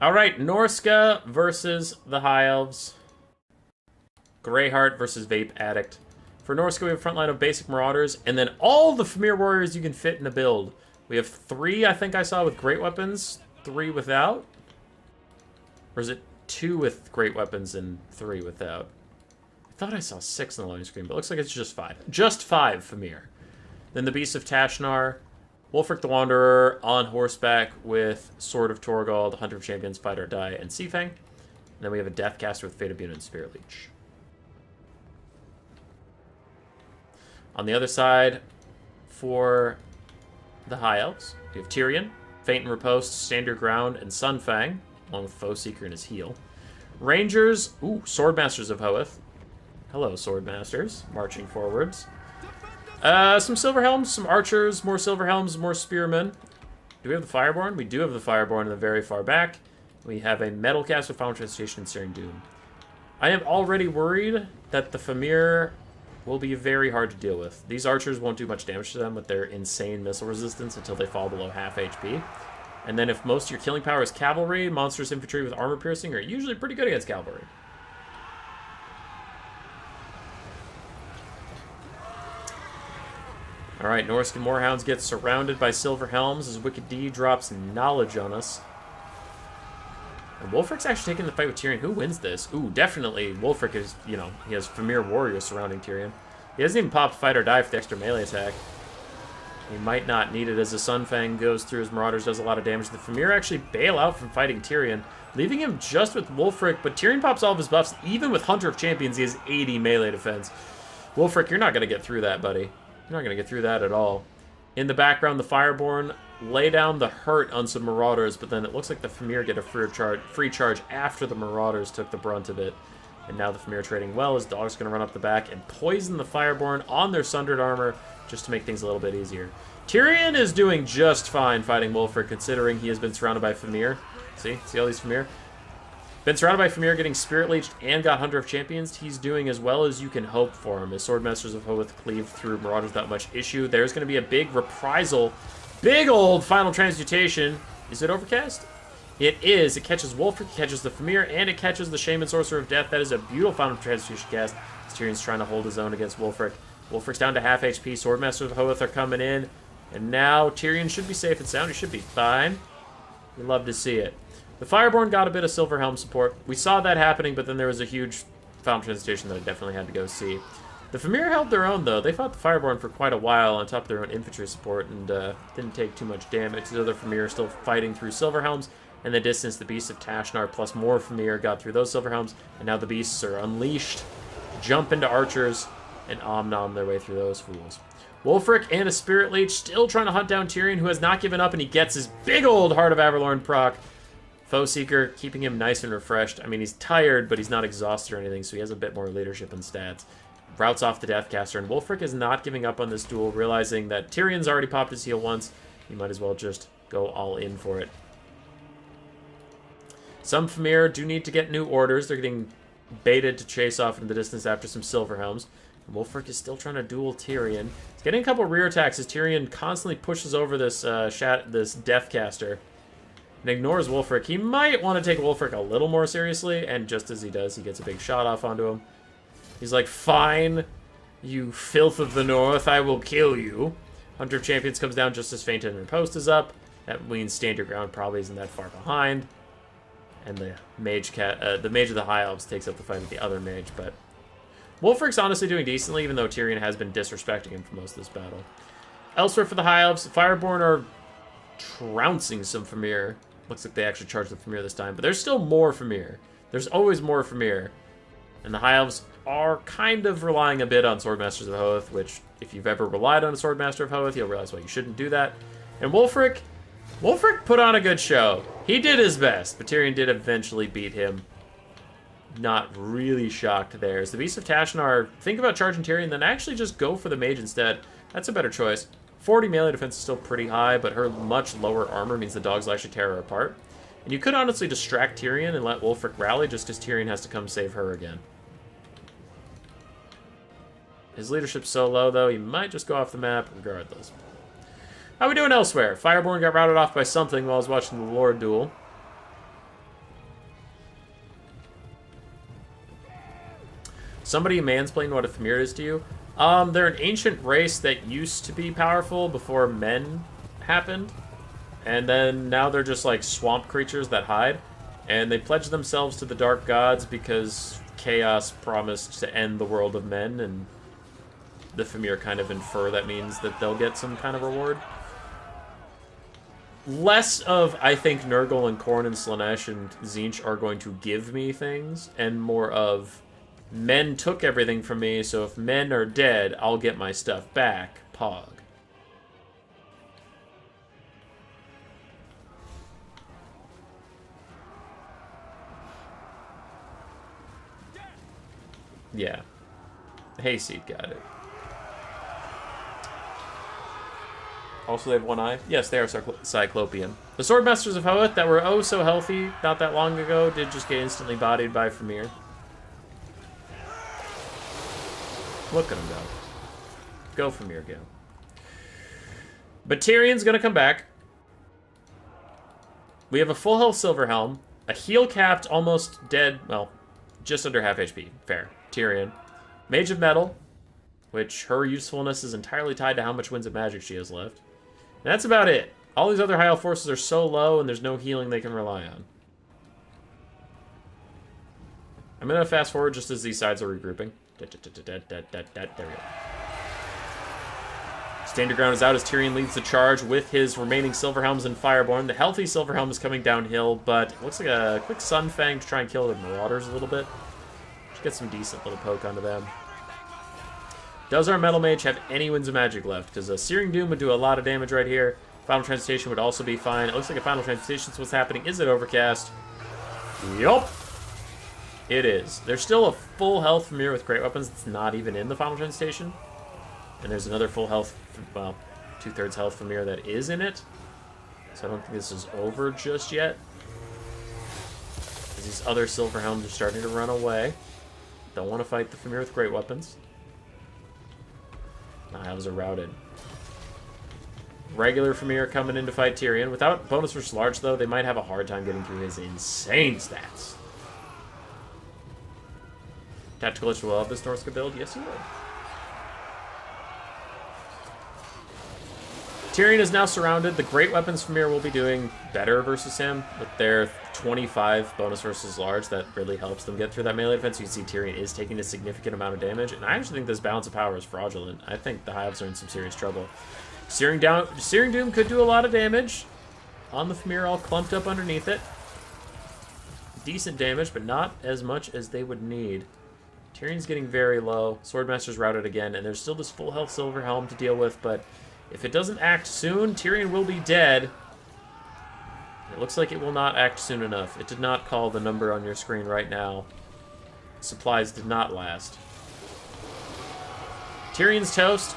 S1: Alright, Norska versus the High Elves. Greyheart versus Vape Addict. For Norska, we have a front line of basic Marauders, and then all the Fimir Warriors you can fit in a build. We have 3, I think I saw, with Great Weapons, 3 without. Or is it 2 with Great Weapons and 3 without? I thought I saw 6 on the loading screen, but it looks like it's just 5. Just 5 Fimir. Then the Beast of Tashnar, Wulfric the Wanderer on horseback with Sword of Torgal, the Hunter of Champions, Fight or Die, and Seafang. And then we have a Deathcaster with Fate of Bune and Spirit Leech. On the other side, for the High Elves, we have Tyrion, Faint and Riposte, Stand Your Ground, and Sunfang, along with Foeseeker in his heel. Rangers, Swordmasters of Hoeth. Hello, Swordmasters, marching forwards. Some Silverhelms, some Archers, more Silverhelms, more Spearmen. Do we have the Fireborn? We do have the Fireborn in the very far back. We have a Metalcast with Final Transmutation and Searing Doom. I am already worried that the Fimir will be very hard to deal with. These Archers won't do much damage to them with their insane missile resistance until they fall below half HP. And then if most of your killing power is Cavalry, Monstrous Infantry with Armor Piercing are usually pretty good against Cavalry. Alright, Norscan Moorhounds get surrounded by Silver Helms as Wicked D drops Knowledge on us. And Wulfric's actually taking the fight with Tyrion. Who wins this? Definitely Wulfric is, he has Fimir Warriors surrounding Tyrion. He doesn't even pop Fight or Die for the extra melee attack. He might not need it as the Sunfang goes through his Marauders, does a lot of damage. The Fimir actually bail out from fighting Tyrion, leaving him just with Wulfric, but Tyrion pops all of his buffs. Even with Hunter of Champions, he has 80 melee defense. Wulfric, you're not going to get through that, buddy. You're not going to get through that at all. In the background, the Fireborn lay down the hurt on some Marauders, but then it looks like the Fimir get a free charge after the Marauders took the brunt of it. And now the Fimir trading well. His dog's going to run up the back and poison the Fireborn on their Sundered Armor just to make things a little bit easier. Tyrion is doing just fine fighting Wulfric, considering he has been surrounded by Fimir. See all these Fimir? Been surrounded by Fimir, getting Spirit Leeched, and got Hunter of Champions. He's doing as well as you can hope for him. His Swordmasters of Hoeth cleave through Marauders without much issue. There's going to be a big reprisal. Big old Final Transmutation. Is it overcast? It is. It catches Wulfric, it catches the Fimir, and it catches the Shaman Sorcerer of Death. That is a beautiful Final Transmutation cast. Tyrion's trying to hold his own against Wulfric. Wulfric's down to half HP. Swordmasters of Hoeth are coming in. And now Tyrion should be safe and sound. He should be fine. We love to see it. The Fireborn got a bit of Silverhelm support. We saw that happening, but then there was a huge Final Transmutation that I definitely had to go see. The Fimir held their own, though. They fought the Fireborn for quite a while on top of their own infantry support and didn't take too much damage. The other Fimir are still fighting through Silverhelms. In the distance, the Beasts of Tashnar plus more Fimir got through those Silverhelms, and now the Beasts are unleashed, jump into Archers, and om-nom their way through those fools. Wulfric and a Spirit Leech still trying to hunt down Tyrion, who has not given up, and he gets his big old Heart of Averlorn proc. Foeseeker keeping him nice and refreshed. I mean, he's tired, but he's not exhausted or anything, so he has a bit more leadership and stats. Routes off the Deathcaster, and Wulfric is not giving up on this duel, realizing that Tyrion's already popped his heel once. He might as well just go all in for it. Some Fimir do need to get new orders. They're getting baited to chase off in the distance after some Silverhelms. And Wulfric is still trying to duel Tyrion. He's getting a couple rear attacks as Tyrion constantly pushes over this this Deathcaster and ignores Wulfric. He might want to take Wulfric a little more seriously, and just as he does, he gets a big shot off onto him. He's like, fine, you filth of the north, I will kill you. Hunter of Champions comes down just as Faint and Riposte is up. That means Stand Your Ground probably isn't that far behind. And the Mage of the High Elves takes up the fight with the other Mage, but Wulfric's honestly doing decently, even though Tyrion has been disrespecting him for most of this battle. Elsewhere for the High Elves, Fireborn are trouncing some Fimir. Looks like they actually charged the Fimir this time, but there's still more Fimir. There's always more Fimir. And the High Elves are kind of relying a bit on Swordmasters of Hoeth, which, if you've ever relied on a Swordmaster of Hoeth, you'll realize why you shouldn't do that. And Wulfric put on a good show. He did his best, but Tyrion did eventually beat him not really shocked there. As the Beast of Tashnar, think about charging Tyrion, then actually just go for the mage instead. That's a better choice. 40 melee defense is still pretty high, but her much lower armor means the dogs will actually tear her apart. And you could honestly distract Tyrion and let Wulfric rally just because Tyrion has to come save her again. His leadership's so low, though, he might just go off the map regardless. How we doing elsewhere? Fireborn got routed off by something while I was watching the Lord duel. Somebody mansplained what a Thamir is to you. They're an ancient race that used to be powerful before men happened. And then now they're just like swamp creatures that hide. And they pledge themselves to the dark gods because Chaos promised to end the world of men. And the Thamir kind of infer that means that they'll get some kind of reward. Less of, I think, Nurgle and Khorne and Slaanesh and Tzeentch are going to give me things. And more of, men took everything from me, so if men are dead, I'll get my stuff back. Pog. Yeah. Hayseed got it. Also, they have one eye? Yes, they are Cyclopean. The Swordmasters of Hoeth that were oh so healthy not that long ago did just get instantly bodied by Fimir. Look at him go. Go Fimir, go. But Tyrion's gonna come back. We have a full health Silverhelm, a heal-capped, almost dead, well, just under half HP. Fair. Tyrion. Mage of Metal, which her usefulness is entirely tied to how much Winds of Magic she has left. And that's about it. All these other high elf forces are so low and there's no healing they can rely on. I'm going to fast forward just as these sides are regrouping. There we go. Stand your ground is out as Tyrion leads the charge with his remaining Silverhelms and Fireborn. The healthy Silverhelm is coming downhill, but it looks like a quick Sunfang to try and kill the Marauders a little bit. Just get some decent little poke onto them. Does our Metal Mage have any Winds of Magic left? Because a Searing Doom would do a lot of damage right here. Final Transmutation would also be fine. It looks like a Final Transmutation is what's happening. Is it Overcast? Yup. It is. There's still a full health Fimir with Great Weapons that's not even in the Final Transmutation. And there's another full health, well, 2/3 health Fimir that is in it. So I don't think this is over just yet. These other Silverhelms are starting to run away. Don't want to fight the Fimir with Great Weapons. The Hives are routed. Regular Fimir coming in to fight Tyrion. Without bonus versus large, though, they might have a hard time getting through his insane stats. Tactical Lich will love this Norska build? Yes, he would. Tyrion is now surrounded. The Great Weapons Fimir will be doing better versus him with their 25 bonus versus large. That really helps them get through that melee defense. You can see Tyrion is taking a significant amount of damage, and I actually think this balance of power is fraudulent. I think the Hives are in some serious trouble. Searing Doom could do a lot of damage on the Fimir all clumped up underneath it. Decent damage, but not as much as they would need. Tyrion's getting very low. Swordmaster's routed again, and there's still this full health Silverhelm to deal with, but if it doesn't act soon, Tyrion will be dead. It looks like it will not act soon enough. It did not call the number on your screen right now. Supplies did not last. Tyrion's toast.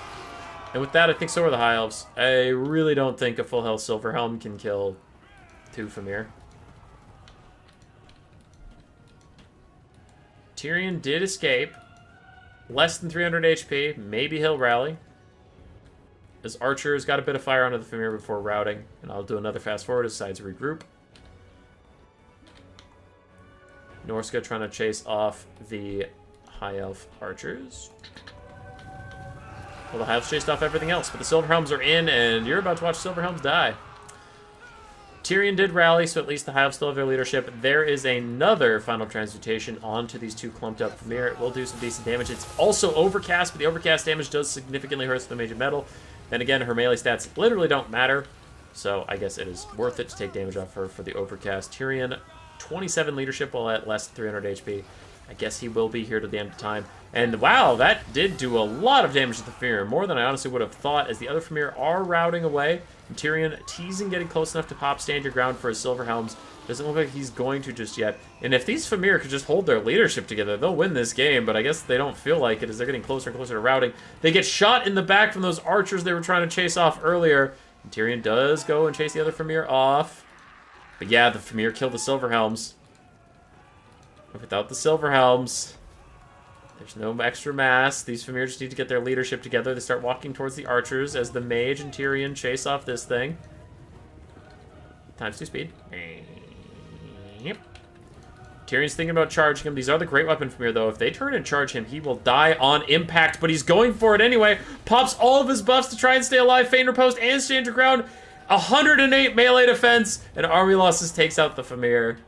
S1: And with that, I think so are the High Elves. I really don't think a full health Silverhelm can kill 2 Fimir. Tyrion did escape. Less than 300 HP. Maybe he'll rally. His archers got a bit of fire onto the Fimir before routing. And I'll do another fast forward as sides regroup. Norska trying to chase off the High Elf archers. Well, the Hives chased off everything else, but the Silverhelms are in, and you're about to watch Silverhelms die. Tyrion did rally, so at least the Hives still have their leadership. There is another Final Transmutation onto these 2 clumped up Fimir. It will do some decent damage. It's also Overcast, but the Overcast damage does significantly hurt the Mage of Metal. Then again, her melee stats literally don't matter, so I guess it is worth it to take damage off her for the Overcast. Tyrion, 27 leadership while at less than 300 HP. I guess he will be here to the end of time. And wow, that did do a lot of damage to the Fimir. More than I honestly would have thought, as the other Fimir are routing away. And Tyrion teasing getting close enough to pop stand your ground for his Silver Helms. Doesn't look like he's going to just yet. And if these Fimir could just hold their leadership together, they'll win this game. But I guess they don't feel like it as they're getting closer and closer to routing. They get shot in the back from those archers they were trying to chase off earlier. And Tyrion does go and chase the other Fimir off. But yeah, the Fimir killed the Silver Helms. Without the Silver Helms, there's no extra mass. These Fimir just need to get their leadership together. They start walking towards the archers as the mage and Tyrion chase off this thing. Times 2 speed. Yep. Tyrion's thinking about charging him. These are the great weapon Fimir, though. If they turn and charge him, he will die on impact, but he's going for it anyway. Pops all of his buffs to try and stay alive. Feign Riposte and stand your ground. 108 melee defense, and Army Losses takes out the Fimir.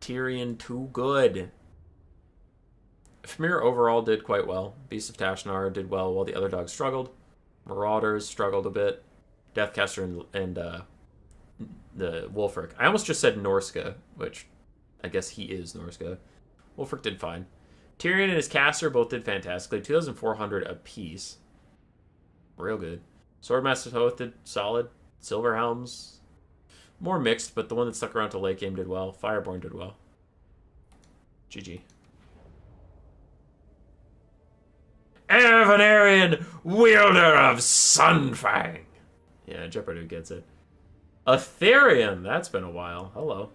S1: Tyrion too good. Fimir overall did quite well. Beast of Tashnar did well while the other dogs struggled. Marauders struggled a bit. Deathcaster and the Wulfric. I almost just said Norska, which I guess he is Norska. Wulfric did fine. Tyrion and his caster both did fantastically. 2,400 apiece. Real good. Swordmaster Thoth did solid. Silver Helms, more mixed, but the one that stuck around to late game did well. Fireborn did well. GG. Avenarian, wielder of Sunfang. Yeah, Jeopardy gets it. Aetherian, that's been a while. Hello.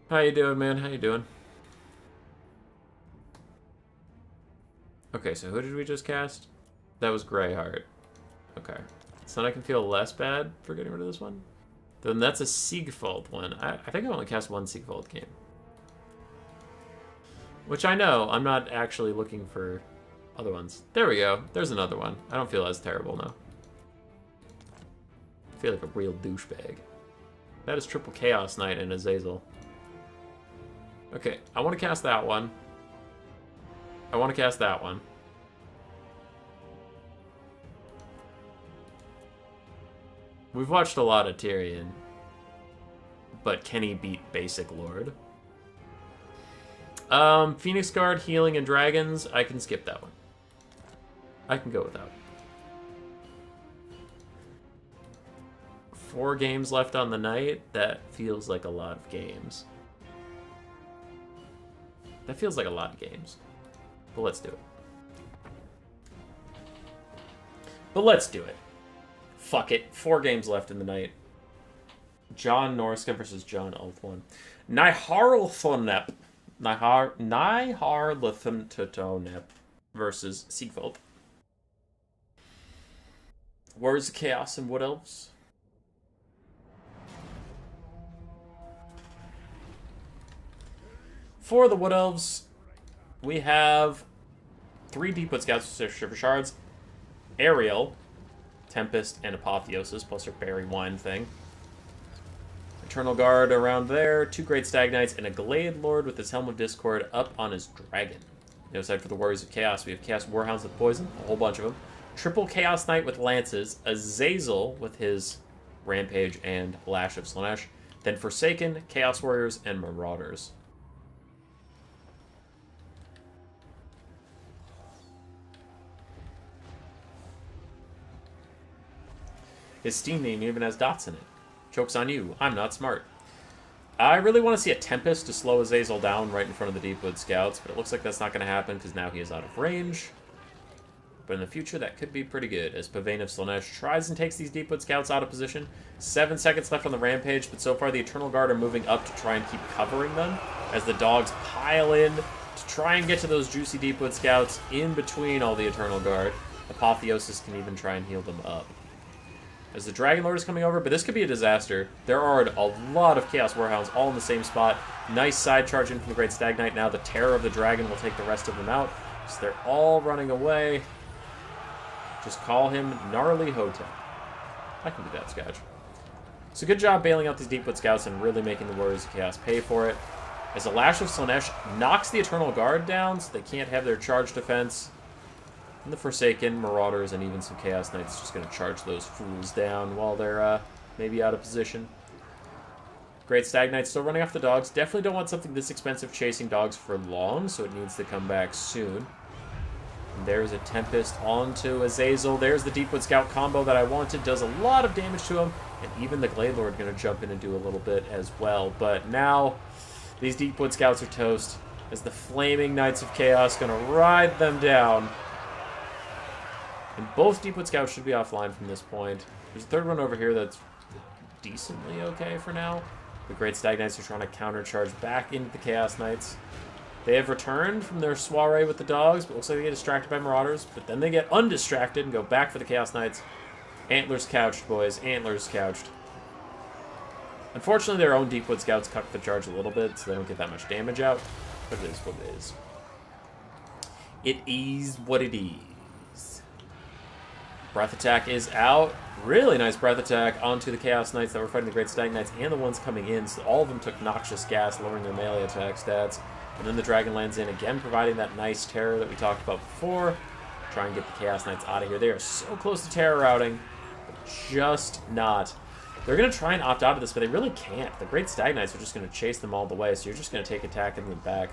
S1: How you doing, man? How you doing? Okay, so who did we just cast? That was Greyheart. Okay. So then I can feel less bad for getting rid of this one. Then that's a Siegfried one. I think I only cast one Siegfried game. Which I know, I'm not actually looking for other ones. There we go. There's another one. I don't feel as terrible now. I feel like a real douchebag. That is triple Chaos Knight and Azazel. Okay, I want to cast that one. I want to cast that one. We've watched a lot of Tyrion, but can he beat Basic Lord? Phoenix Guard, Healing, and Dragons, I can skip that one. I can go without. 4 games left on the night, that feels like a lot of games. That feels like a lot of games. But let's do it. But let's do it. Fuck it. 4 games left in the night. Jon Norska versus Jon Ulthuan. Nyharlathotep. Nyharlathotep versus Siegfried. Warriors of Chaos and Wood Elves. For the Wood Elves, we have 3 Deepwood Scouts with Shiver Shards, Ariel, Tempest, and Apotheosis, plus her Berry Wine thing. Eternal Guard around there, 2 Great Stag Knights, and a Glade Lord with his Helm of Discord up on his dragon. The other side for the Warriors of Chaos, we have Chaos Warhounds with Poison, a whole bunch of them. Triple Chaos Knight with Lances, Azazel with his Rampage and Lash of Slaanesh, then Forsaken, Chaos Warriors, and Marauders. His Steam name even has dots in it. Joke's on you. I'm not smart. I really want to see a Tempest to slow Azazel down right in front of the Deepwood Scouts, but it looks like that's not going to happen because now he is out of range. But in the future, that could be pretty good, as Pavane of Slaanesh tries and takes these Deepwood Scouts out of position. 7 seconds left on the Rampage, but so far the Eternal Guard are moving up to try and keep covering them, as the dogs pile in to try and get to those juicy Deepwood Scouts in between all the Eternal Guard. Apotheosis can even try and heal them up. As the Dragon Lord is coming over, but this could be a disaster. There are a lot of Chaos Warhounds all in the same spot. Nice side charge in from the Great Stag Knight. Now the Terror of the Dragon will take the rest of them out. So they're all running away. Just call him Gnarly Hotep. I can do that, Scotch. So good job bailing out these Deepwood Scouts and really making the Warriors of Chaos pay for it. As the Lash of Slaanesh knocks the Eternal Guard down, so they can't have their charge defense. And the Forsaken, Marauders, and even some Chaos Knights just going to charge those fools down while they're maybe out of position. Great Stag Knight still running off the dogs. Definitely don't want something this expensive chasing dogs for long, so it needs to come back soon. And there's a Tempest onto Azazel. There's the Deepwood Scout combo that I wanted. Does a lot of damage to him, and even the Glade Lord going to jump in and do a little bit as well. But now these Deepwood Scouts are toast as the Flaming Knights of Chaos going to ride them down. And both Deepwood Scouts should be offline from this point. There's a third one over here that's decently okay for now. The Great Stag Knights are trying to countercharge back into the Chaos Knights. They have returned from their soiree with the dogs, but looks like they get distracted by Marauders. But then they get undistracted and go back for the Chaos Knights. Antlers couched, boys. Antlers couched. Unfortunately, their own Deepwood Scouts cut the charge a little bit, so they don't get that much damage out. But it is what it is. It is what it is. Breath Attack is out. Really nice Breath Attack onto the Chaos Knights that were fighting the Great Stag Knights and the ones coming in. So all of them took Noxious Gas, lowering their melee attack stats. And then the Dragon lands in again, providing that nice terror that we talked about before. Try and get the Chaos Knights out of here. They are so close to terror routing, but just not. They're going to try and opt out of this, but they really can't. The Great Stag Knights are just going to chase them all the way, so you're just going to take attack in the back.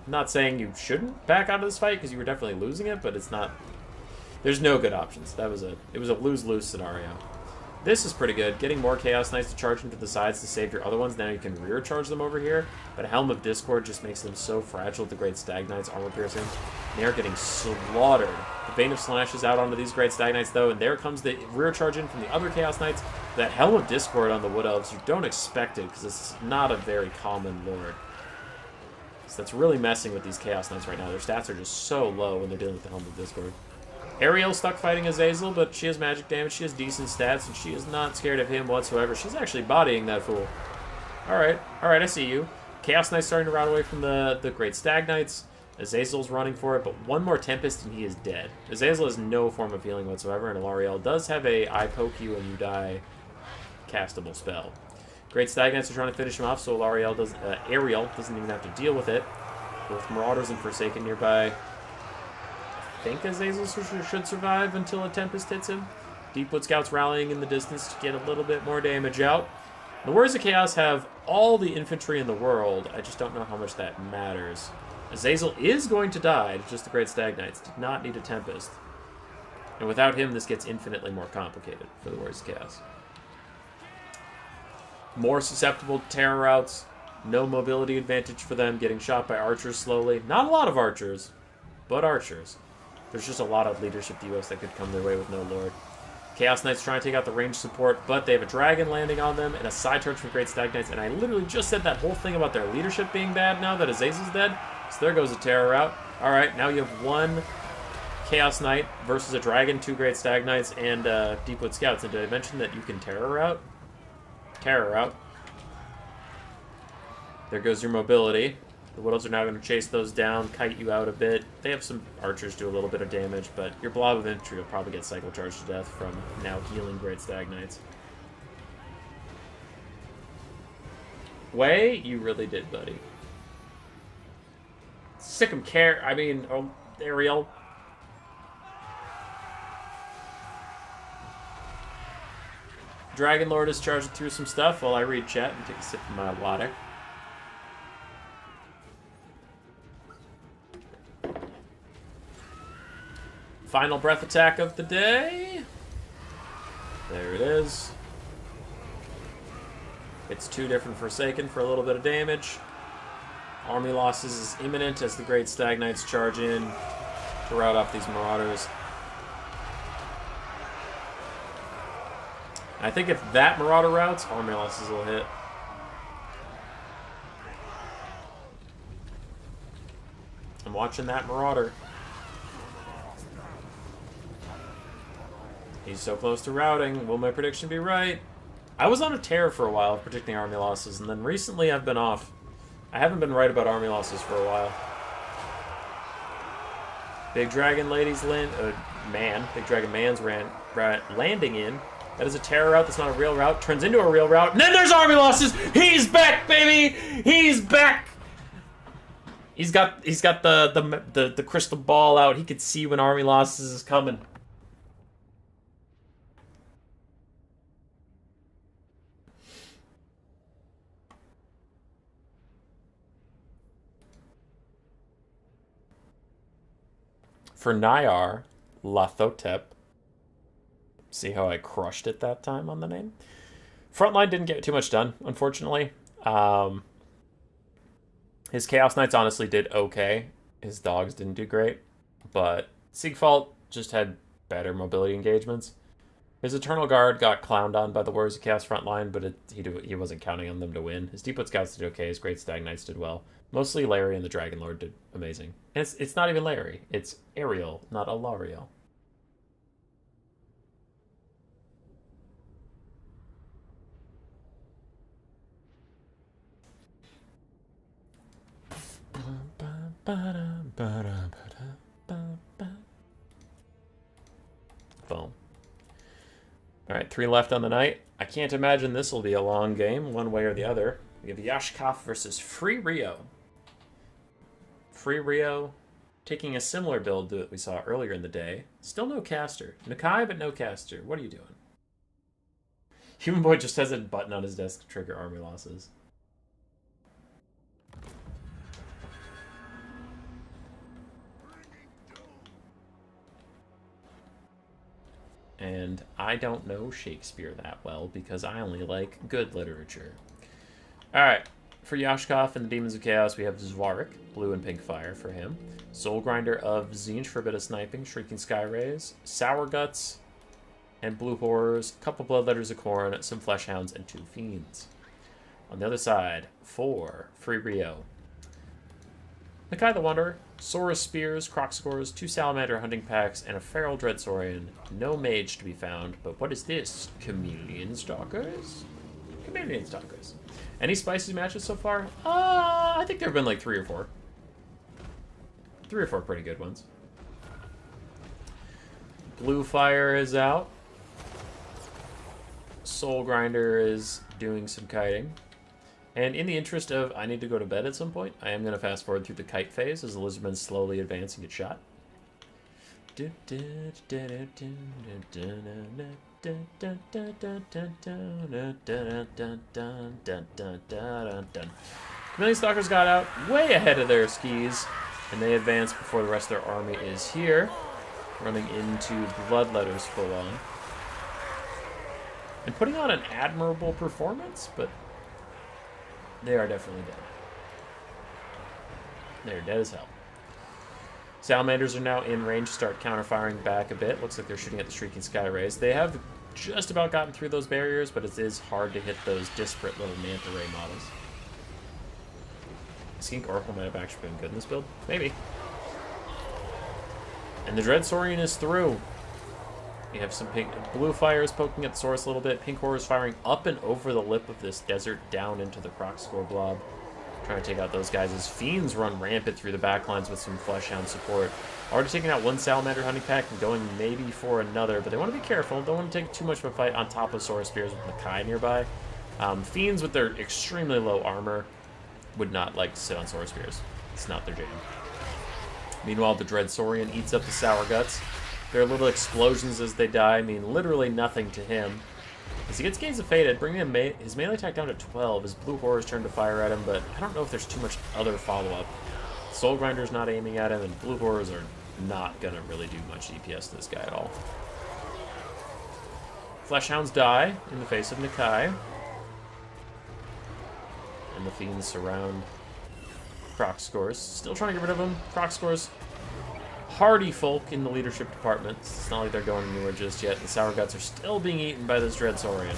S1: Not saying you shouldn't back out of this fight, because you were definitely losing it, but it's not... There's no good options. It was a lose-lose scenario. This is pretty good. Getting more Chaos Knights to charge into the sides to save your other ones. Now you can rear charge them over here. But Helm of Discord just makes them so fragile with the Great Stag Knights armor piercing. They are getting slaughtered. The Bane of Slash is out onto these Great Stag Knights though, and there comes the rear charge in from the other Chaos Knights. That Helm of Discord on the Wood Elves, you don't expect it because this is not a very common lord. So that's really messing with these Chaos Knights right now. Their stats are just so low when they're dealing with the Helm of Discord. Ariel stuck fighting Azazel, but she has magic damage, she has decent stats, and she is not scared of him whatsoever. She's actually bodying that fool. Alright, I see you. Chaos Knight's starting to rout away from the Great Stag Knights. Azazel's running for it, but one more Tempest and he is dead. Azazel has no form of healing whatsoever, and Alariel does have a I poke you and you die castable spell. Great Stag Knights are trying to finish him off, so Ariel doesn't even have to deal with it. With Marauders and Forsaken nearby, I think Azazel should survive until a Tempest hits him. Deepwood Scouts rallying in the distance to get a little bit more damage out. The Warriors of Chaos have all the infantry in the world. I just don't know how much that matters. Azazel is going to die, just the Great Stag Knights. Did not need a Tempest. And without him, this gets infinitely more complicated for the Warriors of Chaos. More susceptible to terror routes. No mobility advantage for them, getting shot by archers slowly. Not a lot of archers, but archers. There's just a lot of leadership debuffs that could come their way with no Lord. Chaos Knights trying to take out the ranged support, but they have a dragon landing on them and a side charge from Great Stag Knights. And I literally just said that whole thing about their leadership being bad now that Azazel's dead. So there goes a terror route. Alright, now you have one Chaos Knight versus a dragon, two Great Stag Knights, and Deepwood Scouts. And did I mention that you can terror route? Terror route. There goes your mobility. The Wood Elves are now going to chase those down, kite you out a bit. They have some archers do a little bit of damage, but your blob of infantry will probably get cycle charged to death from now healing Great Stag Knights. Way, you really did, buddy. Sick'em care. I mean, oh, Ariel. Dragon Lord is charging through some stuff while I read chat and take a sip of my water. Final breath attack of the day. There it is. It's two different Forsaken for a little bit of damage. Army losses is imminent as the Great Stag Knights charge in to rout off these Marauders. I think if that Marauder routes, army losses will hit. I'm watching that Marauder. He's so close to routing. Will my prediction be right? I was on a tear for a while predicting army losses, and then recently I've been off. I haven't been right about army losses for a while. Big Dragon Ladies Big Dragon Man's landing in. That is a terror route that's not a real route. Turns into a real route. And then there's army losses! He's back, baby! He's back! He's got the crystal ball out. He could see when army losses is coming. For Nyar, Lathotep. See how I crushed it that time on the name? Frontline didn't get too much done, unfortunately. His Chaos Knights honestly did okay. His dogs didn't do great. But Siegfault just had better mobility engagements. His Eternal Guard got clowned on by the Warriors of Chaos frontline, but he wasn't counting on them to win. His Deepwood Scouts did okay. His Great Stag Knights did well. Mostly Larry and the Dragon Lord did amazing. And it's not even Larry. It's Ariel, not Alariel. Boom. Alright, 3 left on the night. I can't imagine this will be a long game, one way or the other. We have Yashkov versus Free Rio. Free Rio taking a similar build that we saw earlier in the day. Still no caster. Nakai, but no caster. What are you doing? Human Boy just has a button on his desk to trigger army losses. And I don't know Shakespeare that well because I only like good literature. Alright, for Yashkov and the Demons of Chaos, we have Zwarik, blue and pink fire for him. Soul Grinder of Tzeentch for a bit of sniping, Shrieking Sky Rays, Sour Guts, and Blue Horrors, a couple Bloodletters of Khorne, some Fleshhounds, and 2 Fiends. On the other side, for Free Rio, Nakai the Wanderer, Saurus Spears, Crocscores, 2 Salamander Hunting Packs, and a Feral Dreadsaurian. No mage to be found, but what is this? Chameleon Stalkers? Chameleon Stalkers. Any spicy matches so far? I think there have been like 3 or 4. 3 or 4 pretty good ones. Blue Fire is out. Soul Grinder is doing some kiting. And in the interest of I need to go to bed at some point, I am going to fast forward through the kite phase as the lizardmen slowly advance and get shot. Chameleon Stalkers got out way ahead of their skis, and they advance before the rest of their army is here, running into Bloodletters full on. And putting on an admirable performance, but they are definitely dead. They're dead as hell. Salamanders are now in range to start counter-firing back a bit. Looks like they're shooting at the Shrieking Sky Rays. They have just about gotten through those barriers, but it is hard to hit those disparate little Manta Ray models. Skink Oracle might have actually been good in this build. Maybe. And the Dreadsaurian is through. We have some pink blue fires poking at the source a little bit. Pink horrors firing up and over the lip of this desert down into the Crocscore blob. Trying to take out those guys as Fiends run rampant through the backlines with some Fleshhound support. Already taking out 1 Salamander Hunting Pack and going maybe for another, but they want to be careful. Don't want to take too much of a fight on top of Saurus Spears with Nakai nearby. Fiends with their extremely low armor would not like to sit on Saurus Spears. It's not their jam. Meanwhile, the Dreadsaurian eats up the Sour Guts. Their little explosions as they die mean literally nothing to him. As he gets Gaze of Faded, bringing his melee attack down to 12. His Blue Horrors turn to fire at him, but I don't know if there's too much other follow-up. Soul Grinder's not aiming at him, and Blue Horrors are not going to really do much DPS to this guy at all. Fleshhounds die in the face of Nakai. And the Fiends surround Crocscores. Still trying to get rid of him. Crocscores, hardy folk in the leadership department. It's not like they're going anywhere just yet. The Sour Guts are still being eaten by this Dreadsaurian.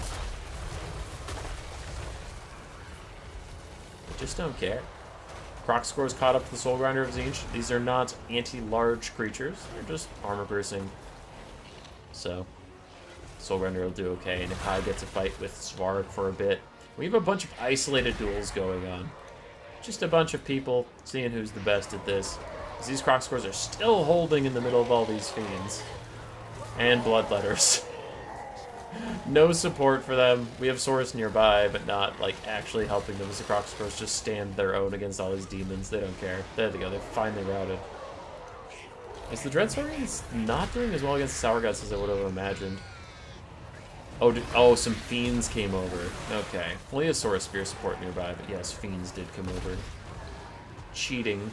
S1: They just don't care. Crocscore's caught up to the Soul Grinder of Tzeentch. These are not anti-large creatures. They're just armor-piercing. So, Soul Grinder will do okay. Nakai gets a fight with Zwarik for a bit. We have a bunch of isolated duels going on. Just a bunch of people seeing who's the best at this. As these Crocscores are still holding in the middle of all these Fiends. And Bloodletters. No support for them. We have Saurus nearby, but not, like, actually helping them as the Croxcores just stand their own against all these demons. They don't care. There they go. They're finally routed. Is the Dreadsaurians not doing as well against Sour Guts as I would have imagined? Oh, some Fiends came over. Okay. Only a Saurus Spear support nearby, but yes, Fiends did come over. Cheating.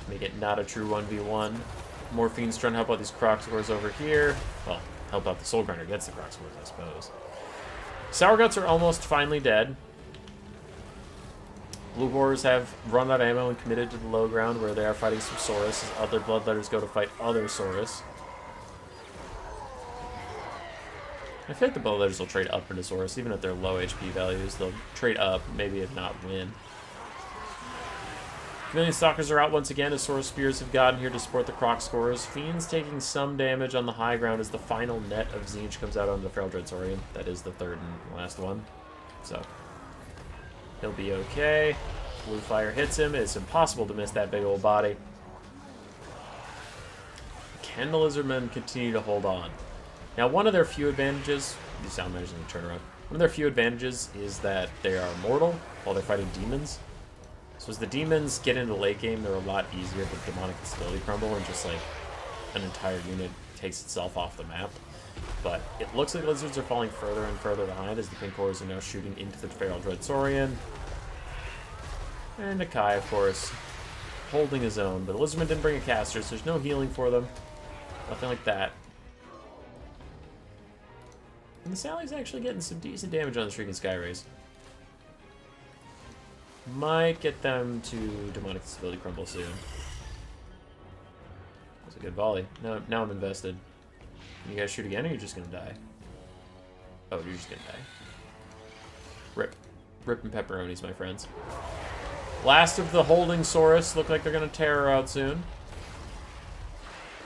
S1: Make it not a true 1v1. More Fiends trying to help out these Croxcores over here. Well, help out the Soul Grinder against the Croxcores, I suppose. Sour Guts are almost finally dead. Blue Horrors have run out of ammo and committed to the low ground where they are fighting some Saurus as other Bloodletters go to fight other Saurus. I feel like the Bloodletters will trade up into Saurus, even at their low HP values. They'll trade up, maybe if not win. Chameleon Stalkers are out once again as Saurus Spears have gotten here to support the Croxcores. Fiends taking some damage on the high ground as the final net of Tzeentch comes out on the Feral Dreadsaurian. That is the third and last one. So, he'll be okay. Blue Fire hits him. It's impossible to miss that big old body. Can the Lizardmen continue to hold on? Now, one of their few advantages, these Salamanders in the turnaround, one of their few advantages is that they are mortal while they're fighting demons. So as the demons get into the late game, they're a lot easier to demonic instability crumble and just like an entire unit takes itself off the map. But it looks like Lizards are falling further and further behind as the Pink Horrors are now shooting into the Feral Dreadsaurian. And Nakai, of course, holding his own. But the Lizardmen didn't bring a caster, so there's no healing for them. Nothing like that. And the Sally's actually getting some decent damage on the Shrieking Skyrays. Might get them to Demonic Instability Crumble soon. That's a good volley. Now I'm invested. You guys shoot again, or you're just gonna die? Oh, you're just gonna die. Rip. Rip and pepperonis, my friends. Last of the holding Saurus. Look like they're gonna tear her out soon.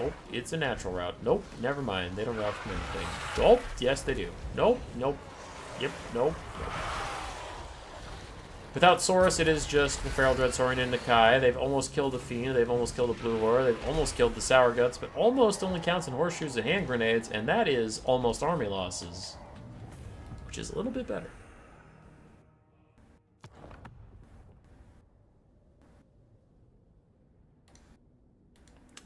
S1: Oh, it's a natural route. Nope, never mind. They don't route from anything. Nope, yes they do. Nope, nope. Yep, nope, nope. Without Saurus, it is just the Feral Dreadsaurian and Nakai. They've almost killed a Fiend, they've almost killed a Blue Horror, they've almost killed the Sour Guts, but almost only counts in horseshoes and hand grenades, and that is almost army losses. Which is a little bit better.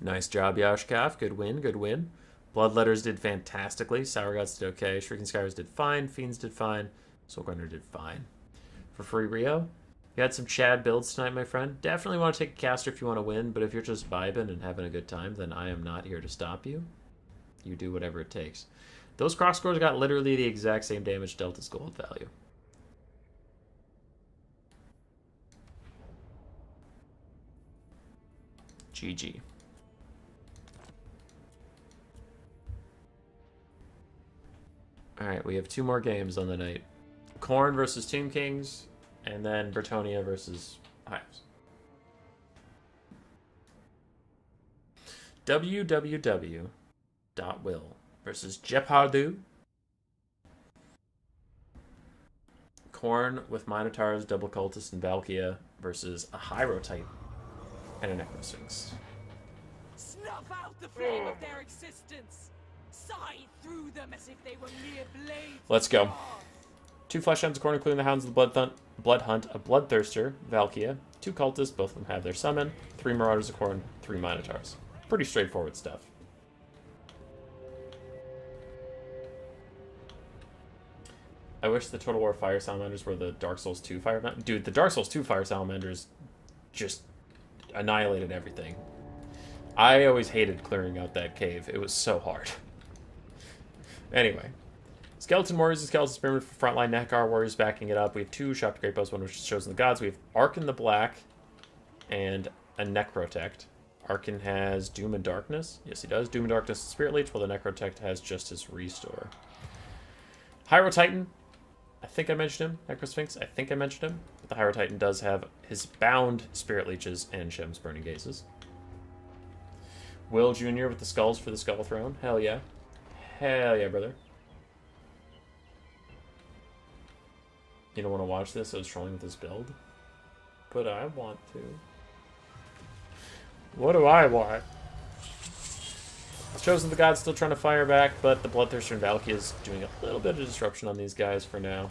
S1: Nice job, Yashkaf. Good win, good win. Bloodletters did fantastically. Sour Guts did okay. Shrieking Skyrays did fine. Fiends did fine. Soul Grinder did fine. For free Rio, you had some Chad builds tonight, my friend. Definitely want to take a caster if you want to win, but if you're just vibing and having a good time, then I am not here to stop you. You do whatever it takes. Those Croxcores got literally the exact same damage dealt as gold value. GG. Alright, we have 2 more games on the night. Khorne versus Tomb Kings, and then Bretonnia versus Hives. www.will versus Jeopardy. Khorne with Minotaurs, Double Cultist, and Valkia versus a Hierotype and a Necrosphinx.
S2: Snuff out the flame of their existence! Sigh through them as if they were mere blades.
S1: Let's go. 2 Flesh Hounds, according including the Hounds of the Blood Hunt, a Bloodthirster, Valkia, 2 Cultists, both of them have their summon, 3 Marauders of Khorne, 3 Minotaurs. Pretty straightforward stuff. I wish the Total War Fire Salamanders were the Dark Souls 2 Fire... Dude, the Dark Souls 2 Fire Salamanders just annihilated everything. I always hated clearing out that cave. It was so hard. Anyway. Skeleton Warriors and Skeleton Spearmen for frontline Nekar Warriors backing it up. We have 2 Shock to Great Bows, one which is Chosen the Gods. We have Arkin the Black and a Necrotect. Arkin has Doom and Darkness. Yes, he does. Doom and Darkness and Spirit Leech, while the Necrotect has just his Restore. Hierotitan. I think I mentioned him. Necrosphinx. I think I mentioned him. But the Hierotitan does have his bound Spirit Leeches and Shem's Burning Gazes. Will Jr. with the Skulls for the Skull Throne. Hell yeah. Hell yeah, brother. You don't want to watch this? I was trolling with this build. But I want to. What do I want? Chosen of the Gods still trying to fire back, but the Bloodthirster and Valky is doing a little bit of disruption on these guys for now.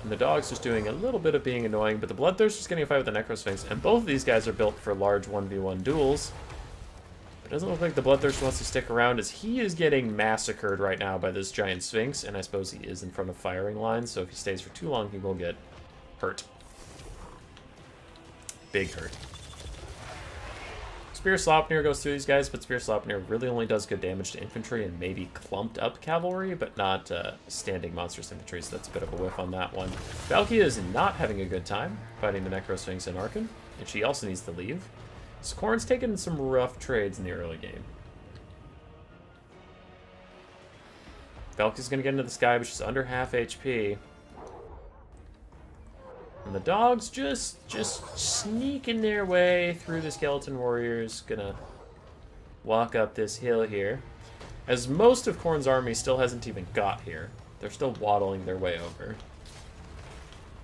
S1: And the Dog's just doing a little bit of being annoying, but the Bloodthirster's getting a fight with the Necrosphinx, and both of these guys are built for large 1v1 duels. It doesn't look like the Bloodthirster wants to stick around, as he is getting massacred right now by this giant Sphinx, and I suppose he is in front of firing lines, so if he stays for too long, he will get hurt. Big hurt. Spear Slopnir goes through these guys, but Spear Slopnir really only does good damage to infantry and maybe clumped up cavalry, but not standing monstrous infantry, so that's a bit of a whiff on that one. Valky is not having a good time fighting the Necrosphinx and Archon, and she also needs to leave. So Khorne's taken some rough trades in the early game. Valky's going to get into the sky, but she's under half HP. And the Dogs just sneaking their way through the Skeleton Warriors. Gonna walk up this hill here. As most of Khorne's army still hasn't even got here. They're still waddling their way over.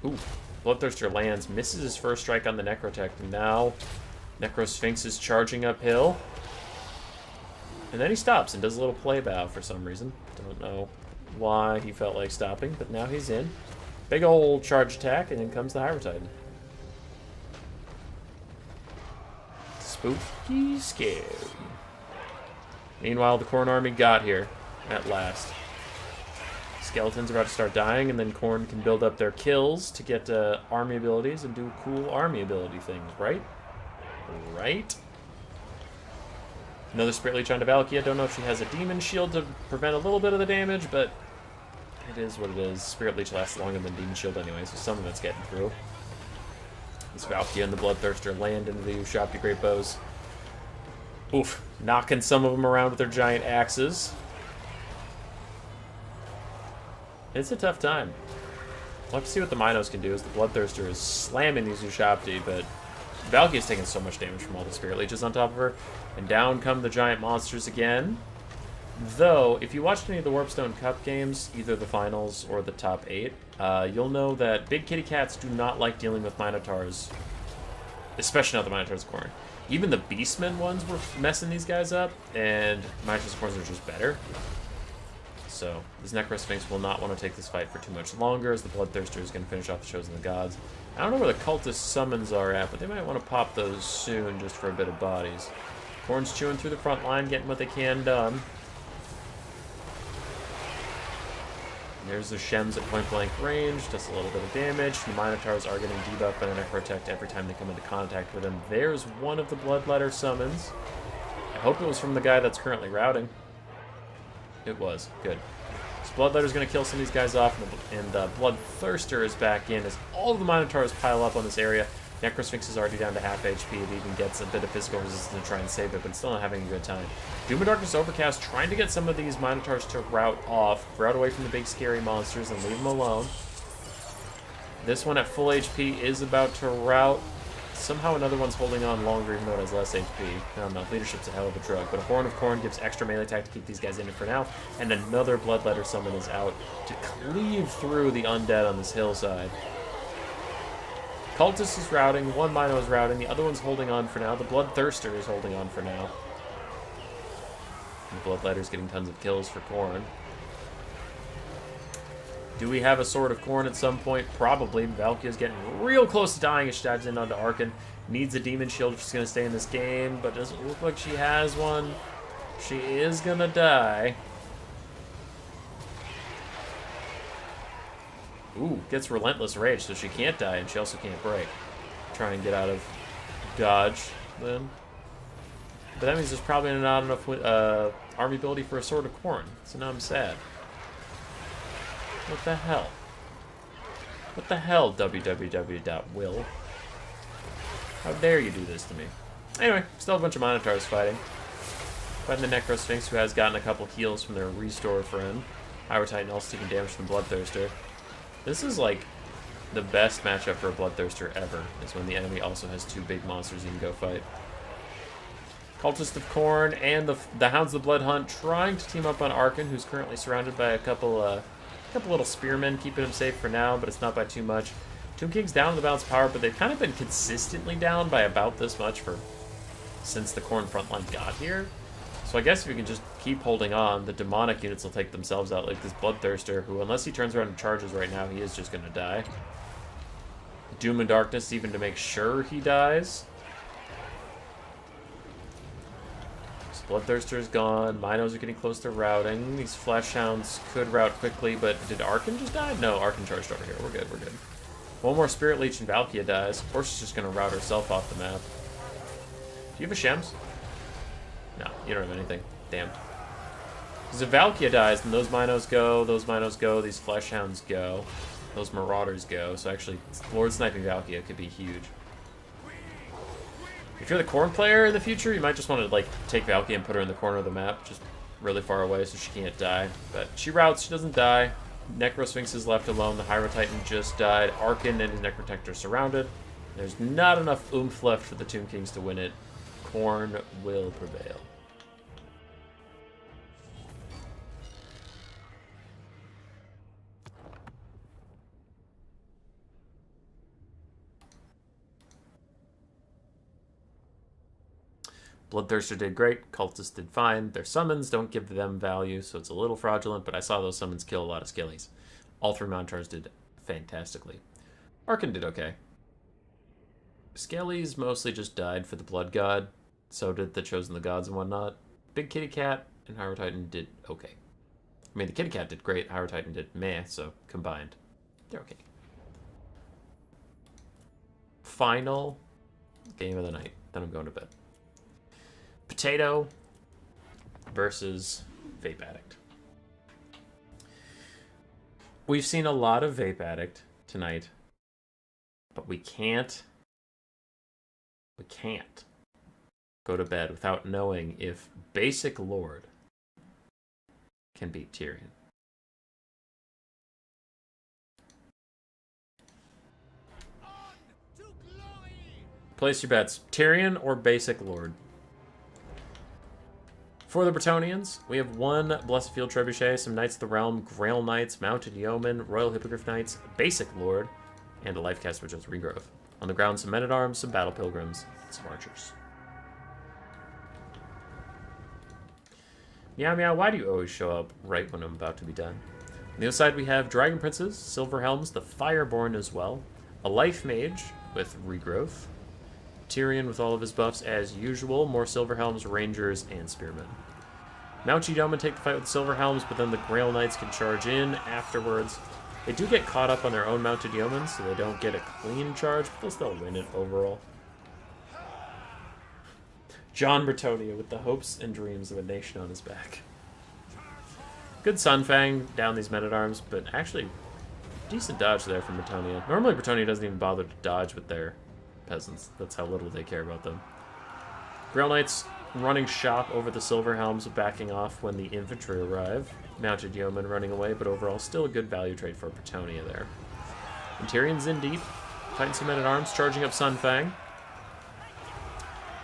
S1: Ooh, Bloodthirster lands, misses his first strike on the Necrotech. Now, Necrosphinx is charging uphill. And then he stops and does a little play bow for some reason. Don't know why he felt like stopping, but now he's in. Big old charge attack, and in comes the Hydra Titan. Spooky scary. Meanwhile, the Khorne army got here at last. Skeletons are about to start dying, and then Khorne can build up their kills to get army abilities and do cool army ability things, right? Right? Another Spirit Leech onto Valky. I don't know if she has a Demon Shield to prevent a little bit of the damage, but it is what it is. Spirit Leech lasts longer than Demon Shield anyway, so some of it's getting through. This Valky and the Bloodthirster land into the Ushabti Great Bows. Oof. Knocking some of them around with their giant axes. It's a tough time. We'll have to see what the Minos can do, as the Bloodthirster is slamming these Ushabti, but Valky is taking so much damage from all the Spirit Leeches on top of her. And down come the giant monsters again. Though, if you watched any of the Warpstone Cup games, either the finals or the top 8, you'll know that big kitty cats do not like dealing with Minotaurs. Especially not the Minotaurs of Khorne. Even the Beastmen ones were messing these guys up, and Minotaurs of Khorne are just better. So, this Necrosphinx will not want to take this fight for too much longer, as the Bloodthirster is going to finish off the Chosen of the Gods. I don't know where the Cultist summons are at, but they might want to pop those soon just for a bit of bodies. Khorne's chewing through the front line, getting what they can done. There's the Shems at point-blank range, just a little bit of damage. The Minotaurs are getting debuffed by the Necrotect every time they come into contact with them. There's one of the Bloodletter summons. I hope it was from the guy that's currently routing. It was. Good. So Bloodletter's going to kill some of these guys off, and the Bloodthirster is back in as all of the Minotaurs pile up on this area. Necrosphinx is already down to half HP. It even gets a bit of physical resistance to try and save it, but still not having a good time. Doom of Darkness Overcast trying to get some of these Minotaurs to rout away from the big scary monsters and leave them alone. This one at full HP is about to rout. Somehow another one's holding on longer even though it has less HP. I don't know, leadership's a hell of a drug. But a Horn of Khorne gives extra melee attack to keep these guys in it for now. And another Bloodletter summon is out to cleave through the undead on this hillside. Cultist is routing, one Mino is routing, the other one's holding on for now. The Bloodthirster is holding on for now. And the Bloodletter's getting tons of kills for Khorne. Do we have a Sword of Khorne at some point? Probably. Valky is getting real close to dying as she dives in onto Archon. Needs a Demon Shield if she's going to stay in this game, but doesn't look like she has one. She is going to die. Ooh, gets Relentless Rage, so she can't die, and she also can't break. Try and get out of dodge, then. But that means there's probably not enough army ability for a Sword of Khorne, so now I'm sad. What the hell? What the hell, www.will? How dare you do this to me? Anyway, still a bunch of Minotaurs fighting. Fighting the Necrosphinx, who has gotten a couple heals from their Restore friend. Hydra Titan also taking damage from the Bloodthirster. This is like the best matchup for a Bloodthirster ever, is when the enemy also has two big monsters you can go fight. Cultist of Khorne and the Hounds of the Bloodhunt trying to team up on Archon, who's currently surrounded by a couple little spearmen, keeping him safe for now, but it's not by too much. Tomb King's down in the balance of power, but they've kind of been consistently down by about this much since the Khorne frontline got here. So I guess if you can just keep holding on, the demonic units will take themselves out, like this Bloodthirster, who, unless he turns around and charges right now, he is just going to die. Doom and Darkness, even to make sure he dies. So Bloodthirster's gone. Minos are getting close to routing. These Fleshhounds could route quickly, but did Arkan just die? No, Arkan charged over here. We're good, we're good. One more Spirit Leech and Valkia dies. Of course she's just going to route herself off the map. Do you have a Shems? No, you don't have anything. Damn. Because if Valkia dies, then those Minos go, these Fleshhounds go, those Marauders go. So actually, Lord Sniping Valkia could be huge. If you're the Khorne player in the future, you might just want to like take Valkia and put her in the corner of the map, just really far away so she can't die. But she routes, she doesn't die. Necrosphinx is left alone. The Hydro Titan just died. Arkan and his Necrotector surrounded. There's not enough oomph left for the Tomb Kings to win it. Khorne will prevail. Bloodthirster did great. Cultists did fine. Their summons don't give them value, so it's a little fraudulent, but I saw those summons kill a lot of skillies. All three Minotaurs did fantastically. Arkan did okay. Skellies mostly just died for the Blood God. So did the Chosen the Gods and whatnot. Big Kitty Cat and Hydro Titan did okay. I mean, the Kitty Cat did great. Hydro Titan did meh, so combined, they're okay. Final game of the night. Then I'm going to bed. Potato versus Vape Addict. We've seen a lot of Vape Addict tonight, but we can't go to bed without knowing if Basic Lord can beat Tyrion. Place your bets. Tyrion or Basic Lord? For the Bretonnians, we have one Blessed Field Trebuchet, some Knights of the Realm, Grail Knights, Mounted Yeomen, Royal Hippogriff Knights, Basic Lord, and a Life Cast which is Regrowth. On the ground, some Men-at-Arms, some Battle Pilgrims, and some Archers. Meow Meow, why do you always show up right when I'm about to be done? On the other side, we have Dragon Princes, Silver Helms, the Fireborn as well, a Life Mage with Regrowth, Tyrion with all of his buffs as usual, more Silver Helms, Rangers, and Spearmen. Mounted Yeomen take the fight with the Silver Helms, but then the Grail Knights can charge in afterwards. They do get caught up on their own Mounted Yeomen, so they don't get a clean charge, but they'll still win it overall. Jon Bretonnia with the hopes and dreams of a nation on his back. Good Sunfang down these Men-at-Arms, but actually decent dodge there from Bretonnia. Normally Bretonnia doesn't even bother to dodge with their peasants. That's how little they care about them. Grail Knights running shop over the Silver Helms, backing off when the infantry arrive. Mounted Yeomen running away, but overall still a good value trade for Bretonnia there. And Tyrion's in deep, fighting some Men-at-Arms, charging up Sunfang.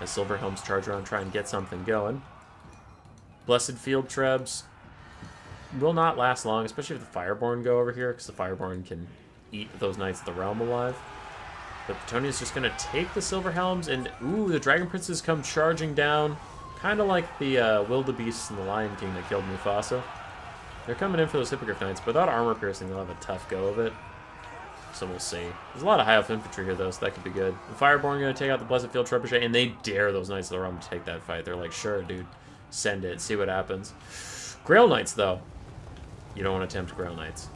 S1: As Silver Helms charge around, try and get something going. Blessed Field Trebs will not last long, especially if the Fireborn go over here, because the Fireborn can eat those Knights of the Realm alive. But Bretonnia's just going to take the Silver Helms, and ooh, the Dragon Princes come charging down. Kind of like the Wildebeests in the Lion King that killed Mufasa. They're coming in for those Hippogriff Knights, but without armor piercing, they'll have a tough go of it. So we'll see. There's a lot of high elf infantry here, though, so that could be good. The Fireborn going to take out the Blessed Field Trebuchet, and they dare those Knights of the Realm to take that fight. They're like, sure, dude, send it, see what happens. Grail Knights, though. You don't want to tempt Grail Knights.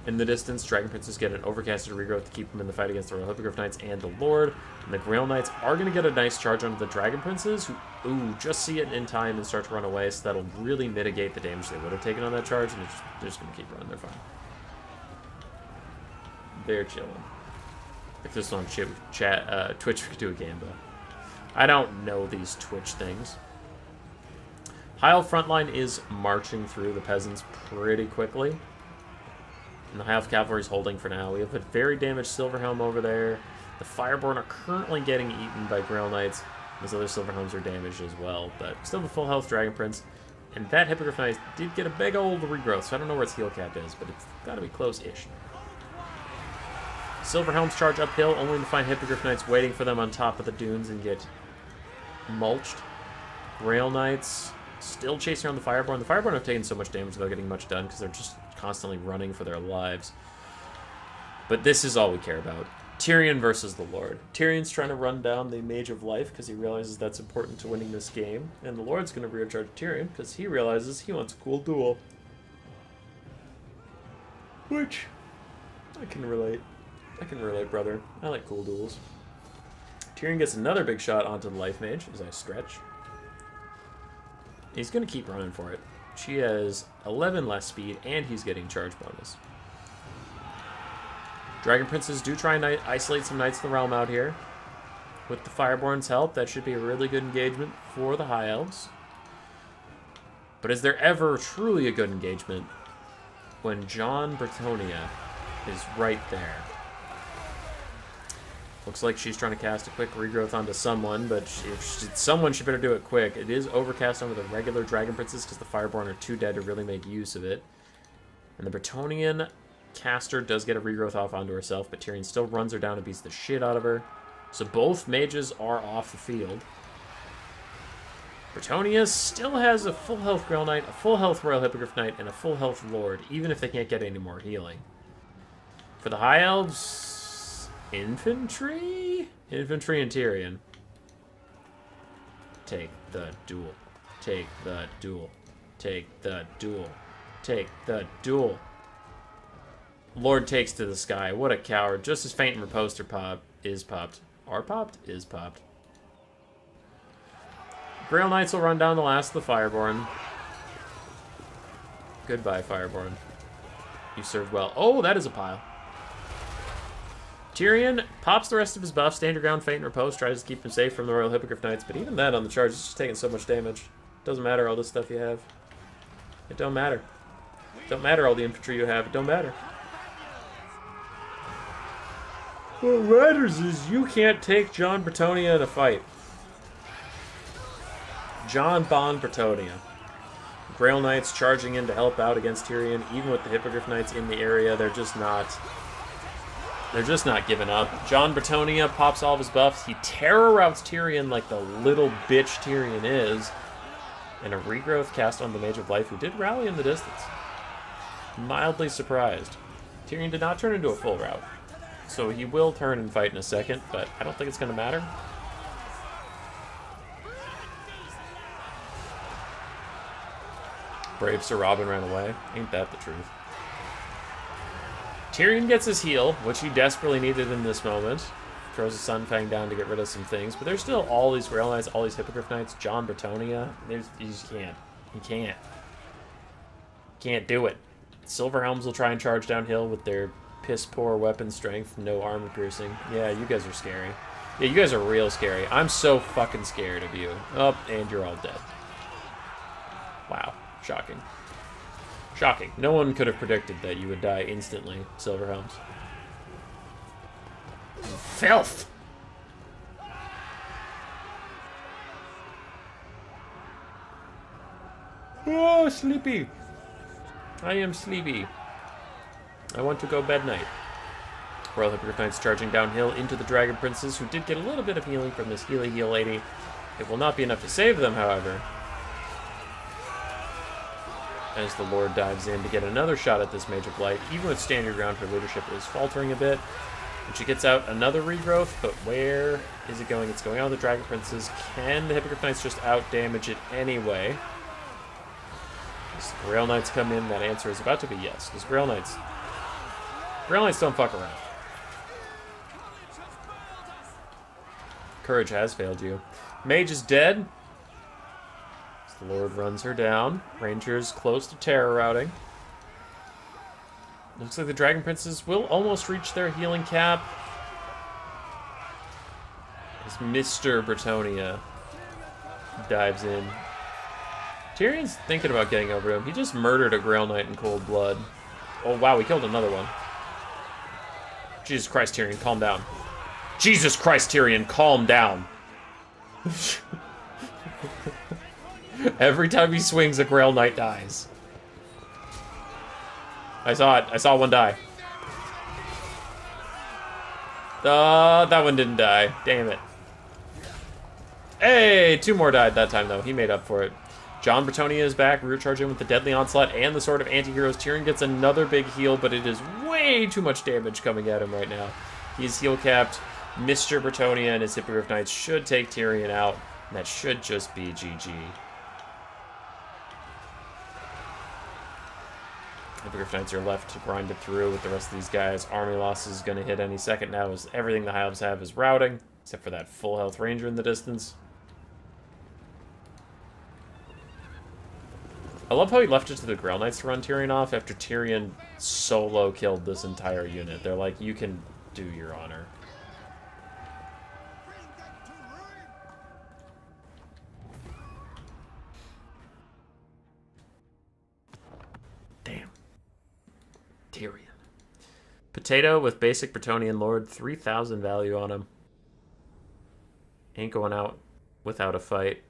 S1: In the distance, Dragon Princes get an overcasted regrowth to keep them in the fight against the Royal Hippogriff Knights and the Lord. And the Grail Knights are going to get a nice charge onto the Dragon Princes, who, ooh, just see it in time and start to run away, so that'll really mitigate the damage they would have taken on that charge, and they're just going to keep running. They're fine. They're chilling. If this was on Twitch, we could do a game, but I don't know these Twitch things. High Elf frontline is marching through the peasants pretty quickly. And the High Elf Cavalry is holding for now. We have a very damaged Silverhelm over there. The Fireborn are currently getting eaten by Grail Knights. Those other Silverhelms are damaged as well, but still have a full health Dragon Prince. And that Hippogriff Knight did get a big old regrowth, so I don't know where its heal cap is, but it's got to be close-ish. Silverhelms charge uphill, only to find Hippogriff Knights waiting for them on top of the dunes and get mulched. Grail Knights still chasing around the Fireborn. The Fireborn have taken so much damage without getting much done because they're just constantly running for their lives. But this is all we care about. Tyrion versus the Lord. Tyrion's trying to run down the Mage of Life because he realizes that's important to winning this game. And the Lord's going to rear charge Tyrion because he realizes he wants a cool duel. Which, I can relate. I can relate, brother. I like cool duels. Tyrion gets another big shot onto the Life Mage as I stretch. He's going to keep running for it. She has 11 less speed, and he's getting charge bonus. Dragon Princes do try and isolate some Knights of the Realm out here. With the Fireborn's help, that should be a really good engagement for the High Elves. But is there ever truly a good engagement when Jon Bretonnia is right there? Looks like she's trying to cast a quick regrowth onto someone, but someone should better do it quick. It is overcast over the regular Dragon Princes because the Fireborn are too dead to really make use of it. And the Bretonian caster does get a regrowth off onto herself, but Tyrion still runs her down and beats the shit out of her. So both mages are off the field. Bretonia still has a full health Grail Knight, a full health Royal Hippogriff Knight, and a full health Lord, even if they can't get any more healing. For the High Elves, infantry? Infantry and Tyrion. Take the duel. Take the duel. Take the duel. Take the duel. Lord takes to the sky. What a coward. Just as faint and riposte is popped. Are popped? Is popped. Grail Knights will run down the last of the Fireborn. Goodbye, Fireborn. You served well. Oh, that is a pile. Tyrion pops the rest of his buff. Stand your ground, faint and riposte. Tries to keep him safe from the Royal Hippogriff Knights. But even then, on the charge, it's just taking so much damage. Doesn't matter all this stuff you have. It don't matter. Don't matter all the infantry you have. It don't matter. What matters is you can't take Jon Bretonnia in a fight. Jon Bon Bretonnia. Grail Knights charging in to help out against Tyrion. Even with the Hippogriff Knights in the area, they're just not giving up. Jon Bretonnia pops all of his buffs. He terror routs Tyrion like the little bitch Tyrion is. And a regrowth cast on the Mage of Life, who did rally in the distance. Mildly surprised. Tyrion did not turn into a full rout. So he will turn and fight in a second, but I don't think it's going to matter. Brave Sir Robin ran away. Ain't that the truth? Tyrion gets his heal, which he desperately needed in this moment. Throws a Sun Fang down to get rid of some things, but there's still all these Grail Knights, all these Hippogriff Knights, Jon Bretonnia. You just can't. He can't. Can't do it. Silverhelms will try and charge downhill with their piss-poor weapon strength, no armor piercing. Yeah, you guys are scary. Yeah, you guys are real scary. I'm so fucking scared of you. Oh, and you're all dead. Wow. Shocking. Shocking. No one could have predicted that you would die instantly, Silverhelms. Filth! Oh, sleepy. I am sleepy. I want to go bed night. Royal Hippogriff Knights charging downhill into the Dragon Princes, who did get a little bit of healing from this heal lady. It will not be enough to save them, however. As the Lord dives in to get another shot at this Mage of Light. Even with stand your ground, her leadership is faltering a bit. And she gets out another regrowth, but where is it going? It's going on the Dragon Princes. Can the Hippogriff Knights just out-damage it anyway? As the Grail Knights come in, that answer is about to be yes, because Grail Knights don't fuck around. Courage has failed you. Mage is dead. The Lord runs her down. Rangers close to terror routing. Looks like the Dragon Princes will almost reach their healing cap. As Mr. Bretonnia dives in. Tyrion's thinking about getting over to him. He just murdered a Grail Knight in cold blood. Oh wow, he killed another one. Jesus Christ, Tyrion, calm down. Jesus Christ, Tyrion, calm down. Every time he swings, a Grail Knight dies. I saw it. I saw one die. That one didn't die. Damn it. Hey, 2 more died that time, though. He made up for it. John Bretonia is back, rear charging with the Deadly Onslaught and the Sword of Antiheroes. Tyrion gets another big heal, but it is way too much damage coming at him right now. He's heal capped. Mr. Bretonia and his Hippogriff Knights should take Tyrion out. And that should just be GG. Hippogriff Knights are left to grind it through with the rest of these guys. Army loss is going to hit any second now, as everything the High Elves have is routing, except for that full health ranger in the distance. I love how he left it to the Grail Knights to run Tyrion off after Tyrion solo killed this entire unit. They're like, you can do your honor. Damn. Tyrion. Potato with basic Bretonnian Lord, 3,000 value on him. Ain't going out without a fight.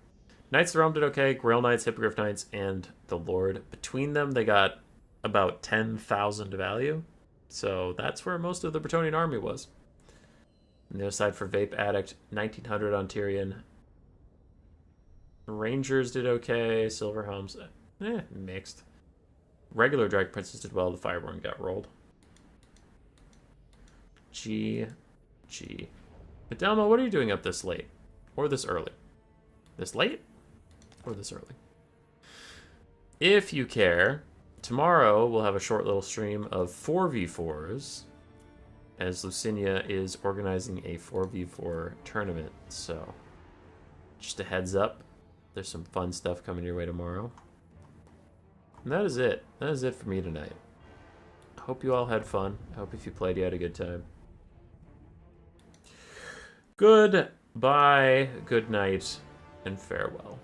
S1: Knights of the Realm did okay. Grail Knights, Hippogriff Knights, and the Lord. Between them, they got about 10,000 value. So that's where most of the Bretonnian army was. On the other side for Vape Addict, 1,900 on Tyrion. Rangers did okay. Silver Helms, mixed. Regular Dragon Princes did well. The Fireborn got rolled. GG. Adelma, what are you doing up this late? Or this early? This late? Or this early? If you care, tomorrow we'll have a short little stream of 4v4s, as Lucinia is organizing a 4v4 tournament. So, just a heads up, there's some fun stuff coming your way tomorrow. And that is it. That is it for me tonight. I hope you all had fun. I hope if you played, you had a good time. Goodbye, good night, and farewell.